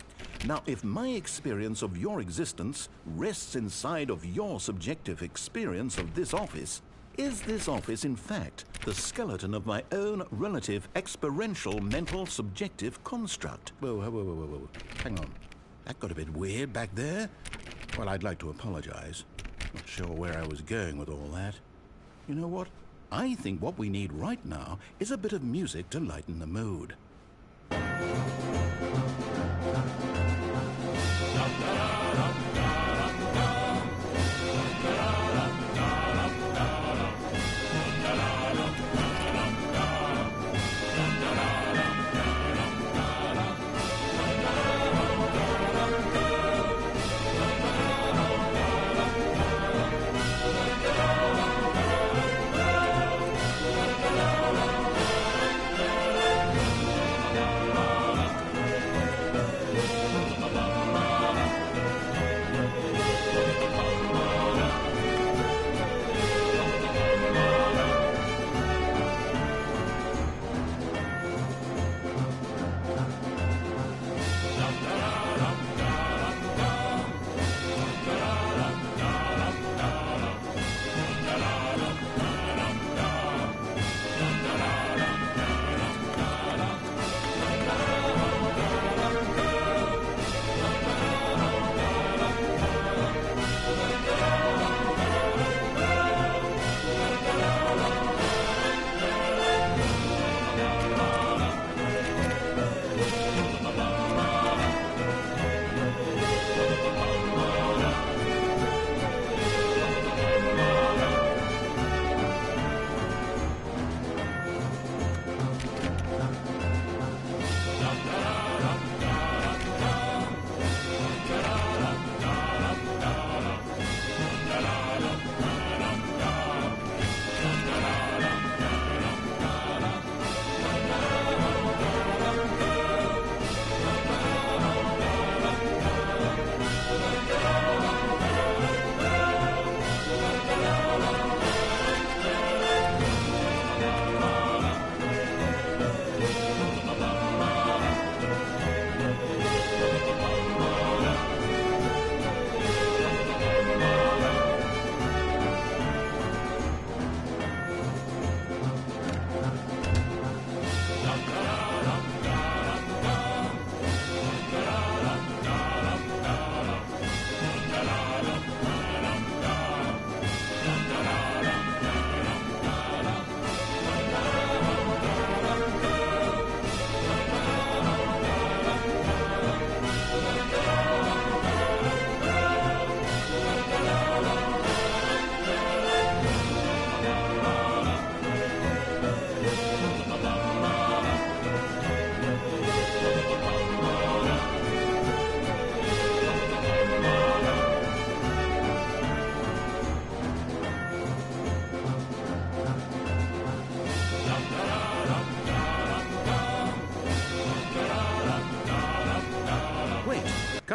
now if my experience of your existence rests inside of your subjective experience of this office, is this office in fact the skeleton of my own relative experiential mental subjective construct? Whoa. Hang on. That got a bit weird back there. Well, I'd like to apologize. Not sure where I was going with all that. You know what? I think what we need right now is a bit of music to lighten the mood.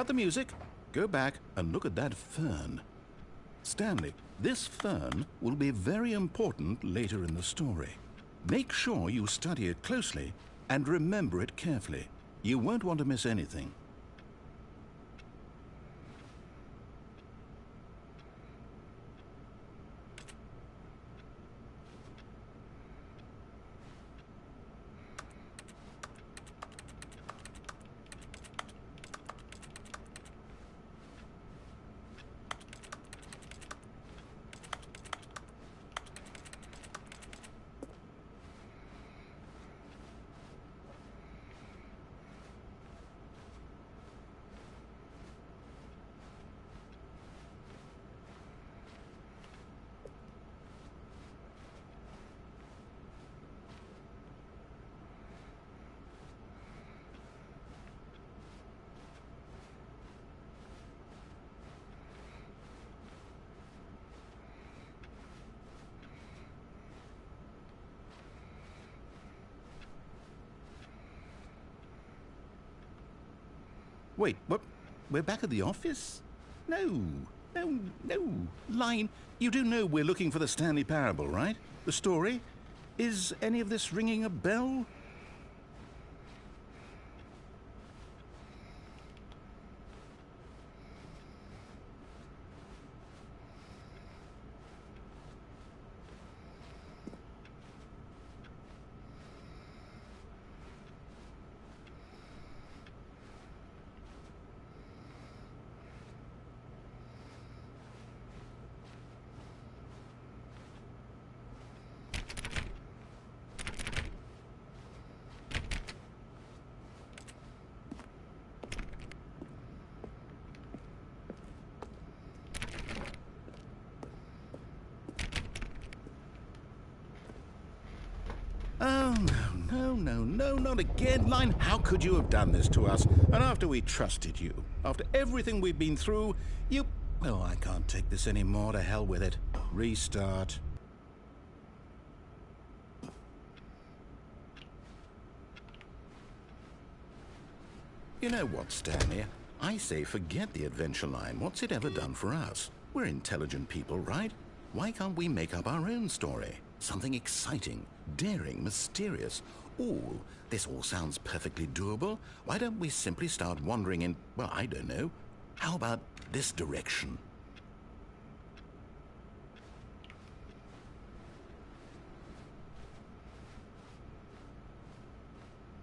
cut the music, go back and look at that fern. Stanley, this fern will be very important later in the story. Make sure you study it closely and remember it carefully. You won't want to miss anything. Wait, what? We're back at the office? No. Line, you do know we're looking for the Stanley Parable, right? The story? Is any of this ringing a bell? Oh, no, not again, Line. How could you have done this to us? And after we trusted you, after everything we've been through, you... Oh, I can't take this anymore. To hell with it. Restart. You know what, Stanley? I say forget the adventure line. What's it ever done for us? We're intelligent people, right? Why can't we make up our own story? Something exciting, daring, mysterious. Ooh, this all sounds perfectly doable. Why don't we simply start wandering in, well, I don't know. How about this direction?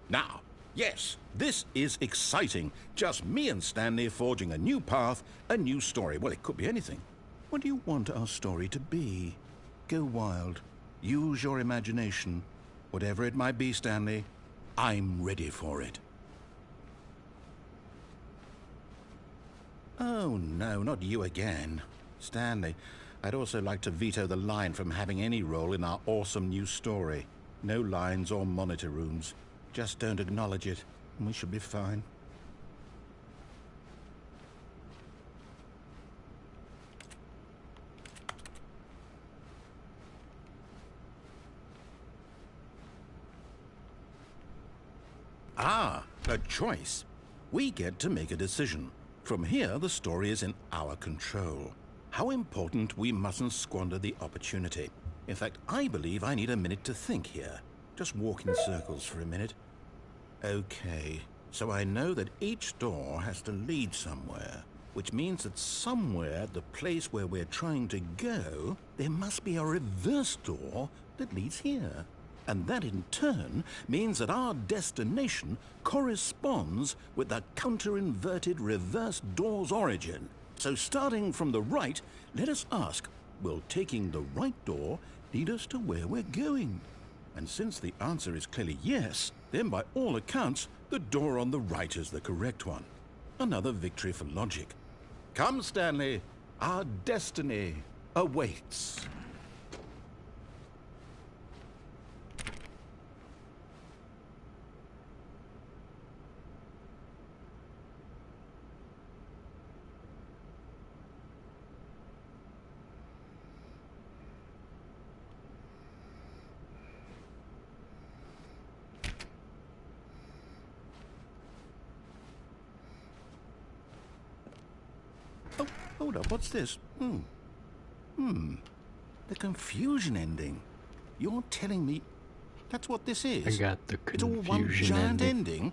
Now, yes, this is exciting. Just me and Stanley forging a new path, a new story. Well, it could be anything. What do you want our story to be? Go wild. Use your imagination. Whatever it might be, Stanley, I'm ready for it. Oh, no, not you again. Stanley, I'd also like to veto the line from having any role in our awesome new story. No lines or monitor rooms. Just don't acknowledge it, and we should be fine. Ah, a choice. We get to make a decision. From here, the story is in our control. How important we mustn't squander the opportunity. In fact, I believe I need a minute to think here. Just walk in circles for a minute. Okay, so I know that each door has to lead somewhere, which means that somewhere at the place where we're trying to go, there must be a reverse door that leads here. And that in turn means that our destination corresponds with the counter-inverted reverse door's origin. So starting from the right, let us ask, will taking the right door lead us to where we're going? And since the answer is clearly yes, then by all accounts, the door on the right is the correct one. Another victory for logic. Come, Stanley, our destiny awaits. Hold up, what's this? The confusion ending. You're telling me that's what this is? I got the It's all one confusion giant ending. ending?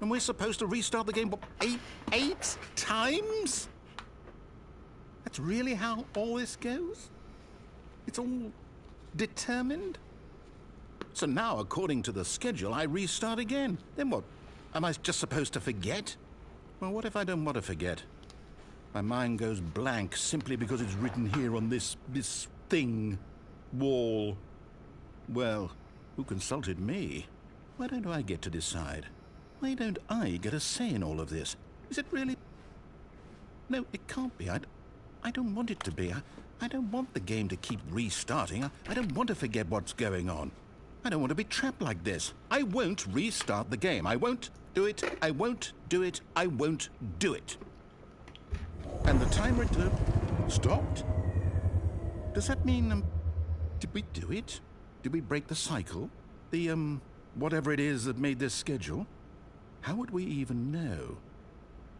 And we're supposed to restart the game, what, eight times? That's really how all this goes? It's all determined? So now, according to the schedule, I restart again. Then what? Am I just supposed to forget? Well, what if I don't want to forget? My mind goes blank simply because it's written here on this thing, wall. Well, who consulted me? Why don't I get to decide? Why don't I get a say in all of this? Is it really? No, it can't be. I don't want it to be. I don't want the game to keep restarting. I don't want to forget what's going on. I don't want to be trapped like this. I won't restart the game. I won't do it. I won't do it. I won't do it. And the timer stopped? Does that mean, did we do it? Did we break the cycle? The, whatever it is that made this schedule? How would we even know?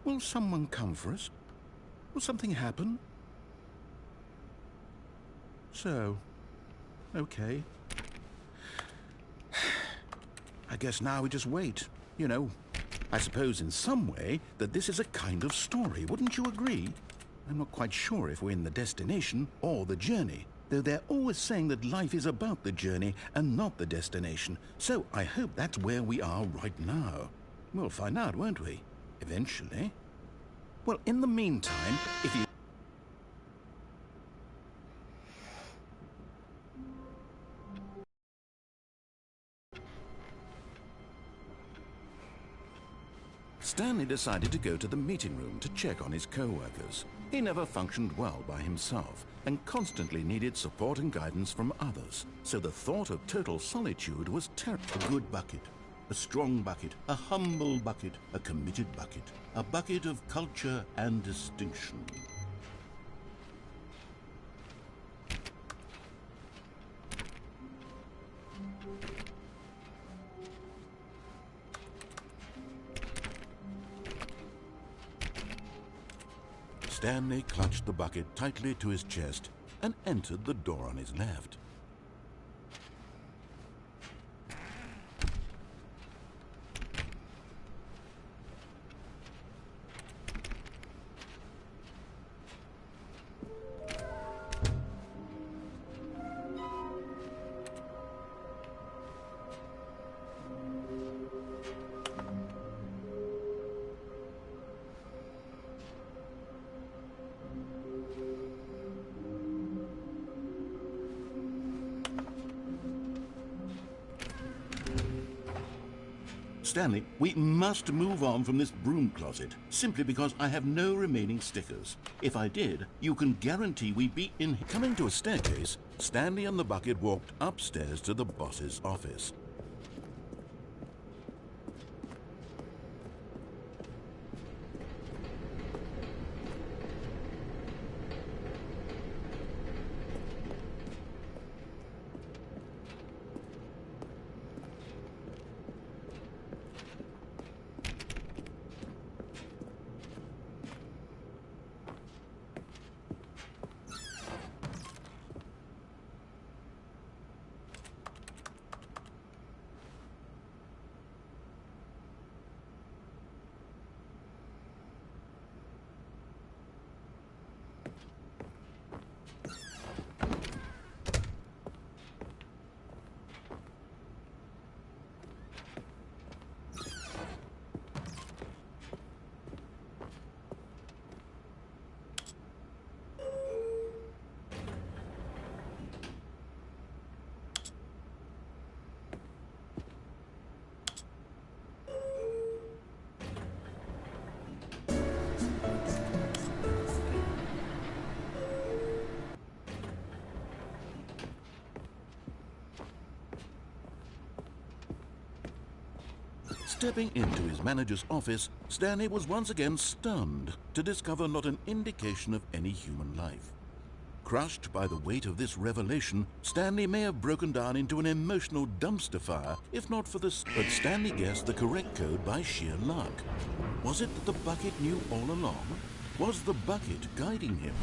Will someone come for us? Will something happen? So, okay. I guess now we just wait. You know, I suppose in some way that this is a kind of story, wouldn't you agree? I'm not quite sure if we're in the destination or the journey, though they're always saying that life is about the journey and not the destination. So I hope that's where we are right now. We'll find out, won't we? Eventually. Well, in the meantime, if you... Stanley decided to go to the meeting room to check on his co-workers. He never functioned well by himself and constantly needed support and guidance from others. So the thought of total solitude was terrible. A good bucket, a strong bucket, a humble bucket, a committed bucket, a bucket of culture and distinction. Stanley clutched the bucket tightly to his chest and entered the door on his left. Stanley, we must move on from this broom closet, simply because I have no remaining stickers. If I did, you can guarantee we'd be in... Coming to a staircase, Stanley and the bucket walked upstairs to the boss's office. Stepping into his manager's office, Stanley was once again stunned to discover not an indication of any human life. Crushed by the weight of this revelation, Stanley may have broken down into an emotional dumpster fire, if not for this. But Stanley guessed the correct code by sheer luck. Was it that the bucket knew all along? Was the bucket guiding him?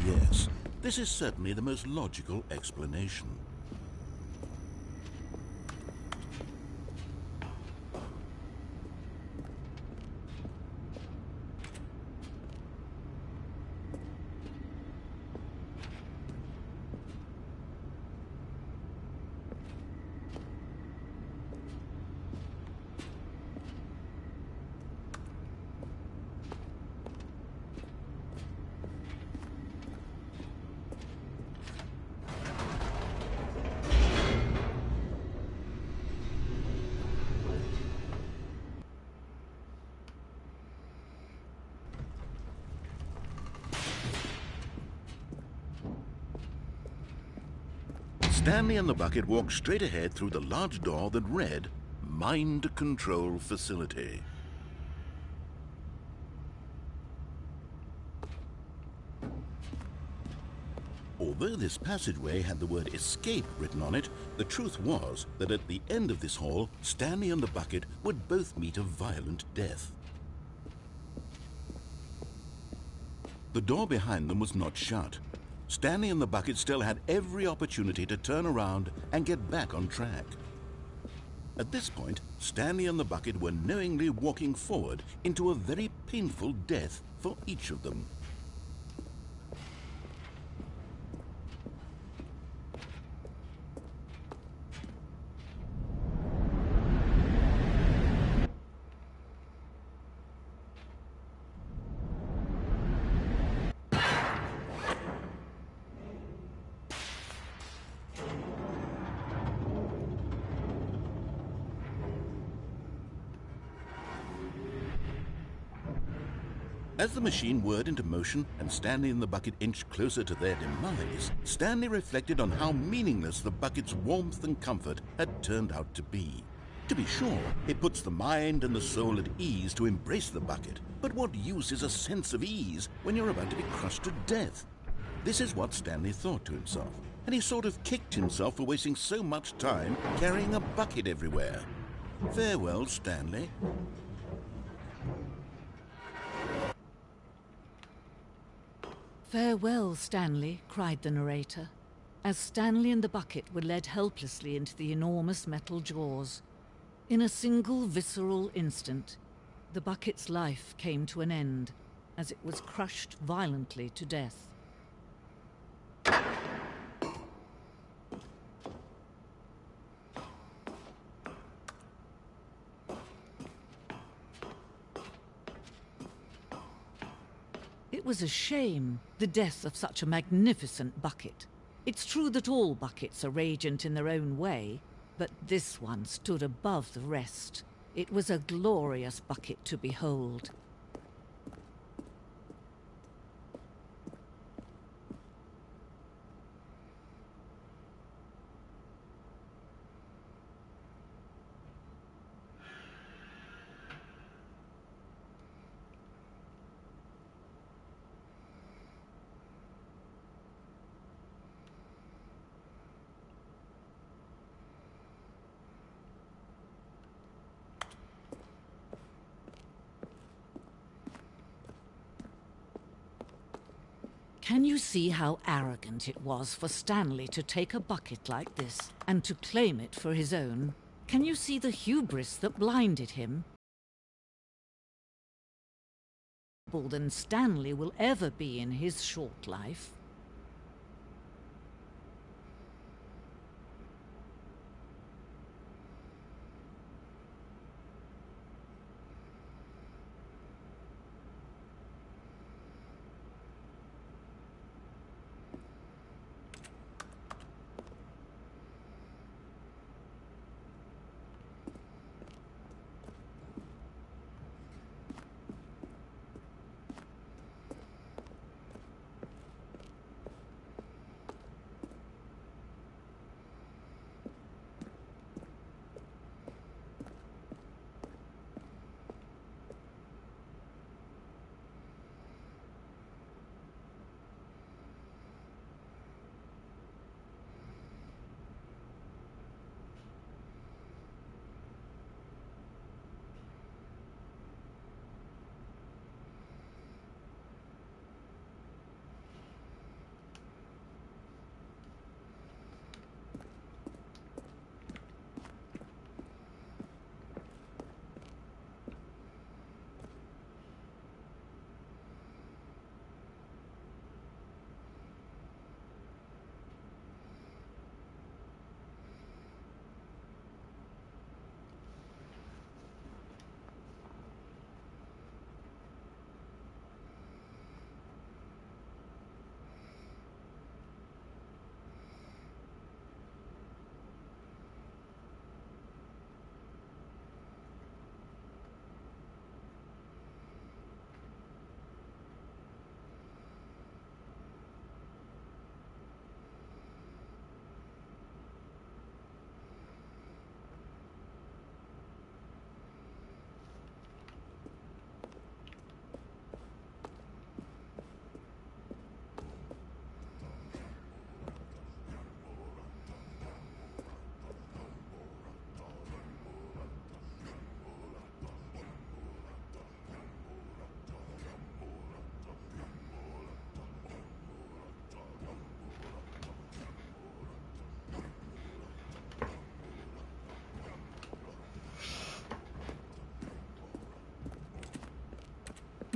Yes, this is certainly the most logical explanation. Stanley and the bucket walked straight ahead through the large door that read, Mind Control Facility. Although this passageway had the word escape written on it, the truth was that at the end of this hall, Stanley and the bucket would both meet a violent death. The door behind them was not shut. Stanley and the bucket still had every opportunity to turn around and get back on track. At this point, Stanley and the bucket were knowingly walking forward into a very painful death for each of them. As the machine whirred into motion and Stanley and the bucket inched closer to their demise, Stanley reflected on how meaningless the bucket's warmth and comfort had turned out to be. To be sure, it puts the mind and the soul at ease to embrace the bucket, but what use is a sense of ease when you're about to be crushed to death? This is what Stanley thought to himself, and he sort of kicked himself for wasting so much time carrying a bucket everywhere. Farewell, Stanley. "Farewell, Stanley," cried the narrator, as Stanley and the bucket were led helplessly into the enormous metal jaws. In a single visceral instant, the bucket's life came to an end as it was crushed violently to death. It was a shame, the death of such a magnificent bucket. It's true that all buckets are radiant in their own way, but this one stood above the rest. It was a glorious bucket to behold. Can you see how arrogant it was for Stanley to take a bucket like this and to claim it for his own? Can you see the hubris that blinded him? More than Stanley will ever be in his short life.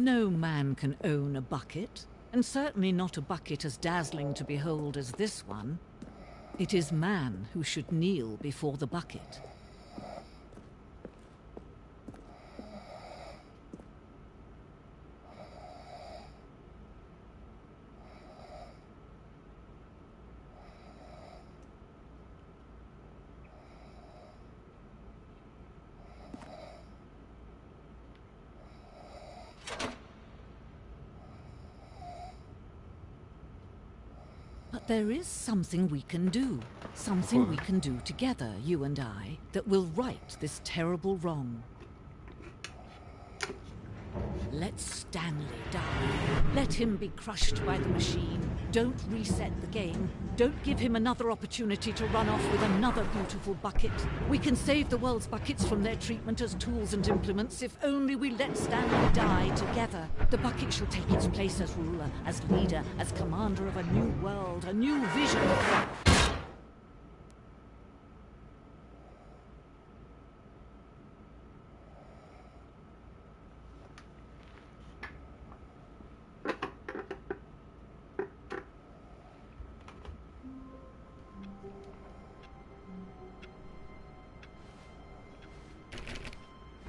No man can own a bucket, and certainly not a bucket as dazzling to behold as this one. It is man who should kneel before the bucket. But there is something we can do. Something we can do together, you and I, that will right this terrible wrong. Let Stanley die. Let him be crushed by the machine. Don't reset the game. Don't give him another opportunity to run off with another beautiful bucket. We can save the world's buckets from their treatment as tools and implements if only we let Stanley die together. The bucket shall take its place as ruler, as leader, as commander of a new world, a new vision.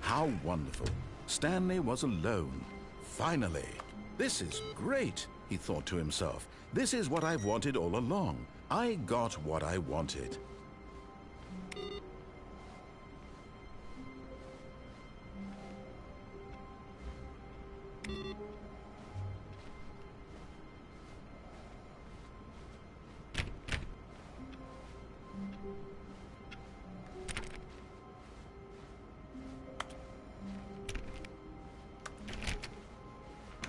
How wonderful. Stanley was alone. Finally. This is great, he thought to himself. This is what I've wanted all along. I got what I wanted.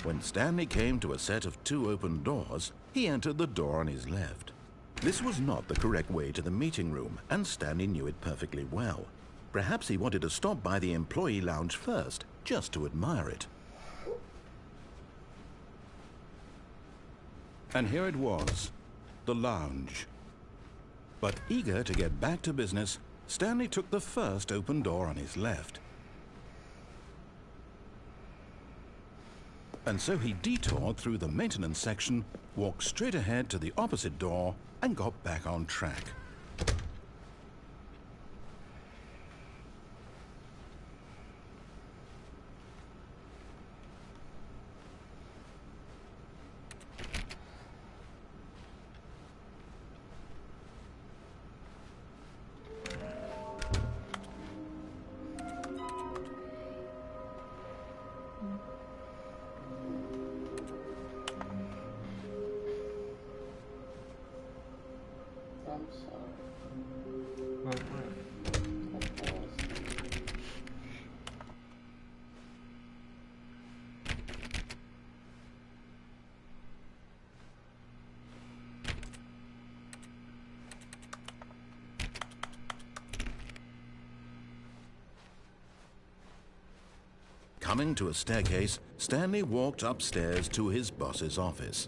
When Stanley came to a set of 2 open doors, he entered the door on his left. This was not the correct way to the meeting room, and Stanley knew it perfectly well. Perhaps he wanted to stop by the employee lounge first, just to admire it. And here it was, the lounge. But eager to get back to business, Stanley took the first open door on his left. And so he detoured through the maintenance section, walked straight ahead to the opposite door, and got back on track. Coming to a staircase, Stanley walked upstairs to his boss's office.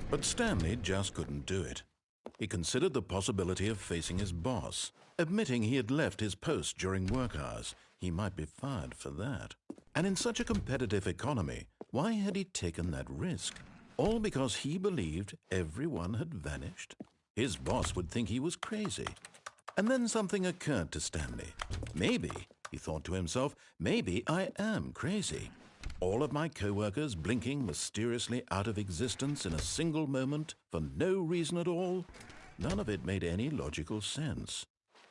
But Stanley just couldn't do it. He considered the possibility of facing his boss, admitting he had left his post during work hours. He might be fired for that. And in such a competitive economy, why had he taken that risk? All because he believed everyone had vanished? His boss would think he was crazy. And then something occurred to Stanley. Maybe, he thought to himself, maybe I am crazy. All of my co-workers blinking mysteriously out of existence in a single moment for no reason at all? None of it made any logical sense.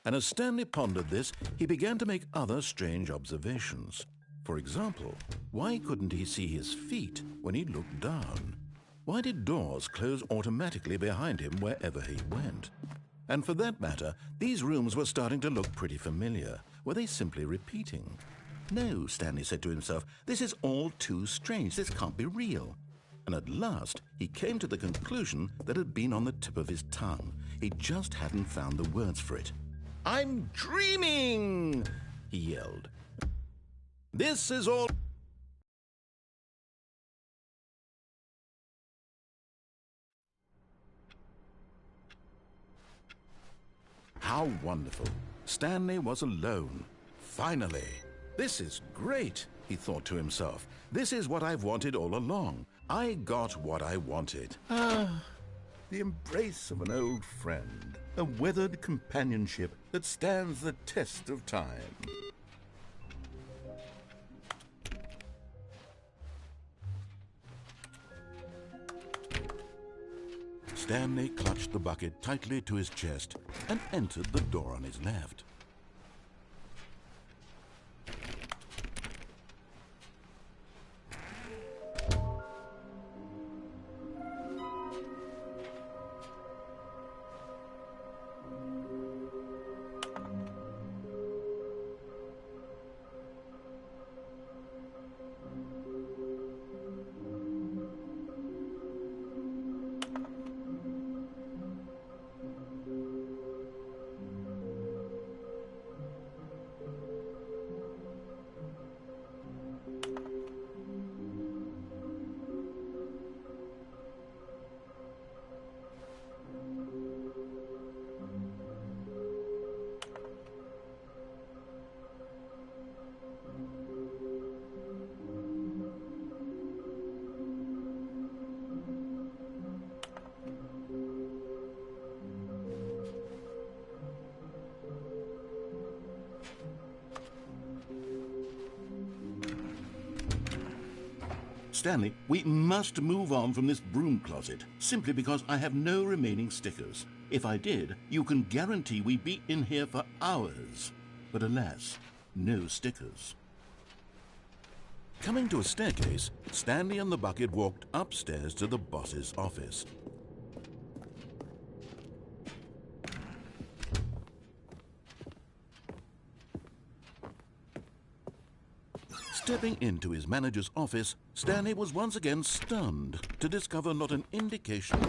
And as Stanley pondered this, he began to make other strange observations. For example, why couldn't he see his feet when he looked down? Why did doors close automatically behind him wherever he went? And for that matter, these rooms were starting to look pretty familiar. Were they simply repeating? No, Stanley said to himself, this is all too strange. This can't be real. And at last, he came to the conclusion that had been on the tip of his tongue. He just hadn't found the words for it. I'm dreaming, he yelled. This is all... How wonderful. Stanley was alone. Finally. This is great, he thought to himself. This is what I've wanted all along. I got what I wanted. Ah, the embrace of an old friend. A weathered companionship that stands the test of time. Stanley clutched the bucket tightly to his chest and entered the door on his left. Stanley, we must move on from this broom closet, simply because I have no remaining stickers. If I did, you can guarantee we'd be in here for hours. But alas, no stickers. Coming to a staircase, Stanley and the bucket walked upstairs to the boss's office. Stepping into his manager's office, Stanley was once again stunned to discover not an indication.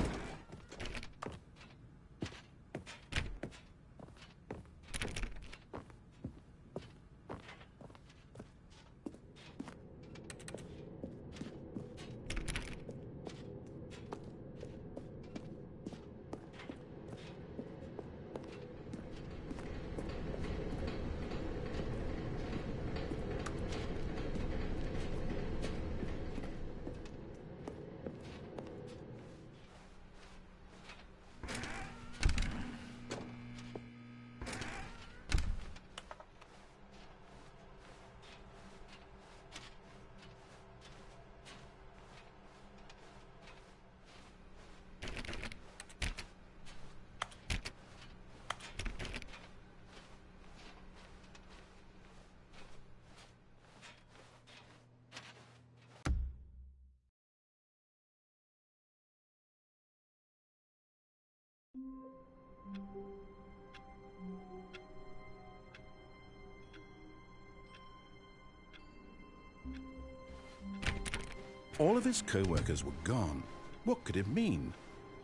All of his co-workers were gone. What could it mean?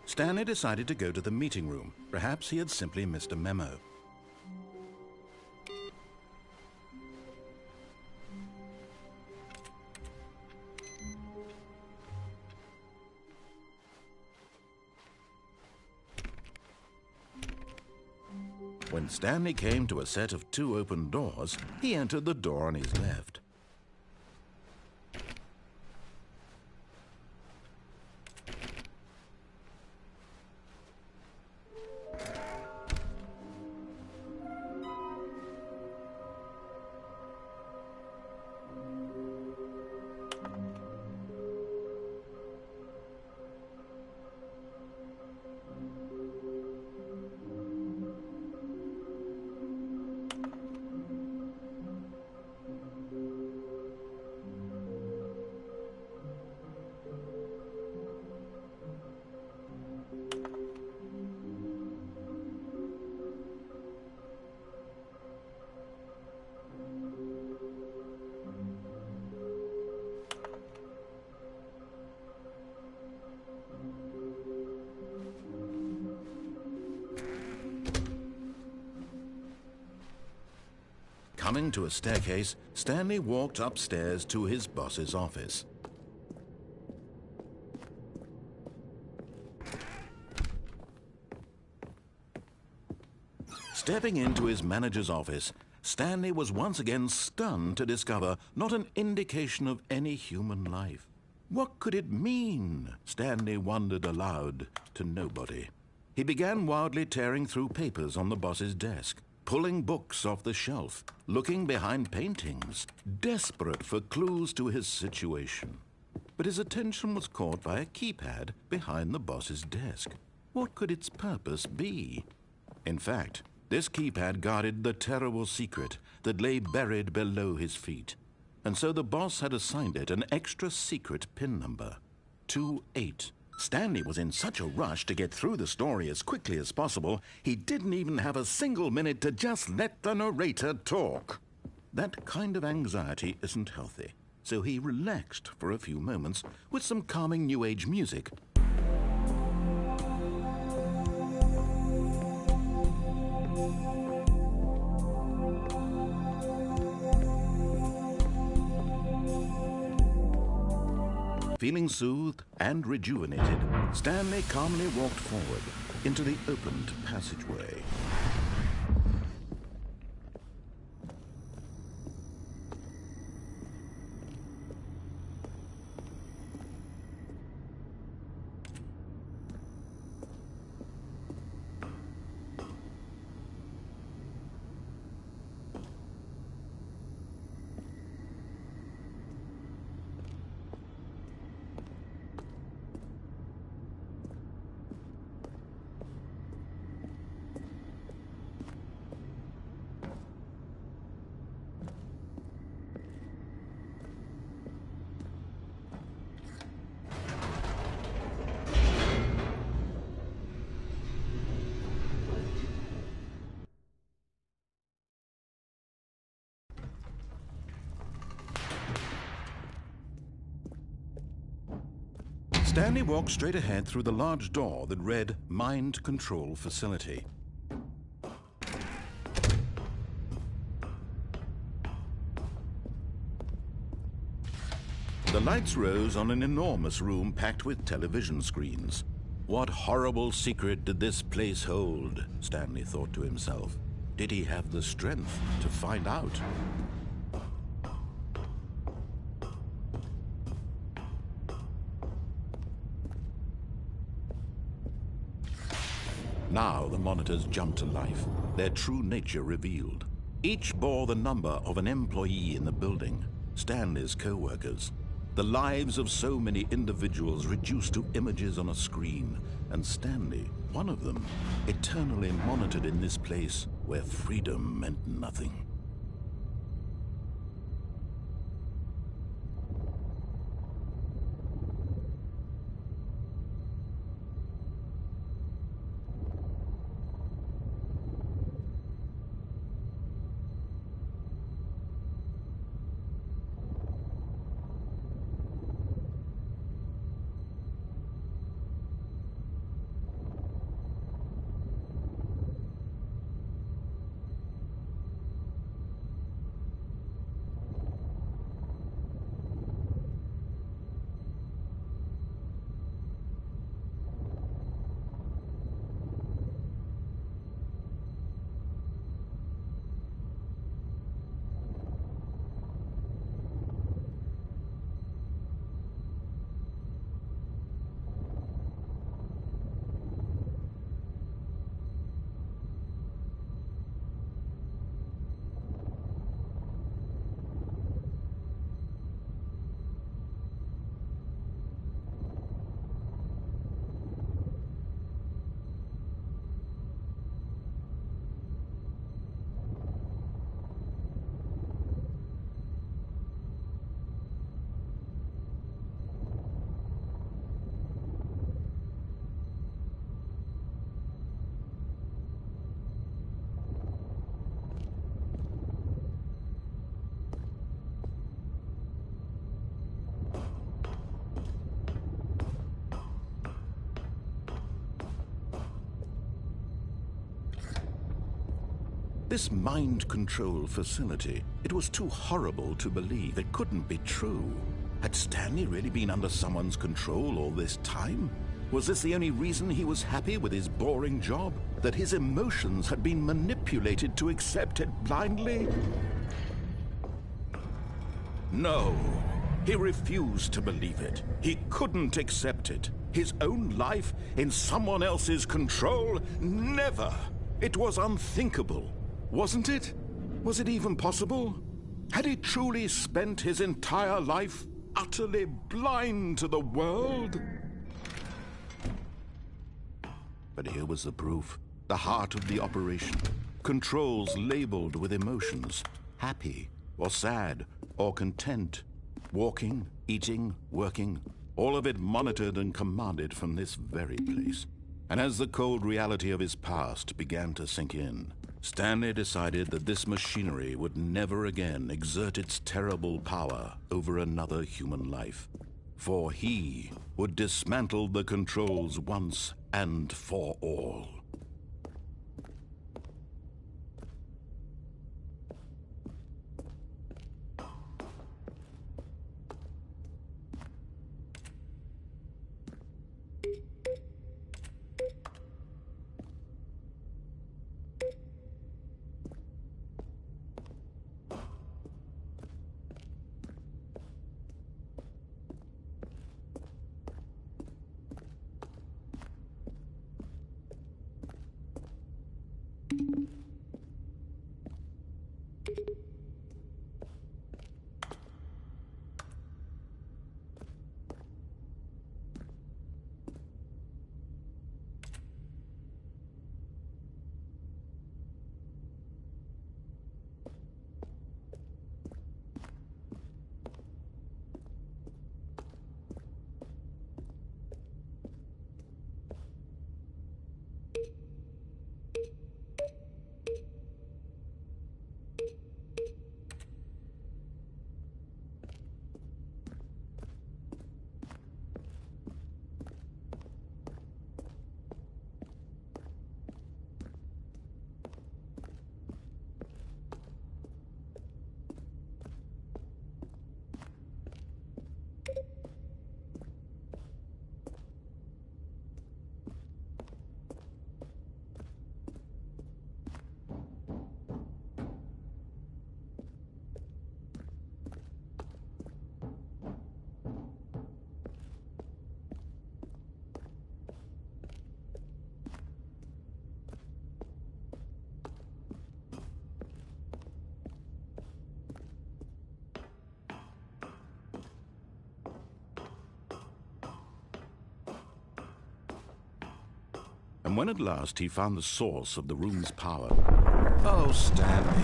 Stanley decided to go to the meeting room. Perhaps he had simply missed a memo. When Stanley came to a set of 2 open doors, he entered the door on his left. Coming to a staircase, Stanley walked upstairs to his boss's office. Stepping into his manager's office, Stanley was once again stunned to discover not an indication of any human life. What could it mean? Stanley wondered aloud to nobody. He began wildly tearing through papers on the boss's desk, pulling books off the shelf, looking behind paintings, desperate for clues to his situation. But his attention was caught by a keypad behind the boss's desk. What could its purpose be? In fact, this keypad guarded the terrible secret that lay buried below his feet. And so the boss had assigned it an extra secret PIN number, 28. Stanley was in such a rush to get through the story as quickly as possible, he didn't even have a single minute to just let the narrator talk. That kind of anxiety isn't healthy, so he relaxed for a few moments with some calming New Age music. Feeling soothed and rejuvenated, Stanley calmly walked forward into the opened passageway. Stanley walked straight ahead through the large door that read Mind Control Facility. The lights rose on an enormous room packed with television screens. What horrible secret did this place hold? Stanley thought to himself. Did he have the strength to find out? Now the monitors jumped to life, their true nature revealed. Each bore the number of an employee in the building, Stanley's co-workers. The lives of so many individuals reduced to images on a screen, and Stanley, one of them, eternally monitored in this place where freedom meant nothing. This mind control facility, it was too horrible to believe. It couldn't be true. Had Stanley really been under someone's control all this time? Was this the only reason he was happy with his boring job? That his emotions had been manipulated to accept it blindly? No, he refused to believe it. He couldn't accept it. His own life in someone else's control? Never! It was unthinkable, wasn't it? Was it even possible? Had he truly spent his entire life utterly blind to the world? But here was the proof. The heart of the operation. Controls labeled with emotions. Happy, or sad, or content. Walking, eating, working. All of it monitored and commanded from this very place. And as the cold reality of his past began to sink in, Stanley decided that this machinery would never again exert its terrible power over another human life. For he would dismantle the controls once and for all. And when at last he found the source of the room's power... Oh, Stanley,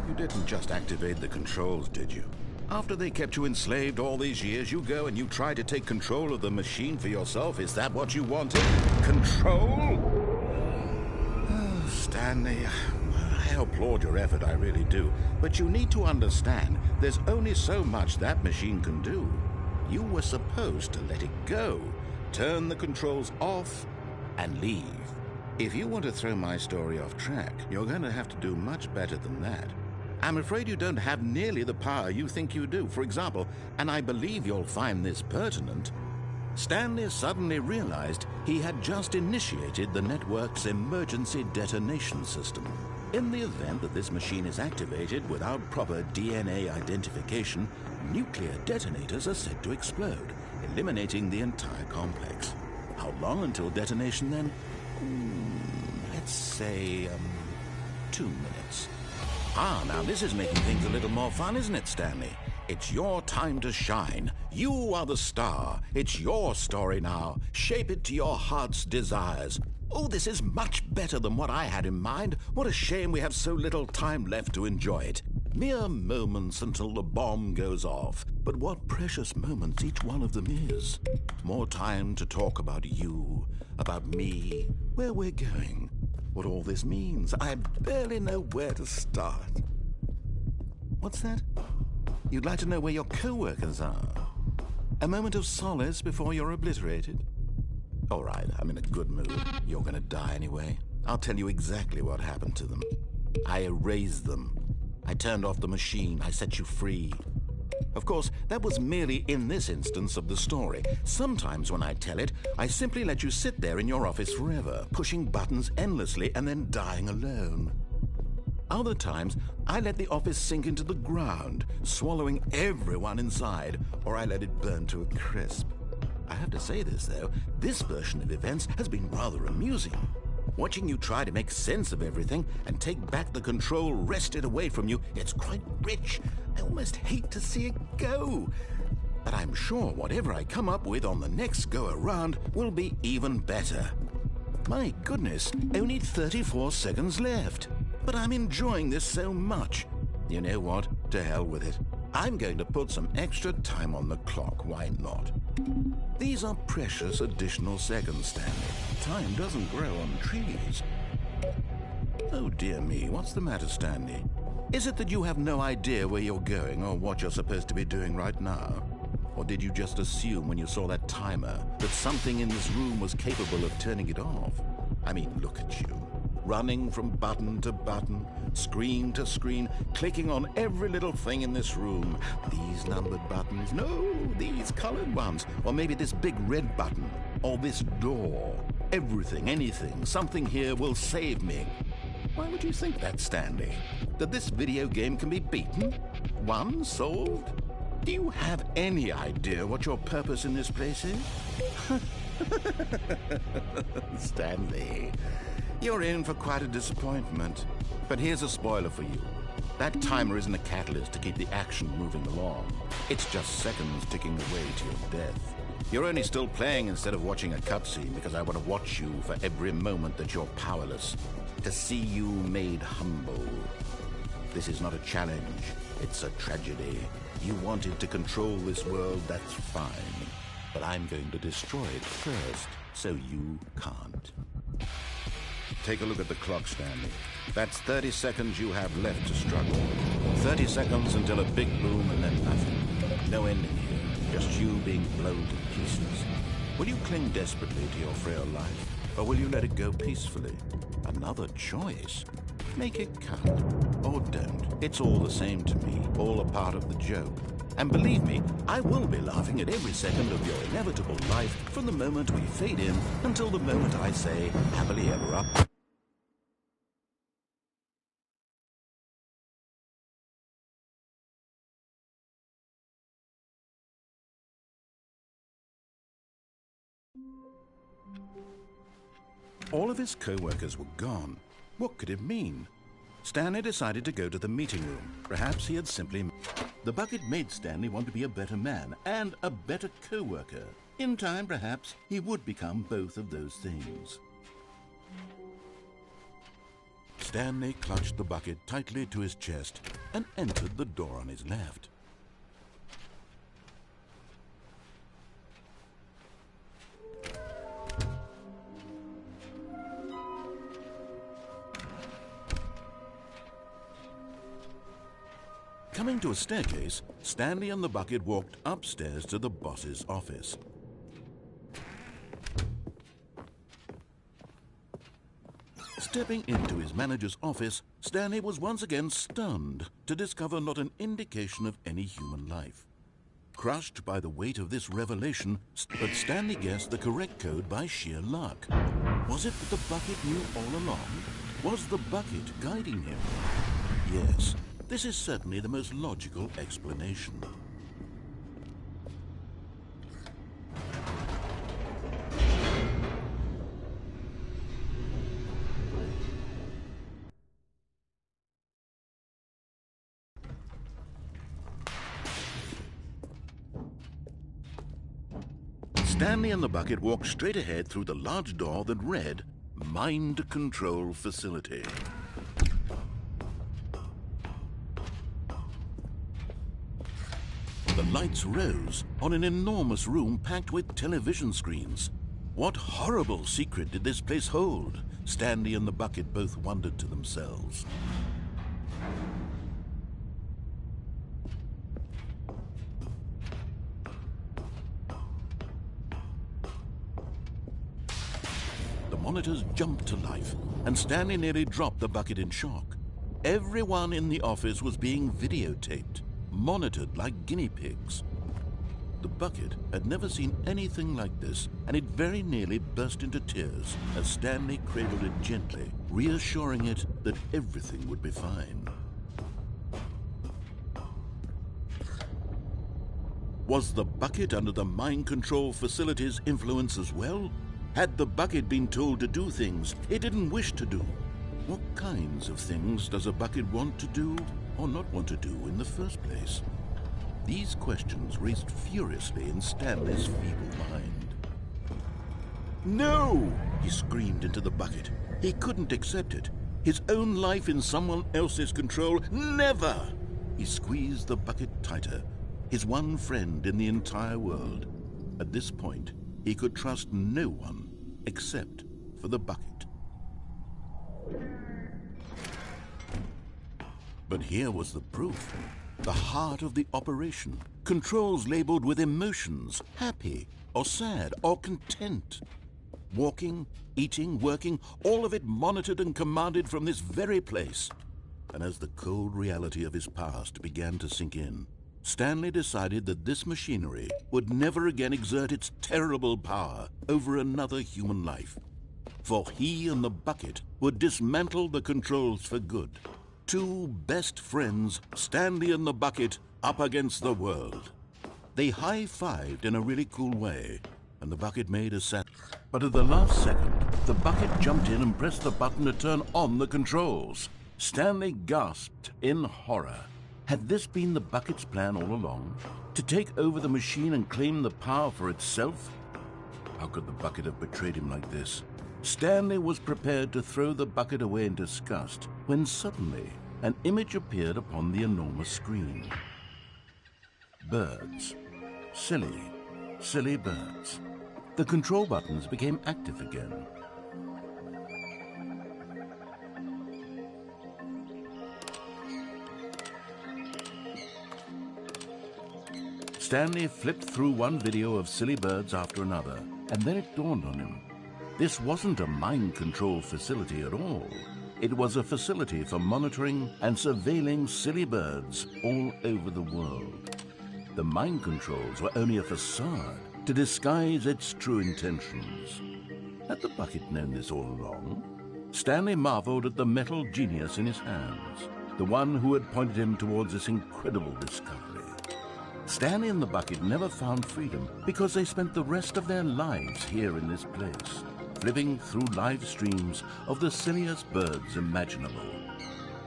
you didn't just activate the controls, did you? After they kept you enslaved all these years, you go and you try to take control of the machine for yourself. Is that what you wanted? Control? Oh, Stanley, I applaud your effort, I really do. But you need to understand, there's only so much that machine can do. You were supposed to let it go, turn the controls off, and leave. If you want to throw my story off track, you're going to have to do much better than that. I'm afraid you don't have nearly the power you think you do. For example, and I believe you'll find this pertinent, Stanley suddenly realized he had just initiated the network's emergency detonation system. In the event that this machine is activated without proper DNA identification, nuclear detonators are said to explode, eliminating the entire complex. How long until detonation, then? Let's say, 2 minutes. Ah, now this is making things a little more fun, isn't it, Stanley? It's your time to shine. You are the star. It's your story now. Shape it to your heart's desires. Oh, this is much better than what I had in mind. What a shame we have so little time left to enjoy it. Mere moments until the bomb goes off. But what precious moments each one of them is. More time to talk about you, about me, where we're going, what all this means. I barely know where to start. What's that? You'd like to know where your co-workers are? A moment of solace before you're obliterated? All right, I'm in a good mood. You're gonna die anyway. I'll tell you exactly what happened to them. I erased them. I turned off the machine. I set you free. Of course, that was merely in this instance of the story. Sometimes when I tell it, I simply let you sit there in your office forever, pushing buttons endlessly and then dying alone. Other times, I let the office sink into the ground, swallowing everyone inside, or I let it burn to a crisp. I have to say this, though, this version of events has been rather amusing. Watching you try to make sense of everything and take back the control wrested away from you, it's quite rich. I almost hate to see it go. But I'm sure whatever I come up with on the next go-around will be even better. My goodness, only 34 seconds left. But I'm enjoying this so much. You know what? To hell with it. I'm going to put some extra time on the clock, why not? These are precious additional seconds, Stanley. Time doesn't grow on trees. Oh dear me, what's the matter, Stanley? Is it that you have no idea where you're going or what you're supposed to be doing right now? Or did you just assume when you saw that timer that something in this room was capable of turning it off? I mean, look at you. Running from button to button, screen to screen, clicking on every little thing in this room. These numbered buttons, no, these colored ones, or maybe this big red button, or this door. Everything, anything, something here will save me. Why would you think that, Stanley? That this video game can be beaten? Won? Solved? Do you have any idea what your purpose in this place is? Stanley, you're in for quite a disappointment. But here's a spoiler for you. That timer isn't a catalyst to keep the action moving along. It's just seconds ticking away to your death. You're only still playing instead of watching a cutscene because I want to watch you for every moment that you're powerless. To see you made humble. This is not a challenge. It's a tragedy. You wanted to control this world, that's fine. But I'm going to destroy it first, so you can't. Take a look at the clock, Stanley. That's 30 seconds you have left to struggle. 30 seconds until a big boom and then nothing. No ending here, just you being blown to pieces. Will you cling desperately to your frail life, or will you let it go peacefully? Another choice. Make it count, or don't. It's all the same to me, all a part of the joke. And believe me, I will be laughing at every second of your inevitable life from the moment we fade in until the moment I say, happily ever after. All of his co-workers were gone. What could it mean? Stanley decided to go to the meeting room. Perhaps he had simply... The bucket made Stanley want to be a better man and a better co-worker. In time, perhaps, he would become both of those things. Stanley clutched the bucket tightly to his chest and entered the door on his left. Coming to a staircase, Stanley and the bucket walked upstairs to the boss's office. Stepping into his manager's office, Stanley was once again stunned to discover not an indication of any human life. Crushed by the weight of this revelation, but Stanley guessed the correct code by sheer luck. Was it that the bucket knew all along? Was the bucket guiding him? Yes. This is certainly the most logical explanation. Stanley and the bucket walked straight ahead through the large door that read, Mind Control Facility. The lights rose on an enormous room packed with television screens. What horrible secret did this place hold? Stanley and the bucket both wondered to themselves. The monitors jumped to life, and Stanley nearly dropped the bucket in shock. Everyone in the office was being videotaped. monitored like guinea pigs. The bucket had never seen anything like this, and it very nearly burst into tears as Stanley cradled it gently, reassuring it that everything would be fine. Was the bucket under the mind control facility's influence as well? Had the bucket been told to do things it didn't wish to do? What kinds of things does a bucket want to do or not want to do in the first place? These questions raced furiously in Stanley's feeble mind. No! He screamed into the bucket. He couldn't accept it. His own life in someone else's control, never! He squeezed the bucket tighter. His one friend in the entire world. At this point, he could trust no one except for the bucket. But here was the proof. The heart of the operation. Controls labeled with emotions, happy or sad or content. Walking, eating, working, all of it monitored and commanded from this very place. And as the cold reality of his past began to sink in, Stanley decided that this machinery would never again exert its terrible power over another human life. For he and the bucket would dismantle the controls for good. Two best friends, Stanley and the bucket, up against the world. They high-fived in a really cool way, and the bucket made a sound. But at the last second, the bucket jumped in and pressed the button to turn on the controls. Stanley gasped in horror. Had this been the bucket's plan all along? To take over the machine and claim the power for itself? How could the bucket have betrayed him like this? Stanley was prepared to throw the bucket away in disgust when suddenly an image appeared upon the enormous screen. Birds. Silly, silly birds. The control buttons became active again. Stanley flipped through one video of silly birds after another, and then it dawned on him. This wasn't a mind control facility at all. It was a facility for monitoring and surveilling silly birds all over the world. The mind controls were only a facade to disguise its true intentions. Had the bucket known this all along? Stanley marveled at the metal genius in his hands, the one who had pointed him towards this incredible discovery. Stanley and the bucket never found freedom because they spent the rest of their lives here in this place, flipping through live streams of the silliest birds imaginable.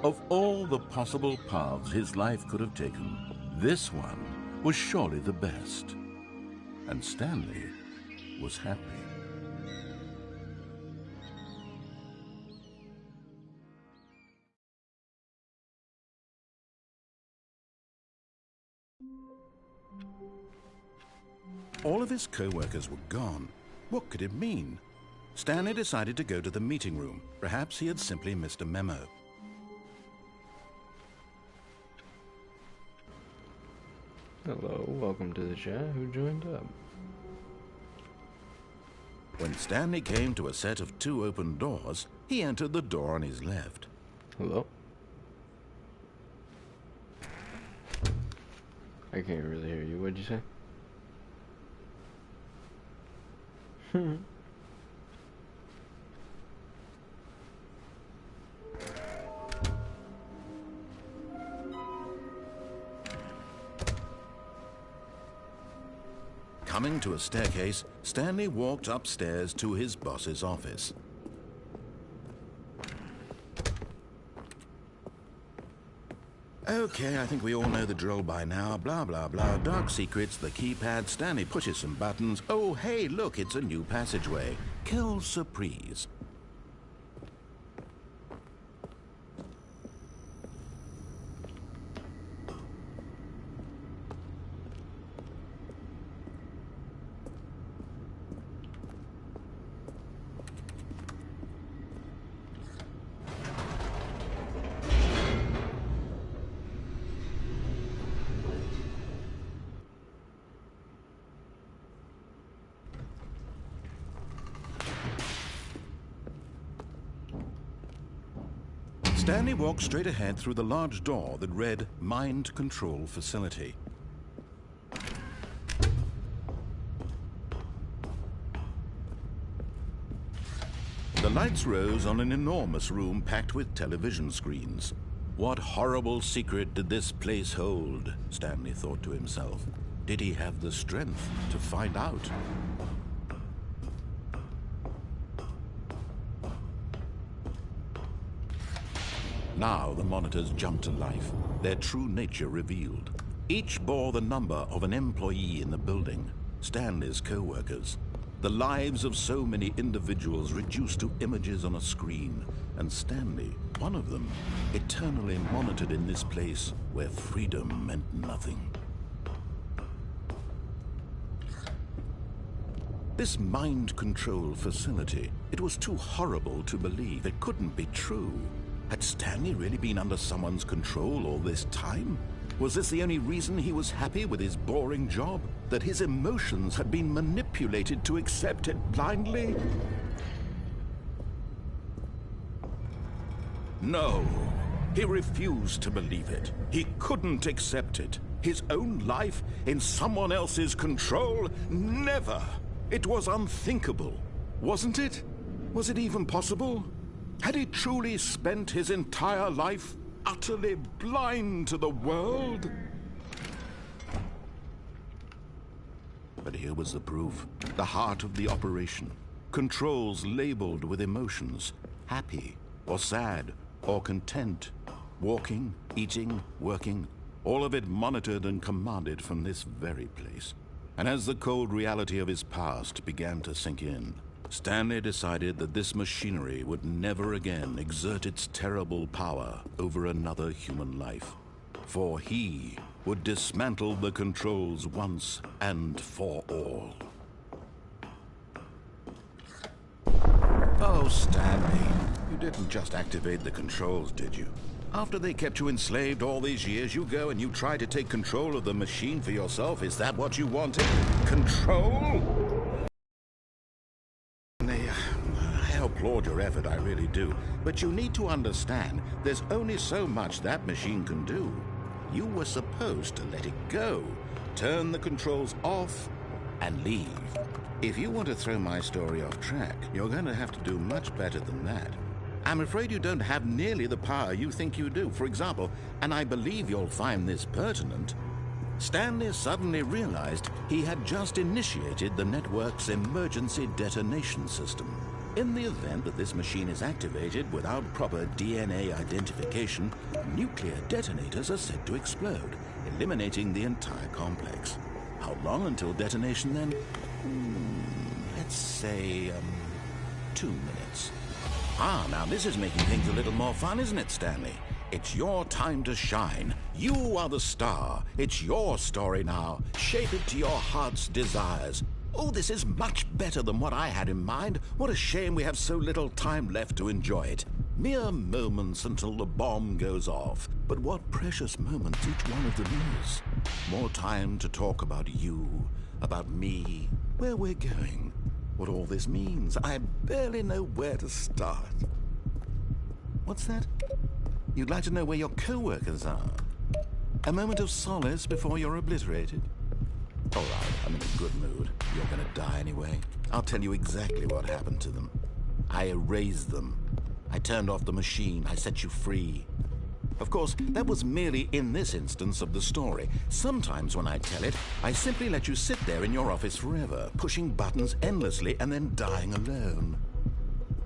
Of all the possible paths his life could have taken, this one was surely the best. And Stanley was happy. All of his co-workers were gone. What could it mean? Stanley decided to go to the meeting room. Perhaps he had simply missed a memo. Hello, welcome to the chat. Who joined up? When Stanley came to a set of two open doors, he entered the door on his left. Hello? I can't really hear you. What'd you say? Coming to a staircase, Stanley walked upstairs to his boss's office. Okay, I think we all know the drill by now. Blah, blah, blah. Dark secrets, the keypad. Stanley pushes some buttons. Oh, hey, look, it's a new passageway. Quelle surprise. Stanley walked straight ahead through the large door that read Mind Control Facility. The lights rose on an enormous room packed with television screens. What horrible secret did this place hold? Stanley thought to himself. Did he have the strength to find out? Now the monitors jumped to life, their true nature revealed. Each bore the number of an employee in the building, Stanley's co-workers. The lives of so many individuals reduced to images on a screen, and Stanley, one of them, eternally monitored in this place where freedom meant nothing. This mind control facility, it was too horrible to believe. It couldn't be true. Had Stanley really been under someone's control all this time? Was this the only reason he was happy with his boring job? That his emotions had been manipulated to accept it blindly? No, he refused to believe it. He couldn't accept it. His own life in someone else's control? Never! It was unthinkable, wasn't it? Was it even possible? Had he truly spent his entire life utterly blind to the world? But here was the proof, the heart of the operation. Controls labeled with emotions, happy or sad or content, walking, eating, working, all of it monitored and commanded from this very place. And as the cold reality of his past began to sink in, Stanley decided that this machinery would never again exert its terrible power over another human life. For he would dismantle the controls once and for all. Oh, Stanley, you didn't just activate the controls, did you? After they kept you enslaved all these years, you go and you try to take control of the machine for yourself? Is that what you wanted? Control? I applaud your effort, I really do. But you need to understand, there's only so much that machine can do. You were supposed to let it go, turn the controls off, and leave. If you want to throw my story off track, you're going to have to do much better than that. I'm afraid you don't have nearly the power you think you do. For example, and I believe you'll find this pertinent, Stanley suddenly realized he had just initiated the network's emergency detonation system. In the event that this machine is activated without proper DNA identification, nuclear detonators are said to explode, eliminating the entire complex. How long until detonation then? Let's say, 2 minutes. Ah, now this is making things a little more fun, isn't it, Stanley? It's your time to shine. You are the star. It's your story now. Shape it to your heart's desires. Oh, this is much better than what I had in mind. What a shame we have so little time left to enjoy it. Mere moments until the bomb goes off. But what precious moments each one of them is. More time to talk about you, about me, where we're going, what all this means. I barely know where to start. What's that? You'd like to know where your co-workers are? A moment of solace before you're obliterated? All right, I'm in a good mood. You're gonna die anyway. I'll tell you exactly what happened to them. I erased them. I turned off the machine. I set you free. Of course, that was merely in this instance of the story. Sometimes when I tell it, I simply let you sit there in your office forever, pushing buttons endlessly and then dying alone.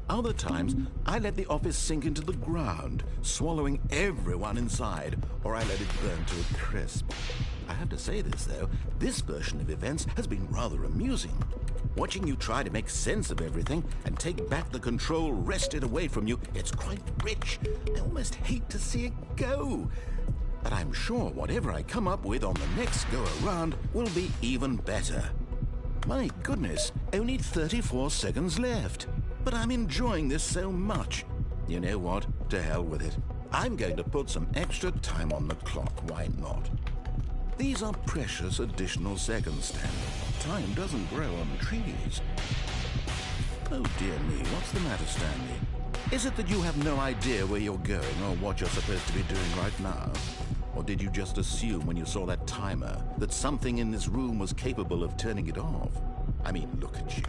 Other times, I let the office sink into the ground, swallowing everyone inside, or I let it burn to a crisp. I have to say this, though, this version of events has been rather amusing. Watching you try to make sense of everything and take back the control wrested away from you, it's quite rich. I almost hate to see it go. But I'm sure whatever I come up with on the next go-around will be even better. My goodness, only 34 seconds left. But I'm enjoying this so much. You know what? To hell with it. I'm going to put some extra time on the clock. Why not? These are precious additional seconds, Stanley. Time doesn't grow on trees. Oh, dear me. What's the matter, Stanley? Is it that you have no idea where you're going or what you're supposed to be doing right now? Or did you just assume when you saw that timer that something in this room was capable of turning it off? I mean, look at you,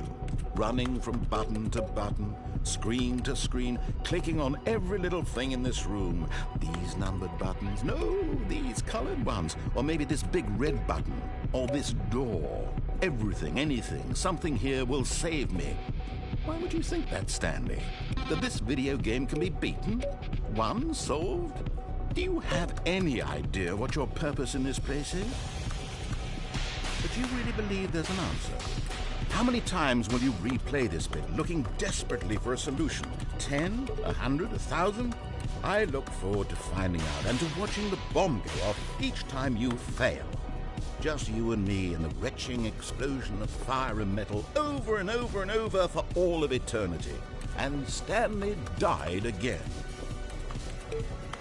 running from button to button, screen to screen, clicking on every little thing in this room. These numbered buttons, no, these colored ones, or maybe this big red button, or this door. Everything, anything, something here will save me. Why would you think that, Stanley? That this video game can be beaten? Won? Solved? Do you have any idea what your purpose in this place is? But do you really believe there's an answer? How many times will you replay this bit, looking desperately for a solution? 10? 100? 1,000? I look forward to finding out and to watching the bomb go off each time you fail. Just you and me and the retching explosion of fire and metal over and over and over for all of eternity. And Stanley died again.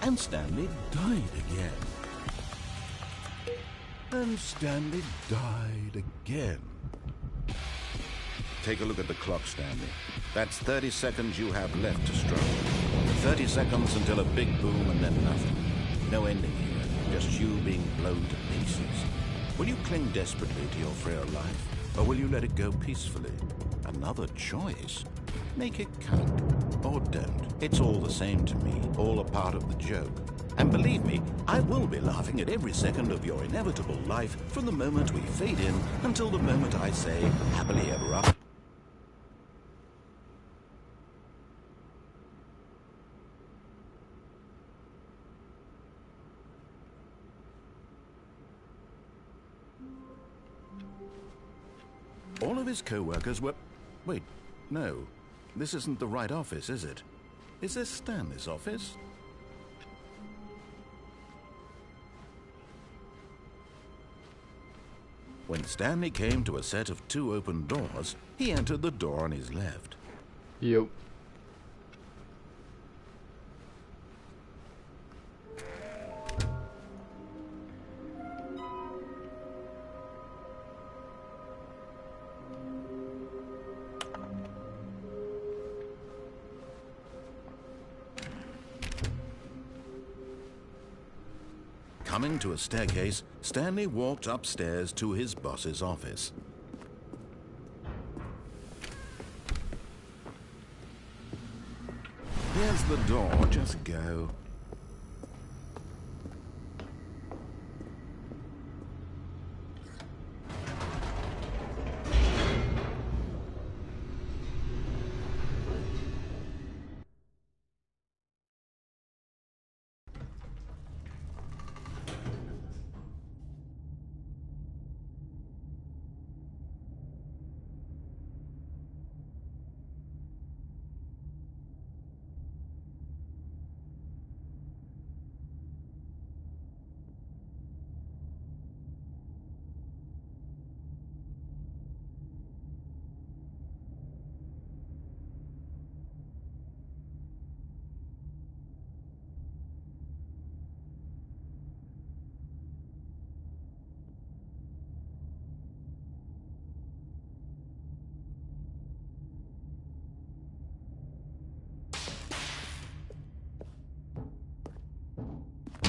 And Stanley died again. And Stanley died again. Take a look at the clock, Stanley. That's 30 seconds you have left to struggle. 30 seconds until a big boom and then nothing. No ending here, just you being blown to pieces. Will you cling desperately to your frail life, or will you let it go peacefully? Another choice. Make it count, or don't. It's all the same to me, all a part of the joke. And believe me, I will be laughing at every second of your inevitable life from the moment we fade in until the moment I say, happily ever after. All of his co-workers were... Wait, no. This isn't the right office, is it? Is this Stanley's office? When Stanley came to a set of 2 open doors, he entered the door on his left. Yep. Coming to a staircase, Stanley walked upstairs to his boss's office. Here's the door, just go.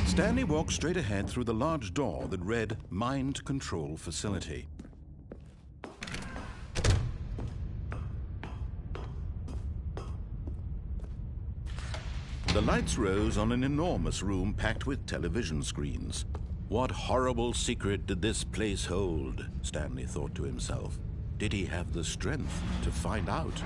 Stanley walked straight ahead through the large door that read Mind Control Facility. The lights rose on an enormous room packed with television screens. What horrible secret did this place hold? Stanley thought to himself. Did he have the strength to find out?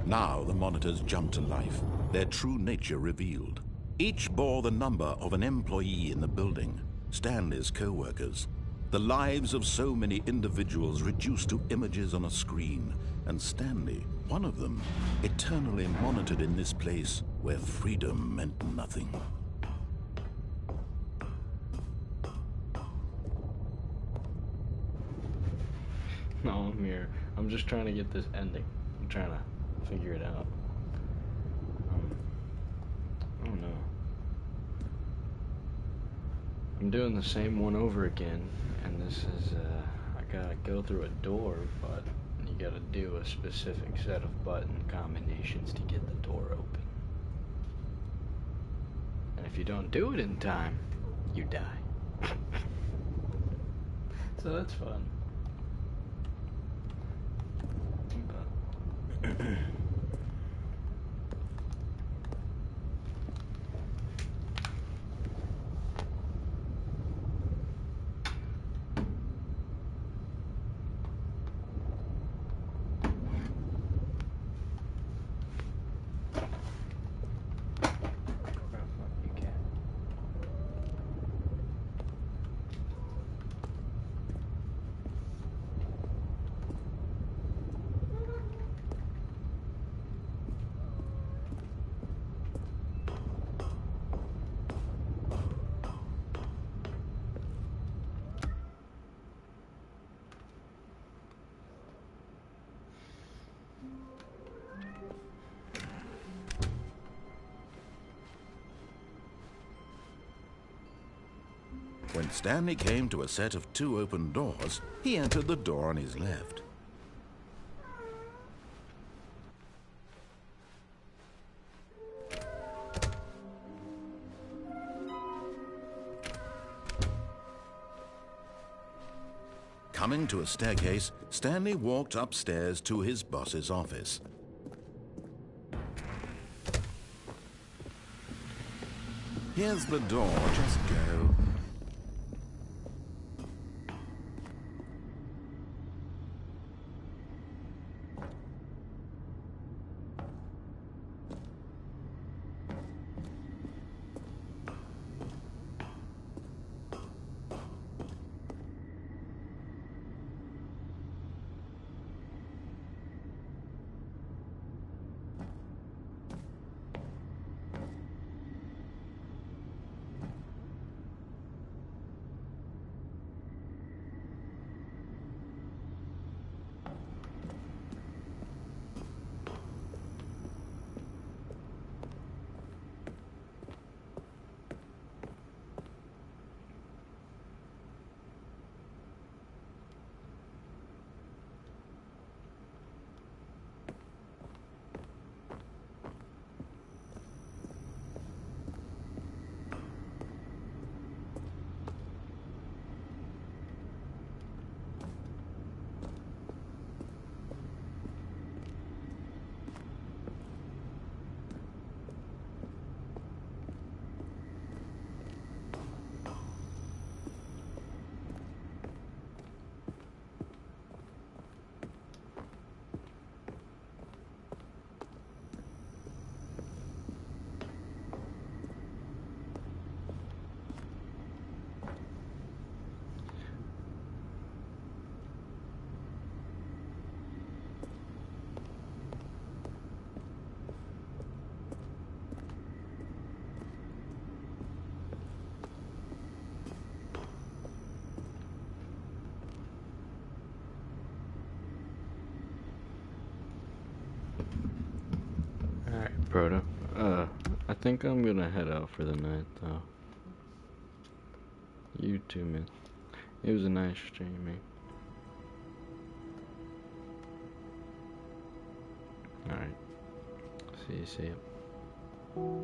Now the monitors jumped to life, their true nature revealed. Each bore the number of an employee in the building. Stanley's co-workers. The lives of so many individuals reduced to images on a screen, and Stanley, one of them, eternally monitored in this place where freedom meant nothing. No, I'm here. I'm just trying to get this ending. I'm trying to figure it out. I don't know. I'm doing the same one over again, and this is, I gotta go through a door, but you gotta do a specific set of button combinations to get the door open. And if you don't do it in time, you die. So that's fun. When Stanley came to a set of 2 open doors, he entered the door on his left. Coming to a staircase, Stanley walked upstairs to his boss's office. Here's the door, just go. Proto. I think I'm gonna head out for the night, though. You too, man. It was a nice streaming. Alright. See you.